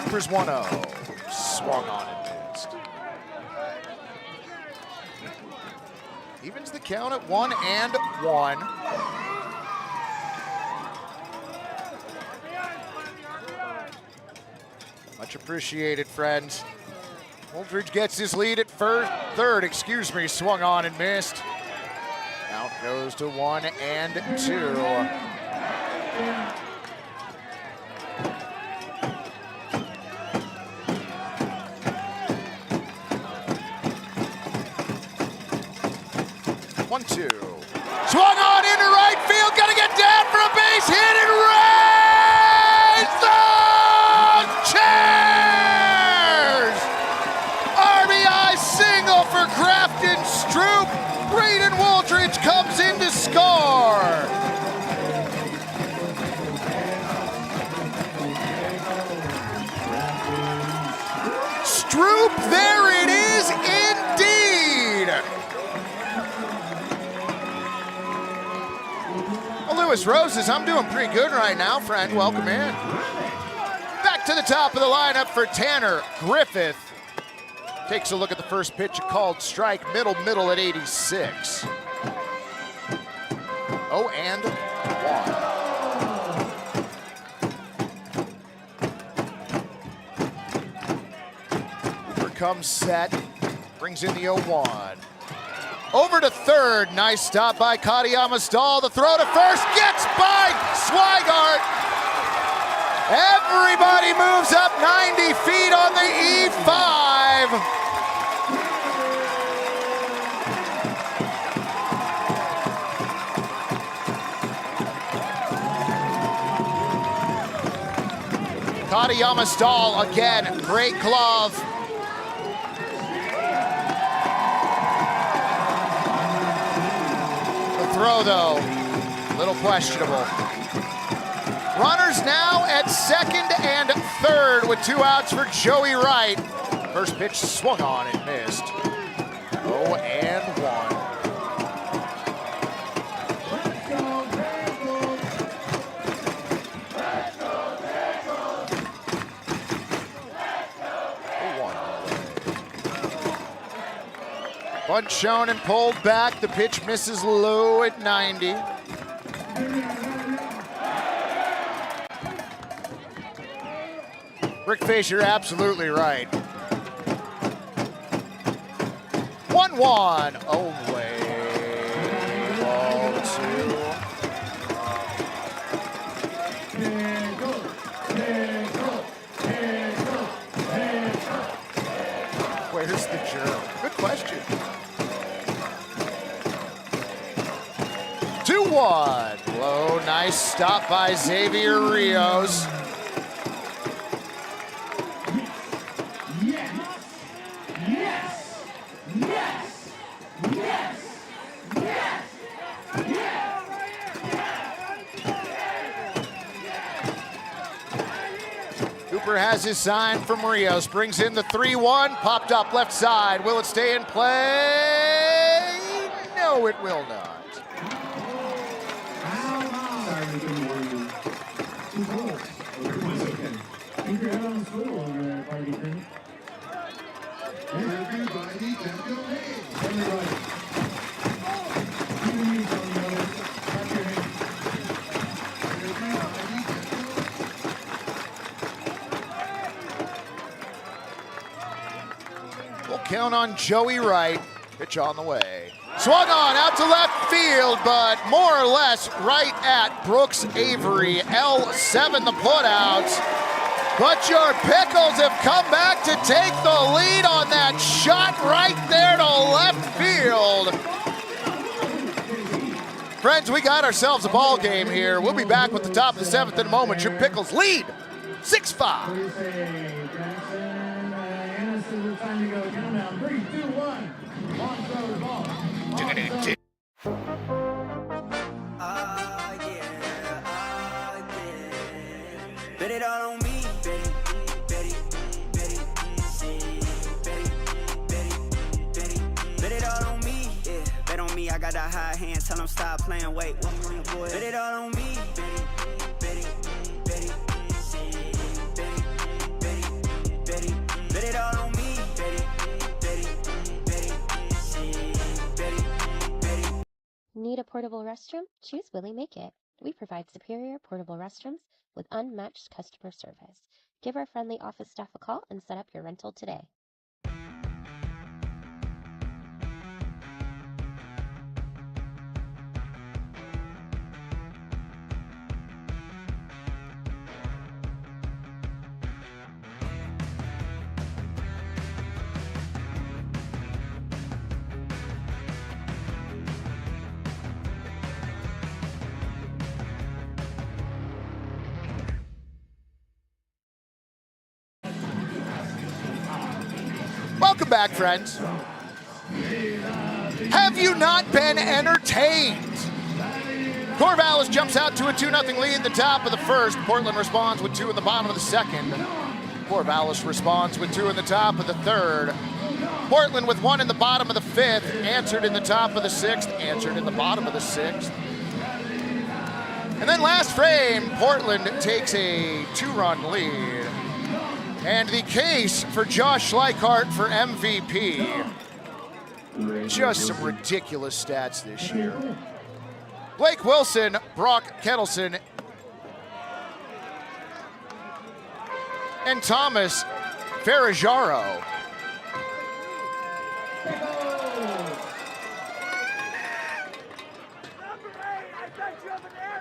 Speaker 3: Cooper's 1-0. Swung on and missed. Evens the count at 1-1. Much appreciated, friends. Wooldridge gets his lead at third, swung on and missed. Count goes to 1-2. Swung on into right field, gonna get down for a base hit and raise the chairs! RBI single for Grafton Stroop. Braden Wooldridge comes in to score. Stroop, there it is indeed. Lewis Roses, I'm doing pretty good right now, friend. Welcome in. Back to the top of the lineup for Tanner Griffith. Takes a look at the first pitch, a called strike, middle at 86. 0-1. Here comes set, brings in the 0-1. Over to third, nice stop by Katayama Stahl. The throw to first, gets by Swigart. Everybody moves up 90 feet on the E5. Katayama Stahl again, great glove. The throw though, a little questionable. Runners now at second and third with 2 outs for Joey Wright. First pitch swung on and missed. 0-1. Bunt shown and pulled back. The pitch misses low at 90. Rick Face, you're absolutely right. 1-1 away. Ball 2. Where's the germ? Good question. 2-1. Low, nice stop by Xavier Rios. Has his sign from Rios, brings in the 3-1, popped up left side. Will it stay in play? No, it will not. Count on Joey Wright. Pitch on the way. Swung on out to left field, but more or less right at Brooks Avery. L7 the putouts. But your Pickles have come back to take the lead on that shot right there to left field. Friends, we got ourselves a ball game here. We'll be back with the top of the 7th in a moment. Your Pickles lead 6-5.
Speaker 1: Time to go. Countdown. 3, 2, 1. Long throw the ball.
Speaker 23: Bet it all on me. Bet it all on me. Yeah. Bet on me. I got that high hand. Tell them stop playing. Wait. Bet it all on me. Bet it all on me.
Speaker 20: Need a portable restroom? Choose Willie Make It. We provide superior portable restrooms with unmatched customer service. Give our friendly office staff a call and set up your rental today.
Speaker 3: Welcome back, friends. Have you not been entertained? Corvallis jumps out to a 2-0 lead in the top of the first. Portland responds with 2 in the bottom of the second. Corvallis responds with 2 in the top of the third. Portland with 1 in the bottom of the fifth, answered in the top of the sixth, answered in the bottom of the sixth. And then last frame, Portland takes a 2-run lead. And the case for Josh Schleichart for MVP. Just some ridiculous stats this year. Blake Wilson, Brock Kettleson, and Thomas Ferrajaro.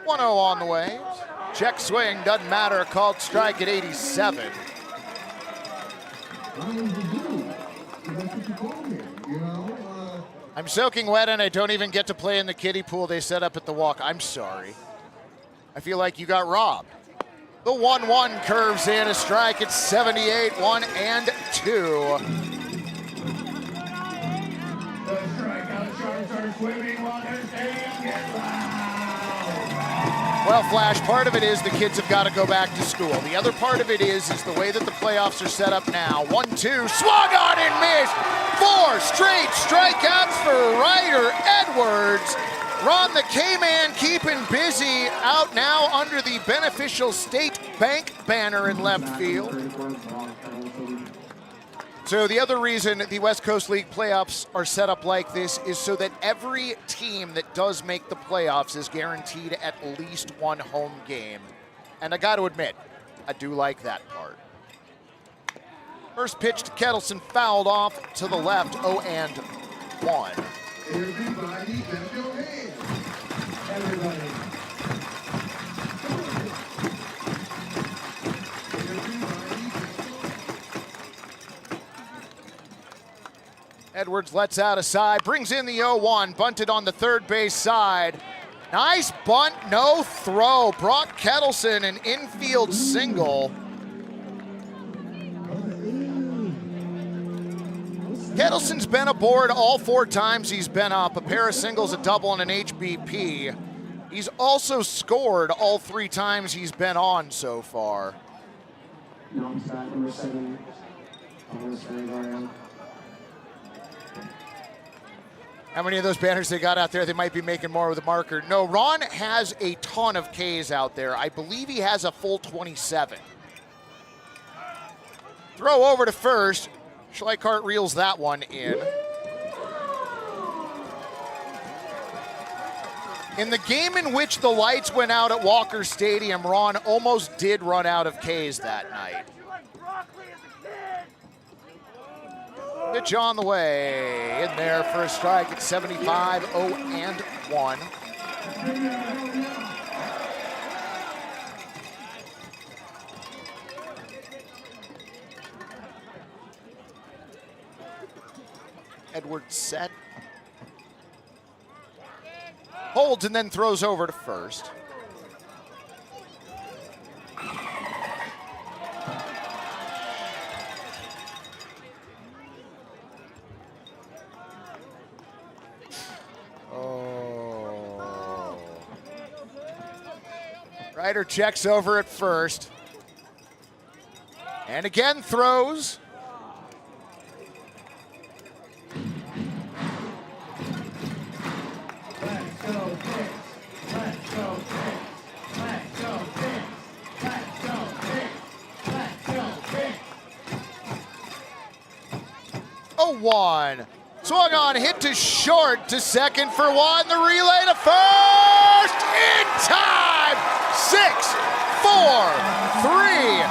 Speaker 3: "1-0 on the way. Check swing, doesn't matter, called strike at 87. I'm soaking wet and I don't even get to play in the kiddie pool they set up at the walk. I'm sorry. I feel like you got robbed. The 1-1 curves in, a strike at 78, 1 and 2. Well, Flash, part of it is the kids have got to go back to school. The other part of it is the way that the playoffs are set up now. 1-2, swung on and missed. 4 straight strikeouts for Ryder Edwards. Ron the K-Man keeping busy out now under the beneficial State Bank banner in left field. So the other reason the West Coast League playoffs are set up like this is so that every team that does make the playoffs is guaranteed at least one home game. And I got to admit, I do like that part. First pitch to Kettleson, fouled off to the left, 0-1.
Speaker 14: Everybody, clap your hands. Everybody.
Speaker 3: Edwards lets out a side, brings in the 0-1, bunted on the third base side. Nice bunt, no throw. Brought Kettleson an infield single. Kettleson's been aboard all 4 times he's been up, a pair of singles, a double, and an HBP. He's also scored all 3 times he's been on so far.
Speaker 15: Number 7. Marion.
Speaker 3: How many of those banners they got out there, they might be making more with a marker? No, Ron has a ton of Ks out there. I believe he has a full 27. Throw over to first. Schleichart reels that one in. In the game in which the lights went out at Walker Stadium, Ron almost did run out of Ks that night. Pitch on the way, in there for a strike at 75, 0-1. Edwards set. Holds and then throws over to first. Ryder checks over at first. And again throws.
Speaker 15: Let's go, Picks. Let's go, Picks. Let's go, Picks. Let's go, Picks. Let's go, Picks.
Speaker 3: 0-1. Swung on, hit to short, to second for 1. The relay to first in time. 6, 4, 3.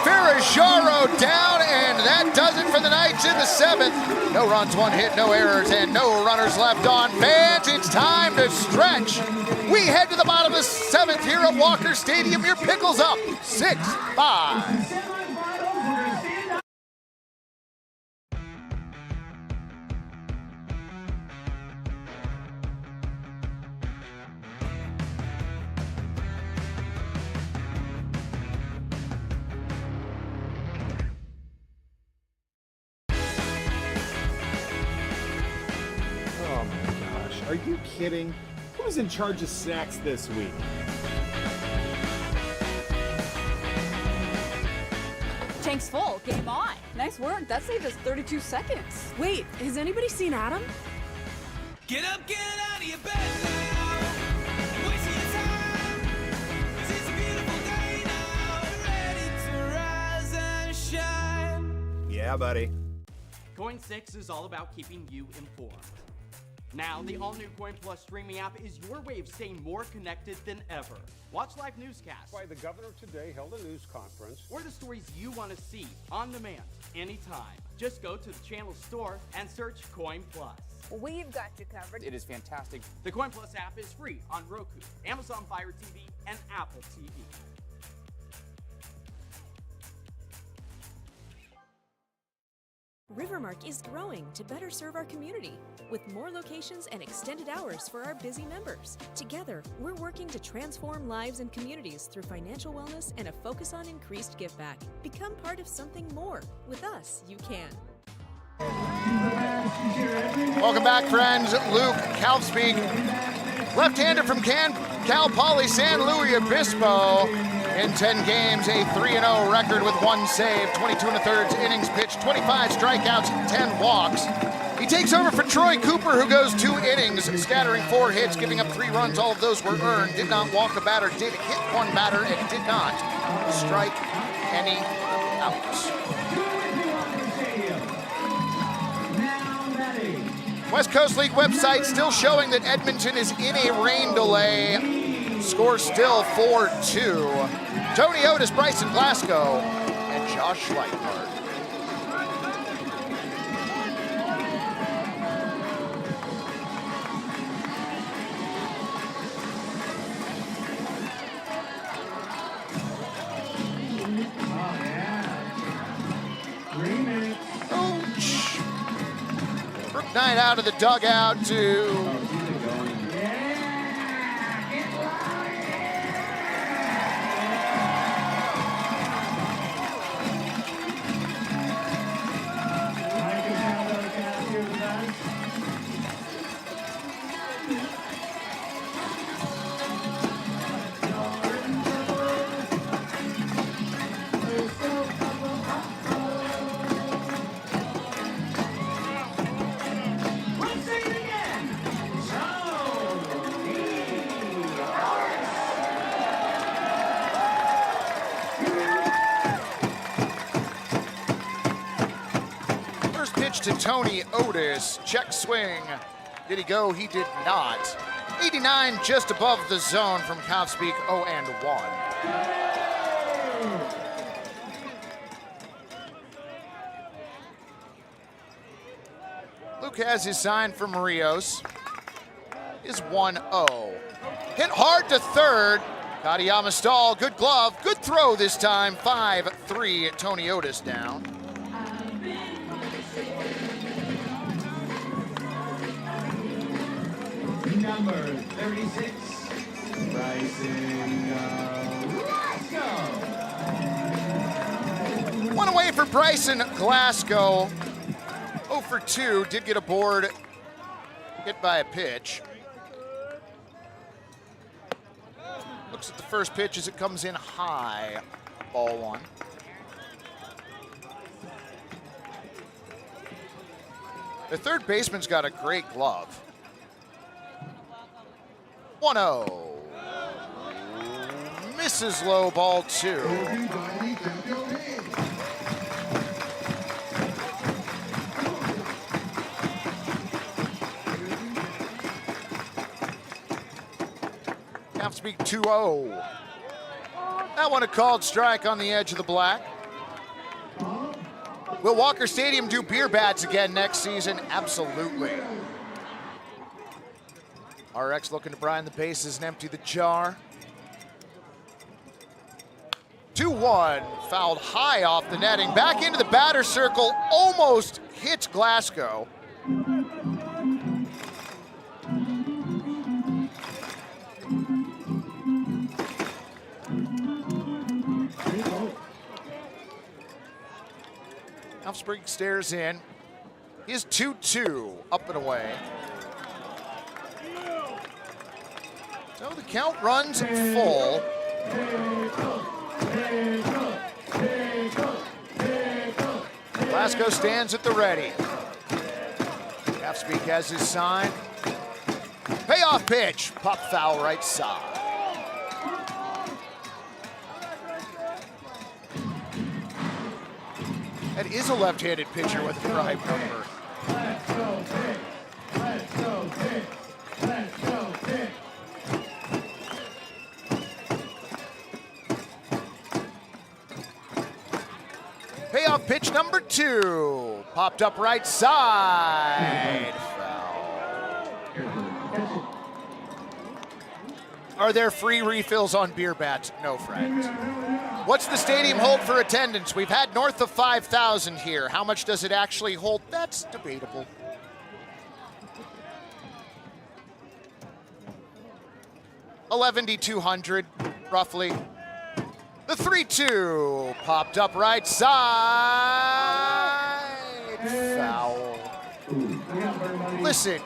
Speaker 3: Ferrajaro down, and that does it for the Knights in the 7th. No runs, 1 hit, no errors, and no runners left on. Fans, it's time to stretch. We head to the bottom of the 7th here at Walker Stadium. Your Pickles up 6-5.
Speaker 17: Are you kidding? Who's in charge of snacks this week?
Speaker 18: Tank's full. Game on. Nice work. That saved us 32 seconds.
Speaker 13: Wait, has anybody seen Adam?
Speaker 23: Get up, get out of your bed now. Wasting your time. 'Cause it's a beautiful day now. Ready to rise and shine.
Speaker 17: Yeah, buddy.
Speaker 21: Coin 6 is all about keeping you informed. Now, the all-new Coin Plus streaming app is your way of staying more connected than ever. Watch live newscasts.
Speaker 22: Why the governor today held a news conference.
Speaker 21: Or the stories you want to see on demand, anytime. Just go to the channel store and search Coin Plus.
Speaker 18: We've got you covered.
Speaker 21: It is fantastic. The Coin Plus app is free on Roku, Amazon Fire TV, and Apple TV.
Speaker 13: Rivermark is growing to better serve our community with more locations and extended hours for our busy members. Together, we're working to transform lives and communities through financial wellness and a focus on increased give back. Become part of something more. With us, you can.
Speaker 3: Welcome back, friends. Luke Kalfspeak, left-hander from Cal Poly San Luis Obispo. In 10 games, a 3-0 record with 1 save, 22 1/3 innings pitched, 25 strikeouts, 10 walks. He takes over for Troy Cooper, who goes 2 innings, scattering 4 hits, giving up 3 runs. All of those were earned. Did not walk a batter, did hit 1 batter, and did not strike any outs. West Coast League website still showing that Edmonton is in a rain delay. Score still 4-2. Tony Otis, Bryson Glasgow, and Josh Schleichhardt. Ouch. Brook Knight out of the dugout to to Tony Otis. Check swing. Did he go? He did not. 89 just above the zone from Kalfspeak, 0-1. Luke has his sign for Marios. Is 1-0. Hit hard to third. Katayama Stahl, good glove, good throw this time. 5-3, Tony Otis down.
Speaker 1: Number 36, Bryson Glasgow.
Speaker 3: One away for Bryson Glasgow. 0 for 2, did get a board, hit by a pitch. Looks at the first pitch as it comes in high, ball 1. The third baseman's got a great glove. 1-0. Misses low, ball 2. Kalfspeak 2-0. That one a called strike on the edge of the black. Will Walker Stadium do beer bats again next season? Absolutely. RX looking to brine the bases and empty the jar. 2-1, fouled high off the netting. Back into the batter circle, almost hits Glasgow. Kalfspeak stares in. He is 2-2, up and away. So the count runs full. Glasgow stands at the ready. Kalfspeak has his sign. Payoff pitch, pop foul right side. That is a left-handed pitcher with a prime number.
Speaker 1: Let's go pick. Let's go pick. Let's go pick.
Speaker 3: Payoff pitch number 2. Popped up right side. Foul. Are there free refills on beer bats? No, friends. What's the stadium hold for attendance? We've had north of 5,000 here. How much does it actually hold? That's debatable. $11,200, roughly. The 3-2 popped up right side. Foul. Listen,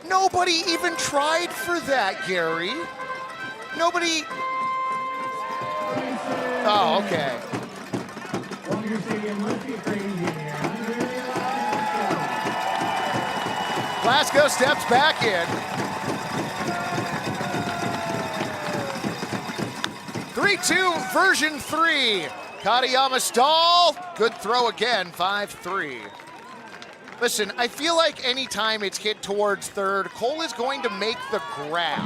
Speaker 3: nobody even tried for that, Gary. Nobody. Oh, okay. Glasgow steps back in. 3-2, version 3. Katayama stall. Good throw again, 5-3. Listen, I feel like anytime it's hit towards third, Cole is going to make the grab.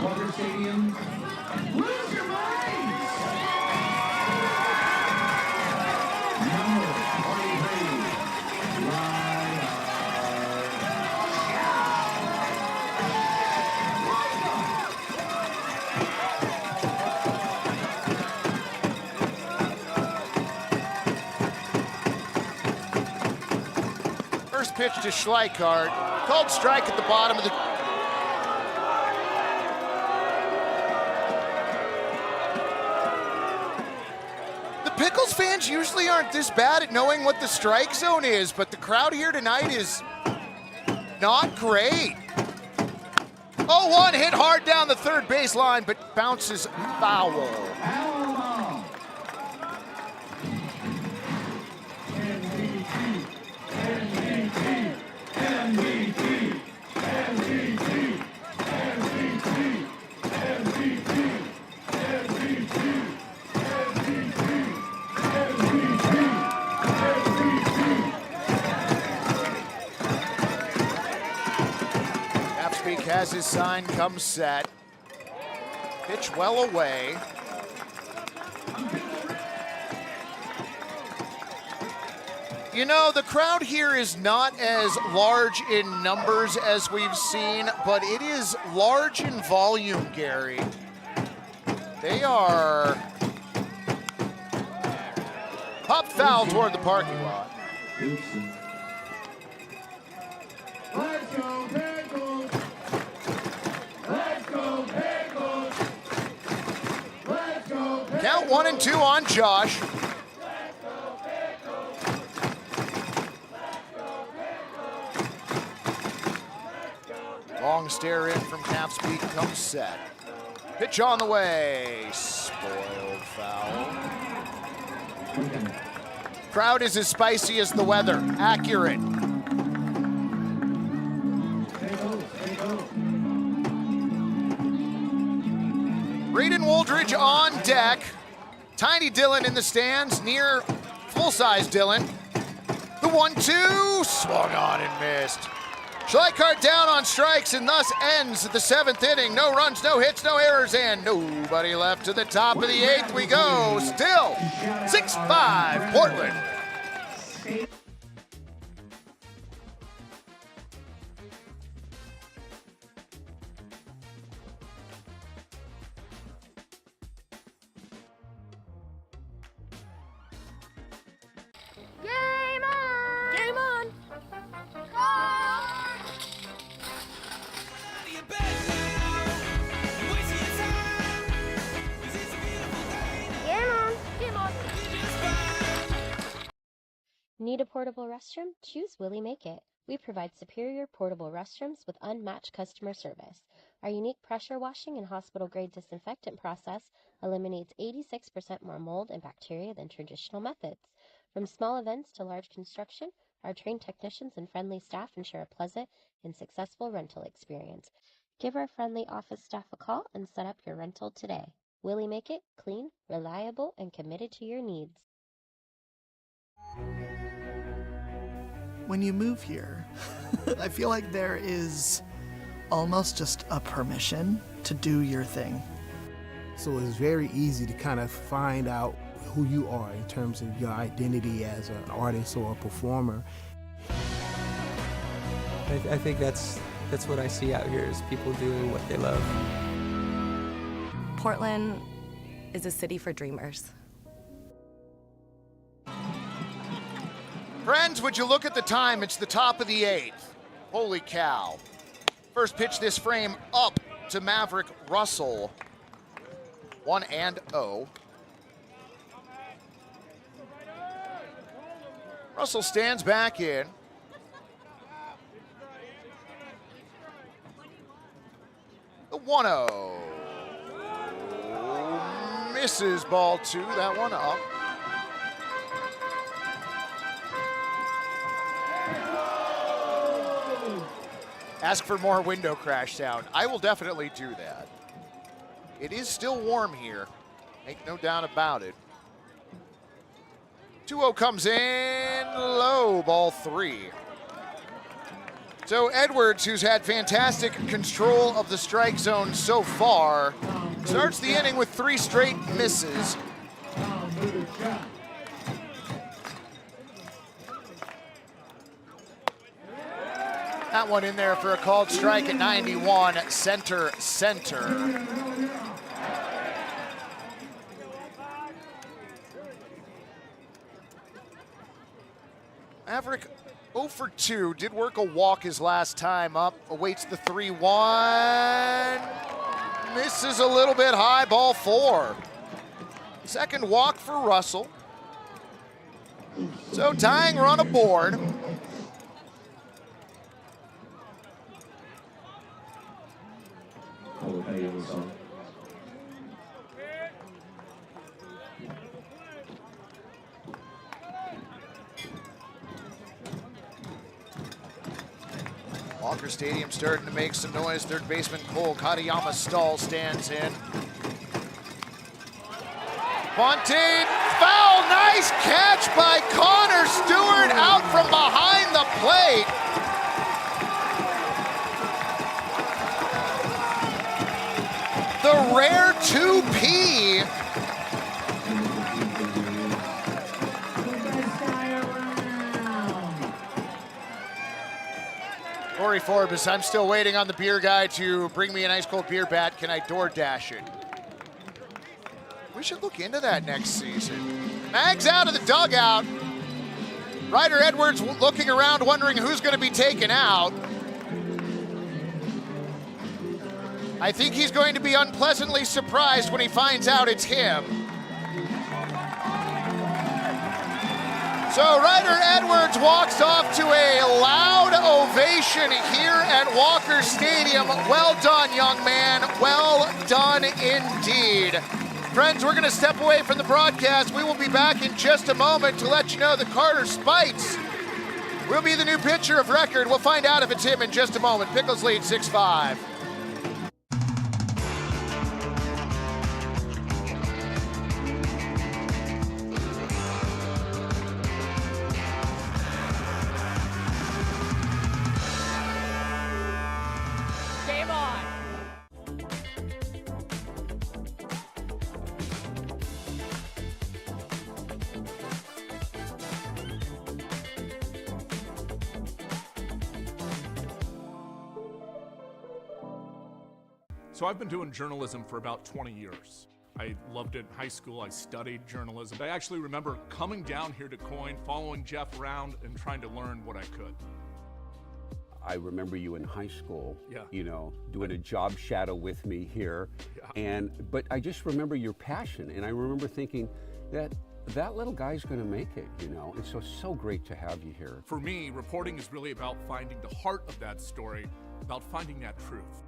Speaker 3: First pitch to Schleichart, called strike at the bottom of the. The Pickles fans usually aren't this bad at knowing what the strike zone is, but the crowd here tonight is not great. 0-1 hit hard down the third baseline, but bounces foul. Has his sign, comes set. Pitch well away. You know, the crowd here is not as large in numbers as we've seen, but it is large in volume, Gary. They are pop foul toward the parking lot.
Speaker 15: Let's go, Pickles! Let's go, Pickles! Let's go, Pickles!
Speaker 3: Count 1 and 2 on Josh. Long stare in from Cap's Peak, comes set. Pitch on the way, spoiled foul. Crowd is as spicy as the weather, accurate. Reed and Wooldridge on deck. Tiny Dylan in the stands, near full-size Dylan. The 1-2, swung on and missed. Schleichart down on strikes and thus ends the 7th inning. No runs, no hits, no errors, and nobody left. To the top of the 8th we go. Still 6-5 Portland.
Speaker 9: Game on!
Speaker 13: Game on!
Speaker 9: Game on! Game on!
Speaker 20: Need a portable restroom? Choose Willie Make It. We provide superior portable restrooms with unmatched customer service. Our unique pressure washing and hospital-grade disinfectant process eliminates 86% more mold and bacteria than traditional methods. From small events to large construction, our trained technicians and friendly staff ensure a pleasant and successful rental experience. Give our friendly office staff a call and set up your rental today. Willie Make It, clean, reliable, and committed to your needs.
Speaker 8: When you move here, I feel like there is almost just a permission to do your thing.
Speaker 10: So it's very easy to kind of find out who you are in terms of your identity as an artist or a performer.
Speaker 2: I think that's what I see out here is people doing what they love.
Speaker 7: Portland is a city for dreamers.
Speaker 3: Friends, would you look at the time? It's the top of the 8th. Holy cow. First pitch this frame up to Maverick Russell. 1-0. Russell stands back in. The 1-0. Misses ball 2, that one up. Ask for more window crash sound. I will definitely do that. It is still warm here. Make no doubt about it. 2-0 comes in low, ball 3. So Edwards, who's had fantastic control of the strike zone so far, starts the inning with 3 straight misses. That one in there for a called strike at 91, center. Maverick 0 for 2, did work a walk his last time up, awaits the 3-1, misses a little bit high, ball 4. Second walk for Russell. So tying run aboard. Walker Stadium starting to make some noise. Third baseman Cole Katayama Stahl stands in. Bunting, foul, nice catch by Connor Stewart out from behind the plate. The rare 2P. Corey Forbes, I'm still waiting on the beer guy to bring me an ice cold beer bat. Can I DoorDash it? We should look into that next season. Mags out of the dugout. Ryder Edwards looking around wondering who's going to be taken out. I think he's going to be unpleasantly surprised when he finds out it's him. So Ryder Edwards walks off to a loud ovation here at Walker Stadium. Well done, young man. Well done indeed. Friends, we're going to step away from the broadcast. We will be back in just a moment to let you know that Carter Spites will be the new pitcher of record. We'll find out if it's him in just a moment. Pickles lead 6-5.
Speaker 18: Game on!
Speaker 19: So I've been doing journalism for about 20 years. I loved it in high school. I studied journalism. I actually remember coming down here to Coyne, following Jeff around and trying to learn what I could.
Speaker 5: I remember you in high school,
Speaker 19: Yeah.
Speaker 5: you know, doing a job shadow with me here.
Speaker 19: Yeah.
Speaker 5: But I just remember your passion, and I remember thinking that little guy's gonna make it, you know. It's so great to have you here.
Speaker 19: For me, reporting is really about finding the heart of that story, about finding that truth.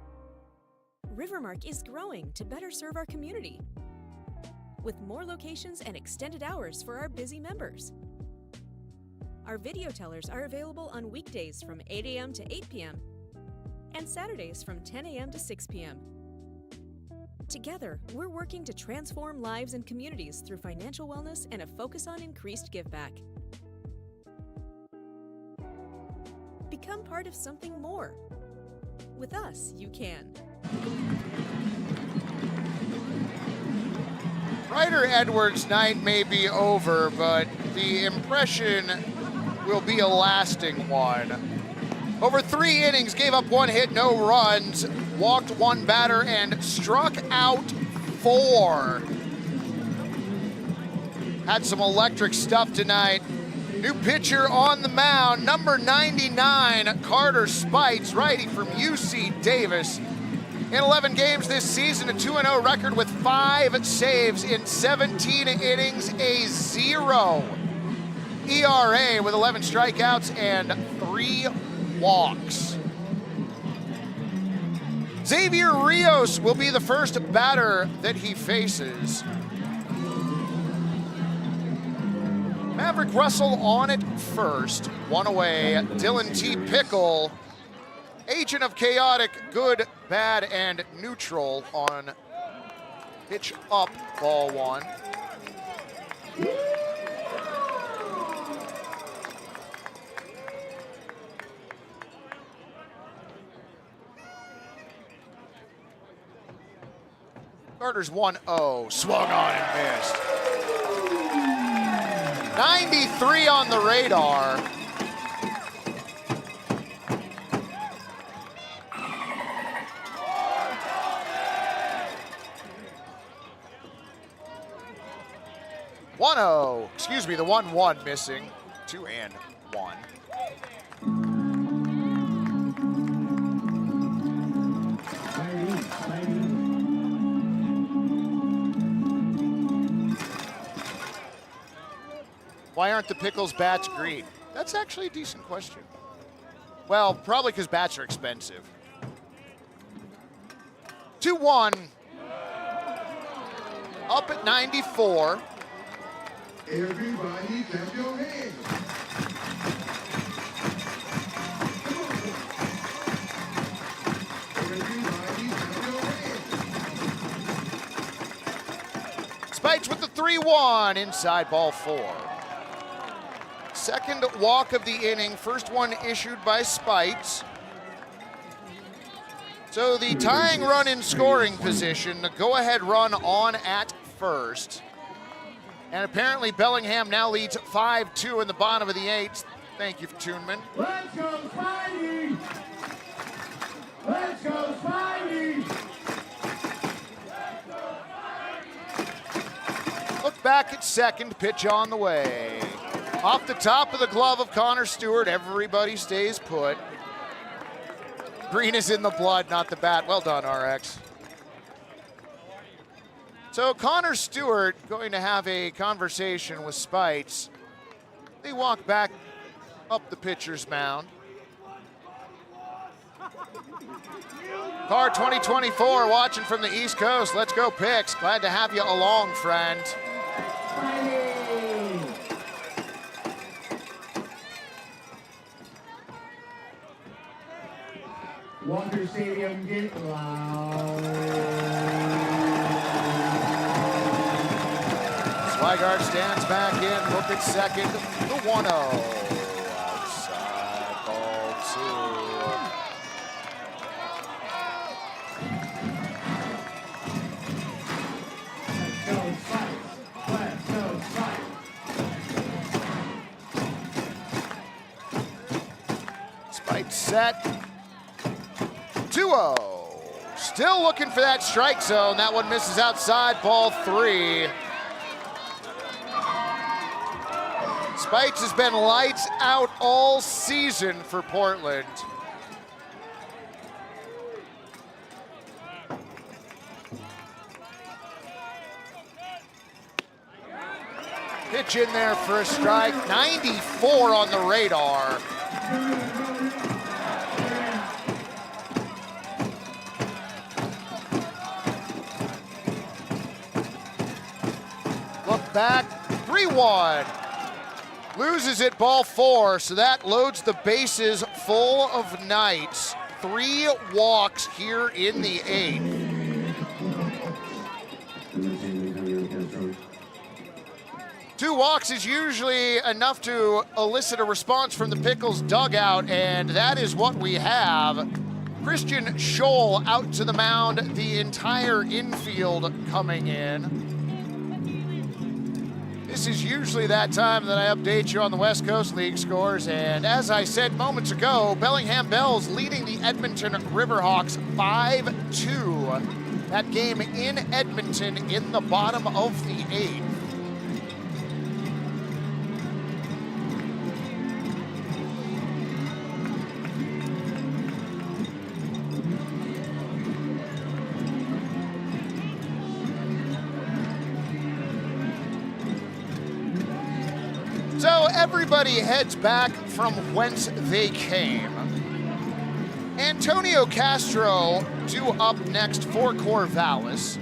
Speaker 13: Rivermark is growing to better serve our community with more locations and extended hours for our busy members. Our video tellers are available on weekdays from 8 a.m. to 8 p.m. and Saturdays from 10 a.m. to 6 p.m. Together, we're working to transform lives and communities through financial wellness and a focus on increased giveback. Become part of something more. With us, you can.
Speaker 3: Ryder Edwards' night may be over, but the impression will be a lasting one. Over 3 innings, gave up 1 hit, no runs, walked 1 batter, and struck out 4. had some electric stuff tonight. New pitcher on the mound, number 99, Carter Spites, righty from UC Davis. In 11 games this season, a 2-0 record with 5 saves in 17 innings, a 0 ERA with 11 strikeouts and 3 walks. Xavier Rios will be the first batter that he faces. Maverick Russell on it first, 1 away. Dylan T. Pickle, agent of chaotic, good, bad, and neutral on pitch up, ball 1. Carter's 1-0, swung on and missed. 93 on the radar. Excuse me, the 1-1 missing. 2 and 1. Why aren't the Pickles bats green? That's actually a decent question. Well, probably because bats are expensive. 2-1. Up at 94.
Speaker 14: Everybody clap your hands. Everybody clap your hands.
Speaker 3: Spites with the 3-1, inside ball 4. Second walk of the inning, first one issued by Spites. So the tying run in scoring position, the go-ahead run on at first. And apparently Bellingham now leads 5-2 in the bottom of the 8th. Thank you, Tuneman.
Speaker 15: Let's go, Spidey! Let's go, Spidey!
Speaker 3: Look back at second, pitch on the way. Off the top of the glove of Connor Stewart, everybody stays put. Green is in the blood, not the bat. Well done, RX. So Connor Stewart going to have a conversation with Spites. They walk back up the pitcher's mound. Car 2024 watching from the East Coast. Let's go Picks. Glad to have you along, friend.
Speaker 15: Walker Stadium, get loud.
Speaker 3: Swigart stands back in, look at second, the 1-0. Outside, ball 2. Spite set. 2-0. Still looking for that strike zone. That one misses outside, ball 3. Spites has been lights out all season for Portland. Pitch in there for a strike. 94 on the radar. Look back, 3-1. Loses it, ball 4, so that loads the bases full of Knights. 3 walks here in the 8th. Two walks is usually enough to elicit a response from the Pickles dugout, and that is what we have. Christian Scholl out to the mound, the entire infield coming in. This is usually that time that I update you on the West Coast League scores, and as I said moments ago, Bellingham Bells leading the Edmonton Riverhawks 5-2. That game in Edmonton in the bottom of the 8th. everybody heads back from whence they came. Antonio Castro due up next for Corvallis.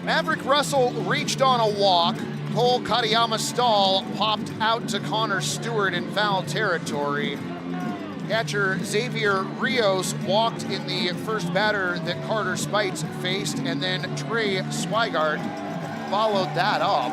Speaker 3: Maverick Russell reached on a walk. Cole Katayama Stahl popped out to Connor Stewart in foul territory. Catcher Xavier Rios walked in the first batter that Carter Spites faced, and then Trey Swigart followed that up.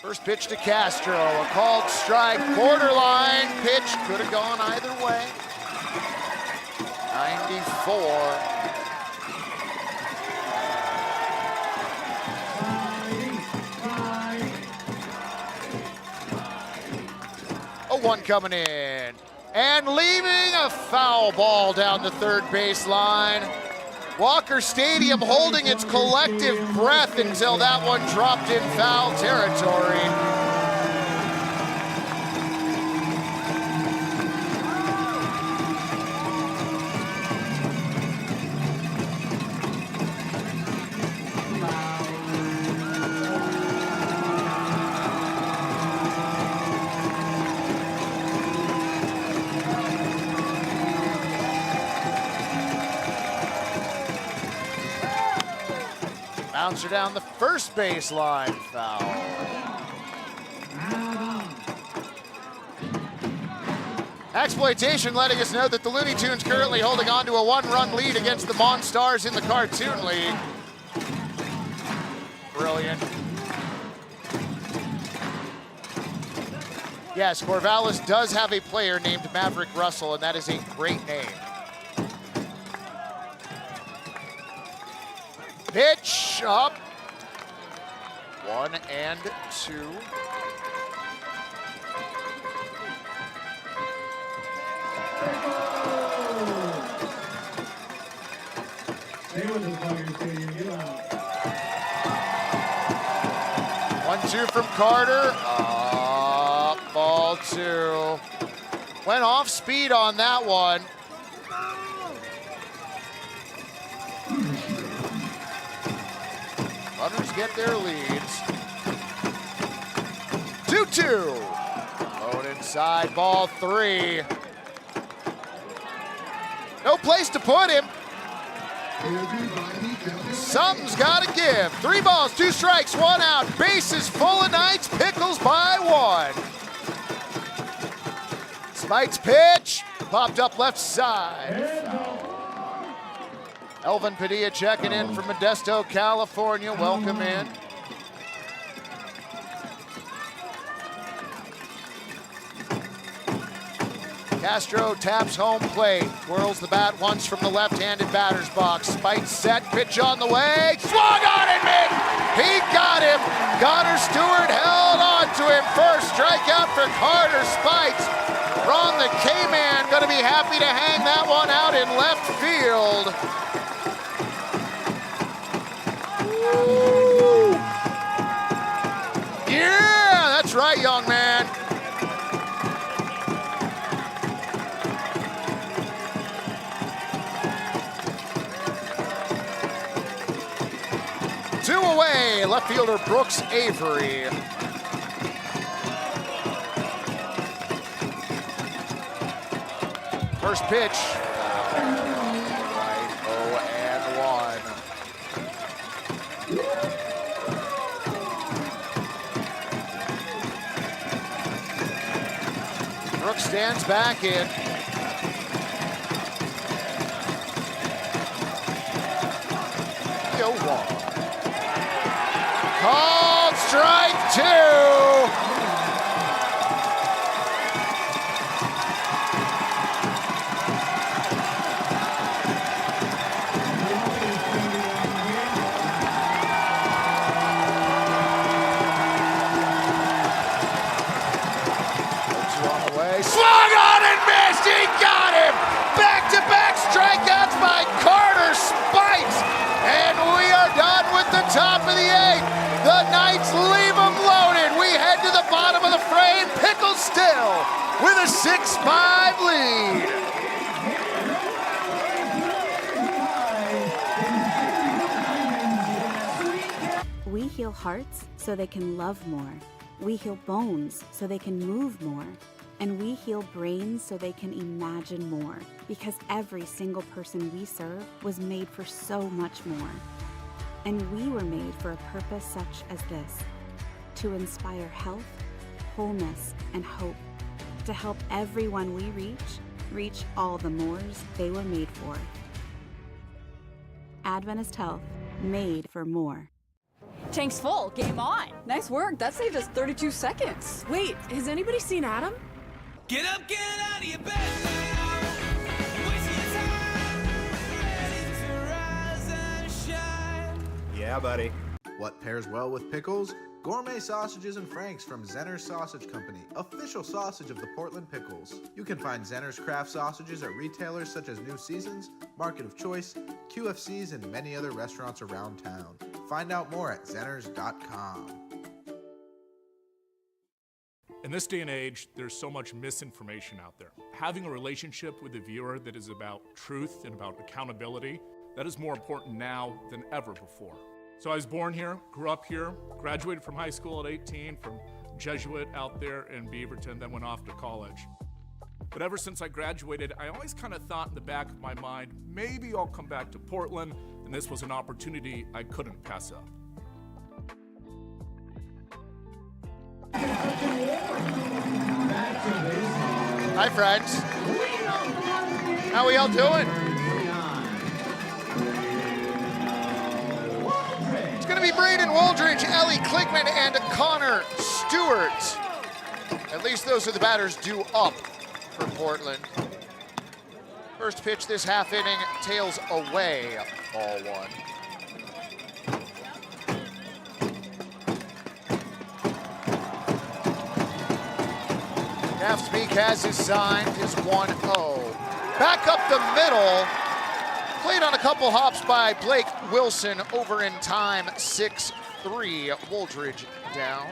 Speaker 3: First pitch to Castro, a called strike, borderline pitch, could have gone either way. 94. A one coming in, and leaving a foul ball down the third baseline. Walker Stadium holding its collective breath until that one dropped in foul territory. Bouncer down the first baseline, foul. Exploitation letting us know that the Looney Tunes currently holding on to a one-run lead against the Monstars in the Cartoon League. Brilliant. Yes, Corvallis does have a player named Maverick Russell, and that is a great name. Pitch up. 1 and 2.
Speaker 15: Stay with us, Dodger Stadium. Get out.
Speaker 3: 1-2 from Carter. Up, ball 2. Went off speed on that one. Runners get their leads. 2-2. Low inside, ball 3. No place to put him. Something's got to give. 3 balls, 2 strikes, 1 out. Bases full of Knights. Pickles by 1. Spites pitch. Popped up left side. Foul. Elvin Padilla checking in from Modesto, California. Welcome in. Castro taps home plate. Twirls the bat once from the left-handed batter's box. Spites set, pitch on the way. Swung on and missed. He got him. Connor Stewart held on to him. First strikeout for Carter Spites. Ron the K-Man gonna be happy to hang that one out in left field. Ooh. Yeah, that's right, young man. Two away, left fielder Brooks Avery. First pitch. Right, 0-1. Brooks stands back in. Go 1. Called strike 2. Swung on and missed. He got him. Back-to-back strikeouts by Carter Spites. And we are done with the top of the 8th. The Knights leave them loaded. We 6-5 lead.
Speaker 4: We heal hearts so they can love more. We heal bones so they can move more. And we heal brains so they can imagine more. Because every single person we serve was made for so much more. And we were made for a purpose such as this: to inspire health, wholeness, and hope. To help everyone we reach all the mores they were made for. Adventist Health, made for more.
Speaker 18: Tank's full. Game on. Nice work. That saved us 32 seconds.
Speaker 13: Wait, has anybody seen Adam?
Speaker 23: Get up, get out of your bed now. Waste your time. Ready to rise and shine.
Speaker 16: Yeah, buddy. What pairs well with pickles? Gourmet sausages and franks from Zenner's Sausage Company, official sausage of the Portland Pickles. You can find Zenner's craft sausages at retailers such as New Seasons, Market of Choice, QFCs, and many other restaurants around town. Find out more at zenners.com.
Speaker 19: In this day and age, there's so much misinformation out there. Having a relationship with the viewer that is about truth and about accountability, that is more important now than ever before. So I was born here, grew up here, graduated from high school at 18 from Jesuit out there in Beaverton, then went off to college. But ever since I graduated, I always kind of thought in the back of my mind, maybe I'll come back to Portland, and this was an opportunity I couldn't pass up.
Speaker 3: Hi, friends. How we all doing? It's going to be Braden Wooldridge, Ellie Kligman, and Connor Stewart. At least those are the batters due up for Portland. First pitch this half inning, tails away, ball one. Speak has his sign, his 1-0. Back up the middle. Played on a couple hops by Blake Wilson. Over in time, 6-3. Wooldridge down.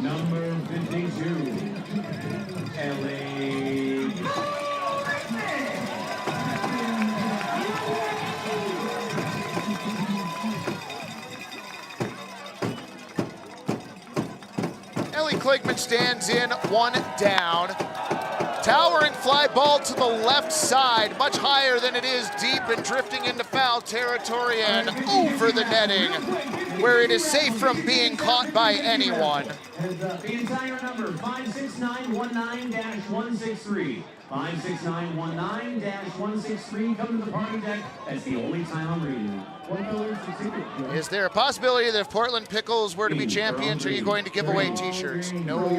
Speaker 1: Number 52, Ellie.
Speaker 3: Kligman stands in, one down. Towering fly ball to the left side, much higher than it is deep and drifting into foul territory and over the netting, where it is safe from being caught by anyone.
Speaker 1: The entire number, 56919-163. 56919-163, come to the party deck. That's the only time I'm reading.
Speaker 3: Is there a possibility that if Portland Pickles were to be champions, are you going to give away t-shirts? No.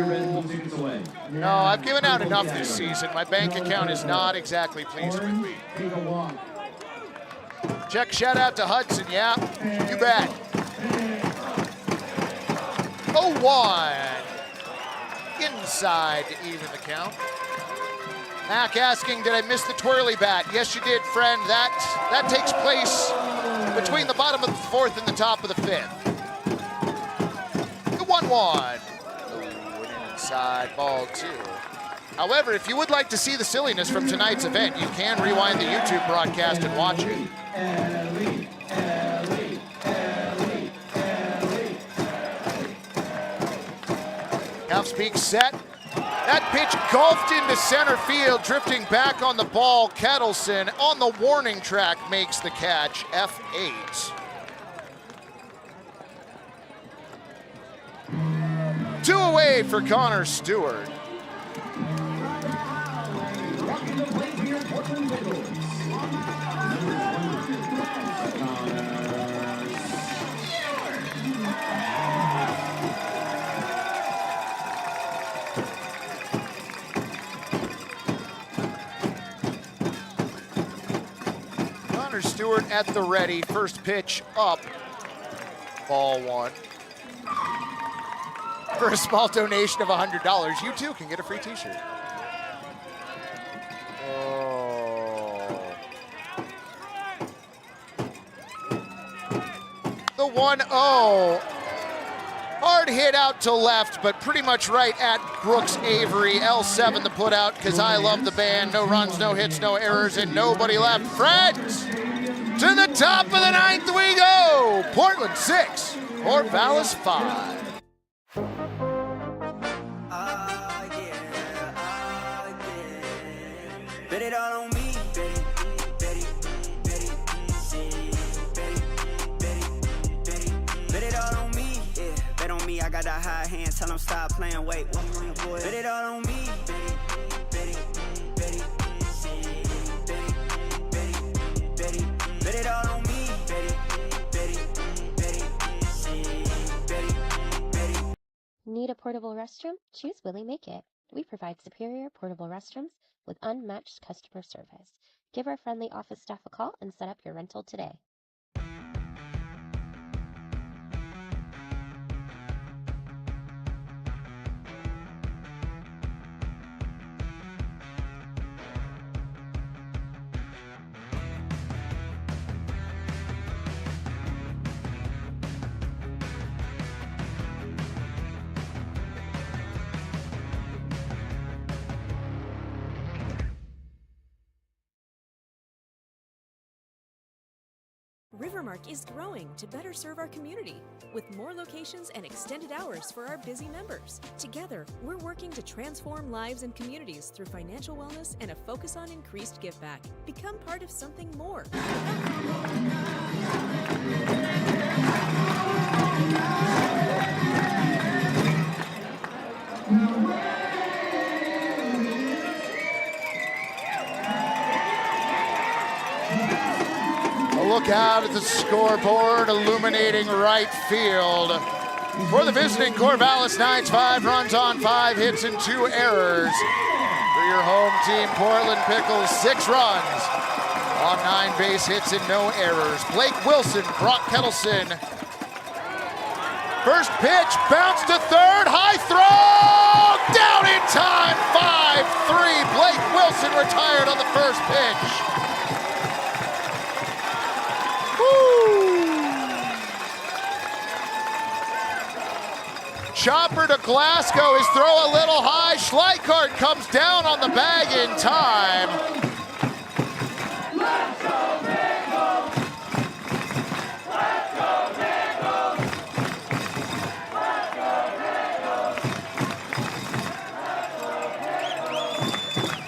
Speaker 3: No, I've given out enough this season. My bank account is not exactly pleased with me. Check shout out to Hudson, yeah, you bet. 0-1. Inside to even the count. Mac asking, did I miss the twirly bat? Yes, you did, friend. That takes place between the bottom of the fourth and the top of the fifth. The 1-1. An inside ball, two. However, if you would like to see the silliness from tonight's event, you can rewind the YouTube broadcast and watch it. Calfspeak set. That pitch golfed into center field, drifting back on the ball. Kettleson on the warning track makes the catch, F8. 2 away for Connor Stewart. Stewart at the ready, first pitch up, ball one. For a small donation of $100, you too can get a free t-shirt. Oh. the 1-0. Hard hit out to left, but pretty much right at Brooks Avery. L7 the put out, because I love the band. No runs, no hits, no errors, and nobody left. Friends, to the top of the 9th we go. Portland 6, Corvallis 5.
Speaker 23: Bet it all on me. Bet it all on me. Yeah, bet on me. I got that high hand. Tell them stop playing. Wait, what on your boy? Bet it all on me. Bet it all on me.
Speaker 20: Need a portable restroom? Choose Willie Make It. We provide superior portable restrooms with unmatched customer service. Give our friendly office staff a call and set up your rental today.
Speaker 13: Rivermark is growing to better serve our community with more locations and extended hours for our busy members. Together, we're working to transform lives and communities through financial wellness and a focus on increased give back. Become part of something more.
Speaker 3: Look out at the scoreboard, illuminating right field. For the visiting Corvallis Knights, 5 runs on 5 hits and 2 errors. For your home team, Portland Pickles, 6 runs on 9 base hits and no errors. Blake Wilson, Brock Kettleson. First pitch, bounce to third, high throw, down in time, 5-3. Blake Wilson retired on the first pitch. Chopper to Glasgow, his throw a little high. Schleichart comes down on the bag in time.
Speaker 15: Let's go, Pickles! Let's go, Pickles! Let's go,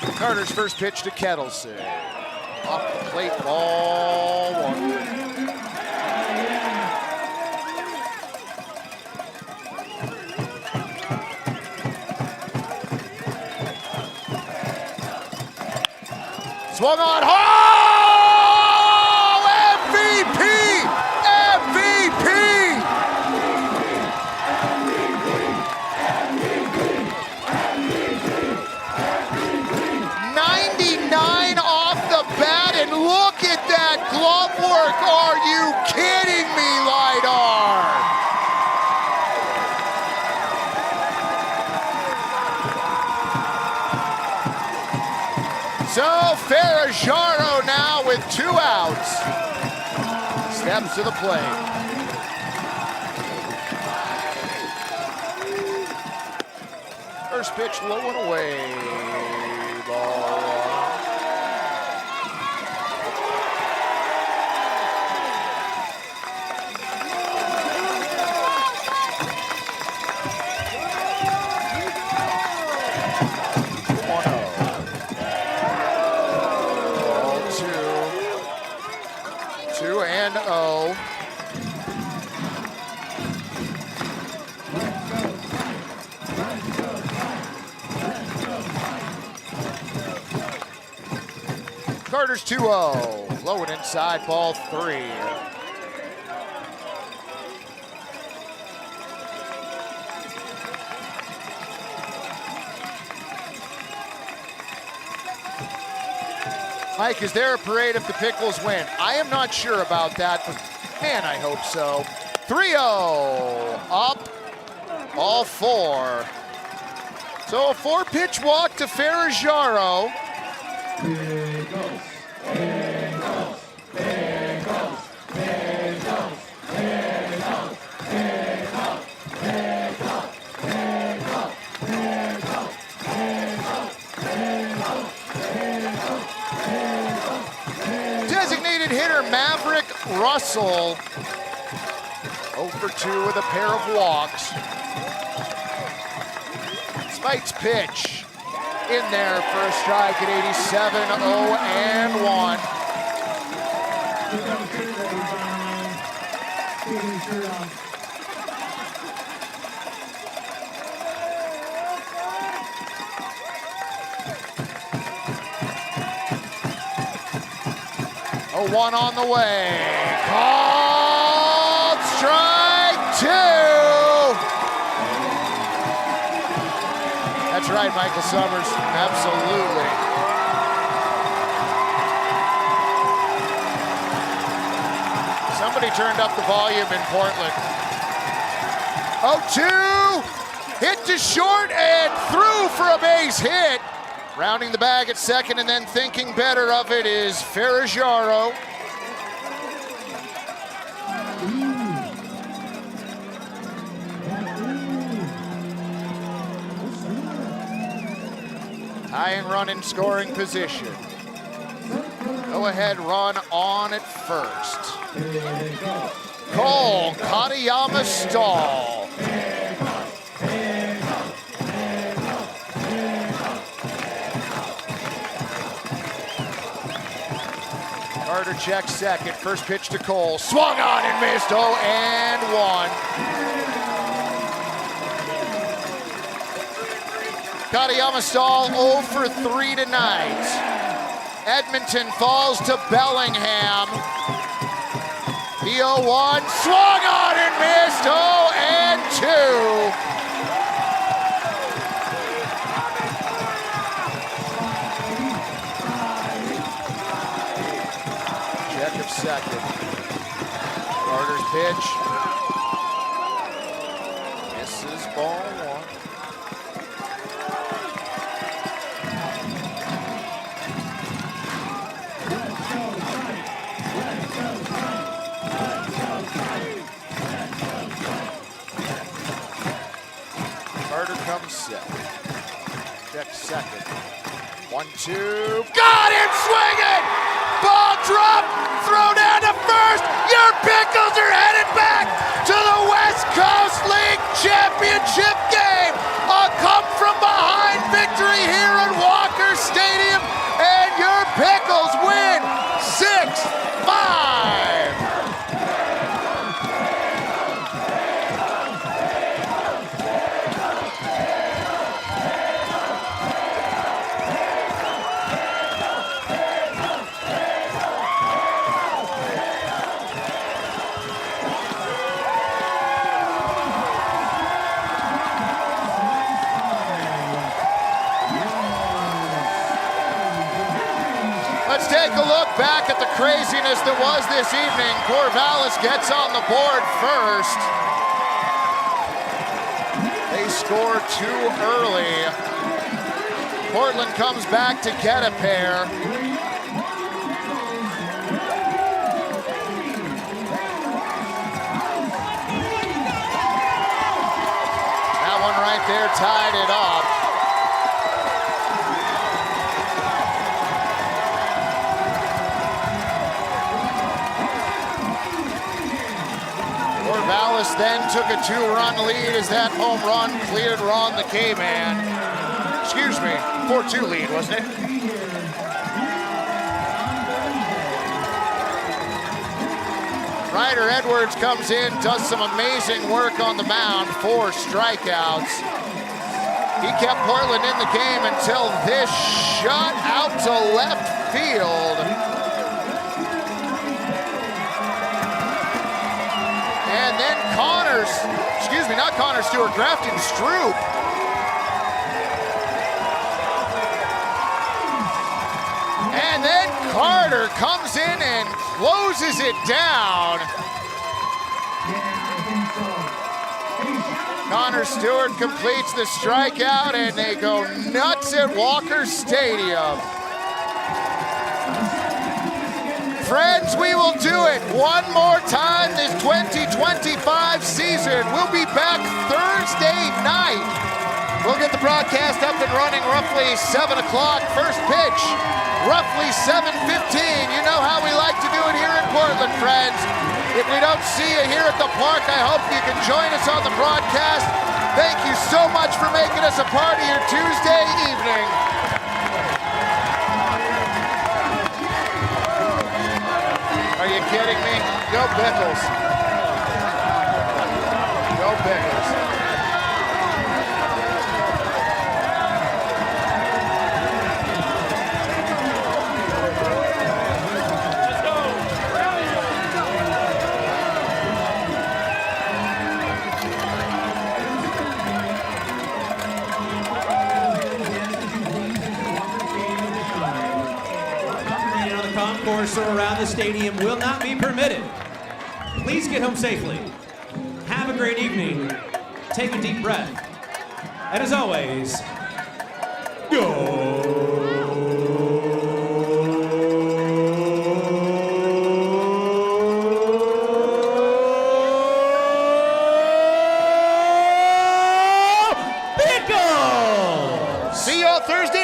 Speaker 15: Pickles!
Speaker 3: Carter's first pitch to Kettleson. Off the plate, ball 1. Swung on, oh! MVP! MVP! 99 off the bat, and look at that glove work. Are you kidding me, LiDAR? So Ferrajaro now with 2 outs. Steps to the plate. First pitch low and away. Ball 2-0. Carter's 2-0. Low and inside, ball 3. Mike, is there a parade if the Pickles win? I am not sure about that, but man, I hope so. 3-0, up, all 4. So a 4-pitch walk to Ferrajaro.
Speaker 15: Pickles, Pickles, Pickles, Pickles, Pickles.
Speaker 3: Maverick Russell, 0 for 2 with a pair of walks. Spike's pitch in there for a strike at 87, 0 and 1. A 1 on the way. Called strike 2. That's right, Michael Summers. Absolutely. Somebody turned up the volume in Portland. 0-2. Hit to short and through for a base hit. Rounding the bag at second and then thinking better of it is Ferraggiaro. Tying run in scoring position. Go ahead run on at first. Cole, Katayama stall. Carter checks second. First pitch to Cole. Swung on and missed. 0 and 1. Katayama Stahl 0 for 3 tonight. Edmonton falls to Bellingham. The 0-1. Swung on and missed. 0 and 2. Second. Carter's pitch. Misses ball 1. Carter comes set. Check second. 1-2. Got him swinging! Ball drop! Throw down to first. Your Pickles are headed back to the West Coast League Championship game. A come-from-behind victory here at Walker Stadium, and your Pickles win 6-5. Let's take a look back at the craziness that was this evening. Corvallis gets on the board first. They score too early. Portland comes back to get a pair. That one right there tied it up. Corvallis then took a 2-run lead as that home run cleared Ron the K-Man. Excuse me, 4-2 lead, wasn't it? Ryder Edwards comes in, does some amazing work on the mound, 4 strikeouts. He kept Portland in the game until this shot out to left field. And then Grafton Stroop. And then Carter comes in and closes it down. Connor Stewart completes the strikeout and they go nuts at Walker Stadium. Friends, we will do it one more time this 2025 season. We'll be back Thursday night We'll get the broadcast up and running roughly 7 o'clock. First pitch, roughly 7:15. You know how we like to do it here in Portland, friends. If we don't see you here at the park, I hope you can join us on the broadcast. Thank you so much for making us a part of your Tuesday evening. Are you kidding me? Go Pickles. Go Pickles.
Speaker 6: Concourse or around the stadium will not be permitted. Please get home safely. Have a great evening. Take a deep breath. And as always, go!
Speaker 3: See you all Thursday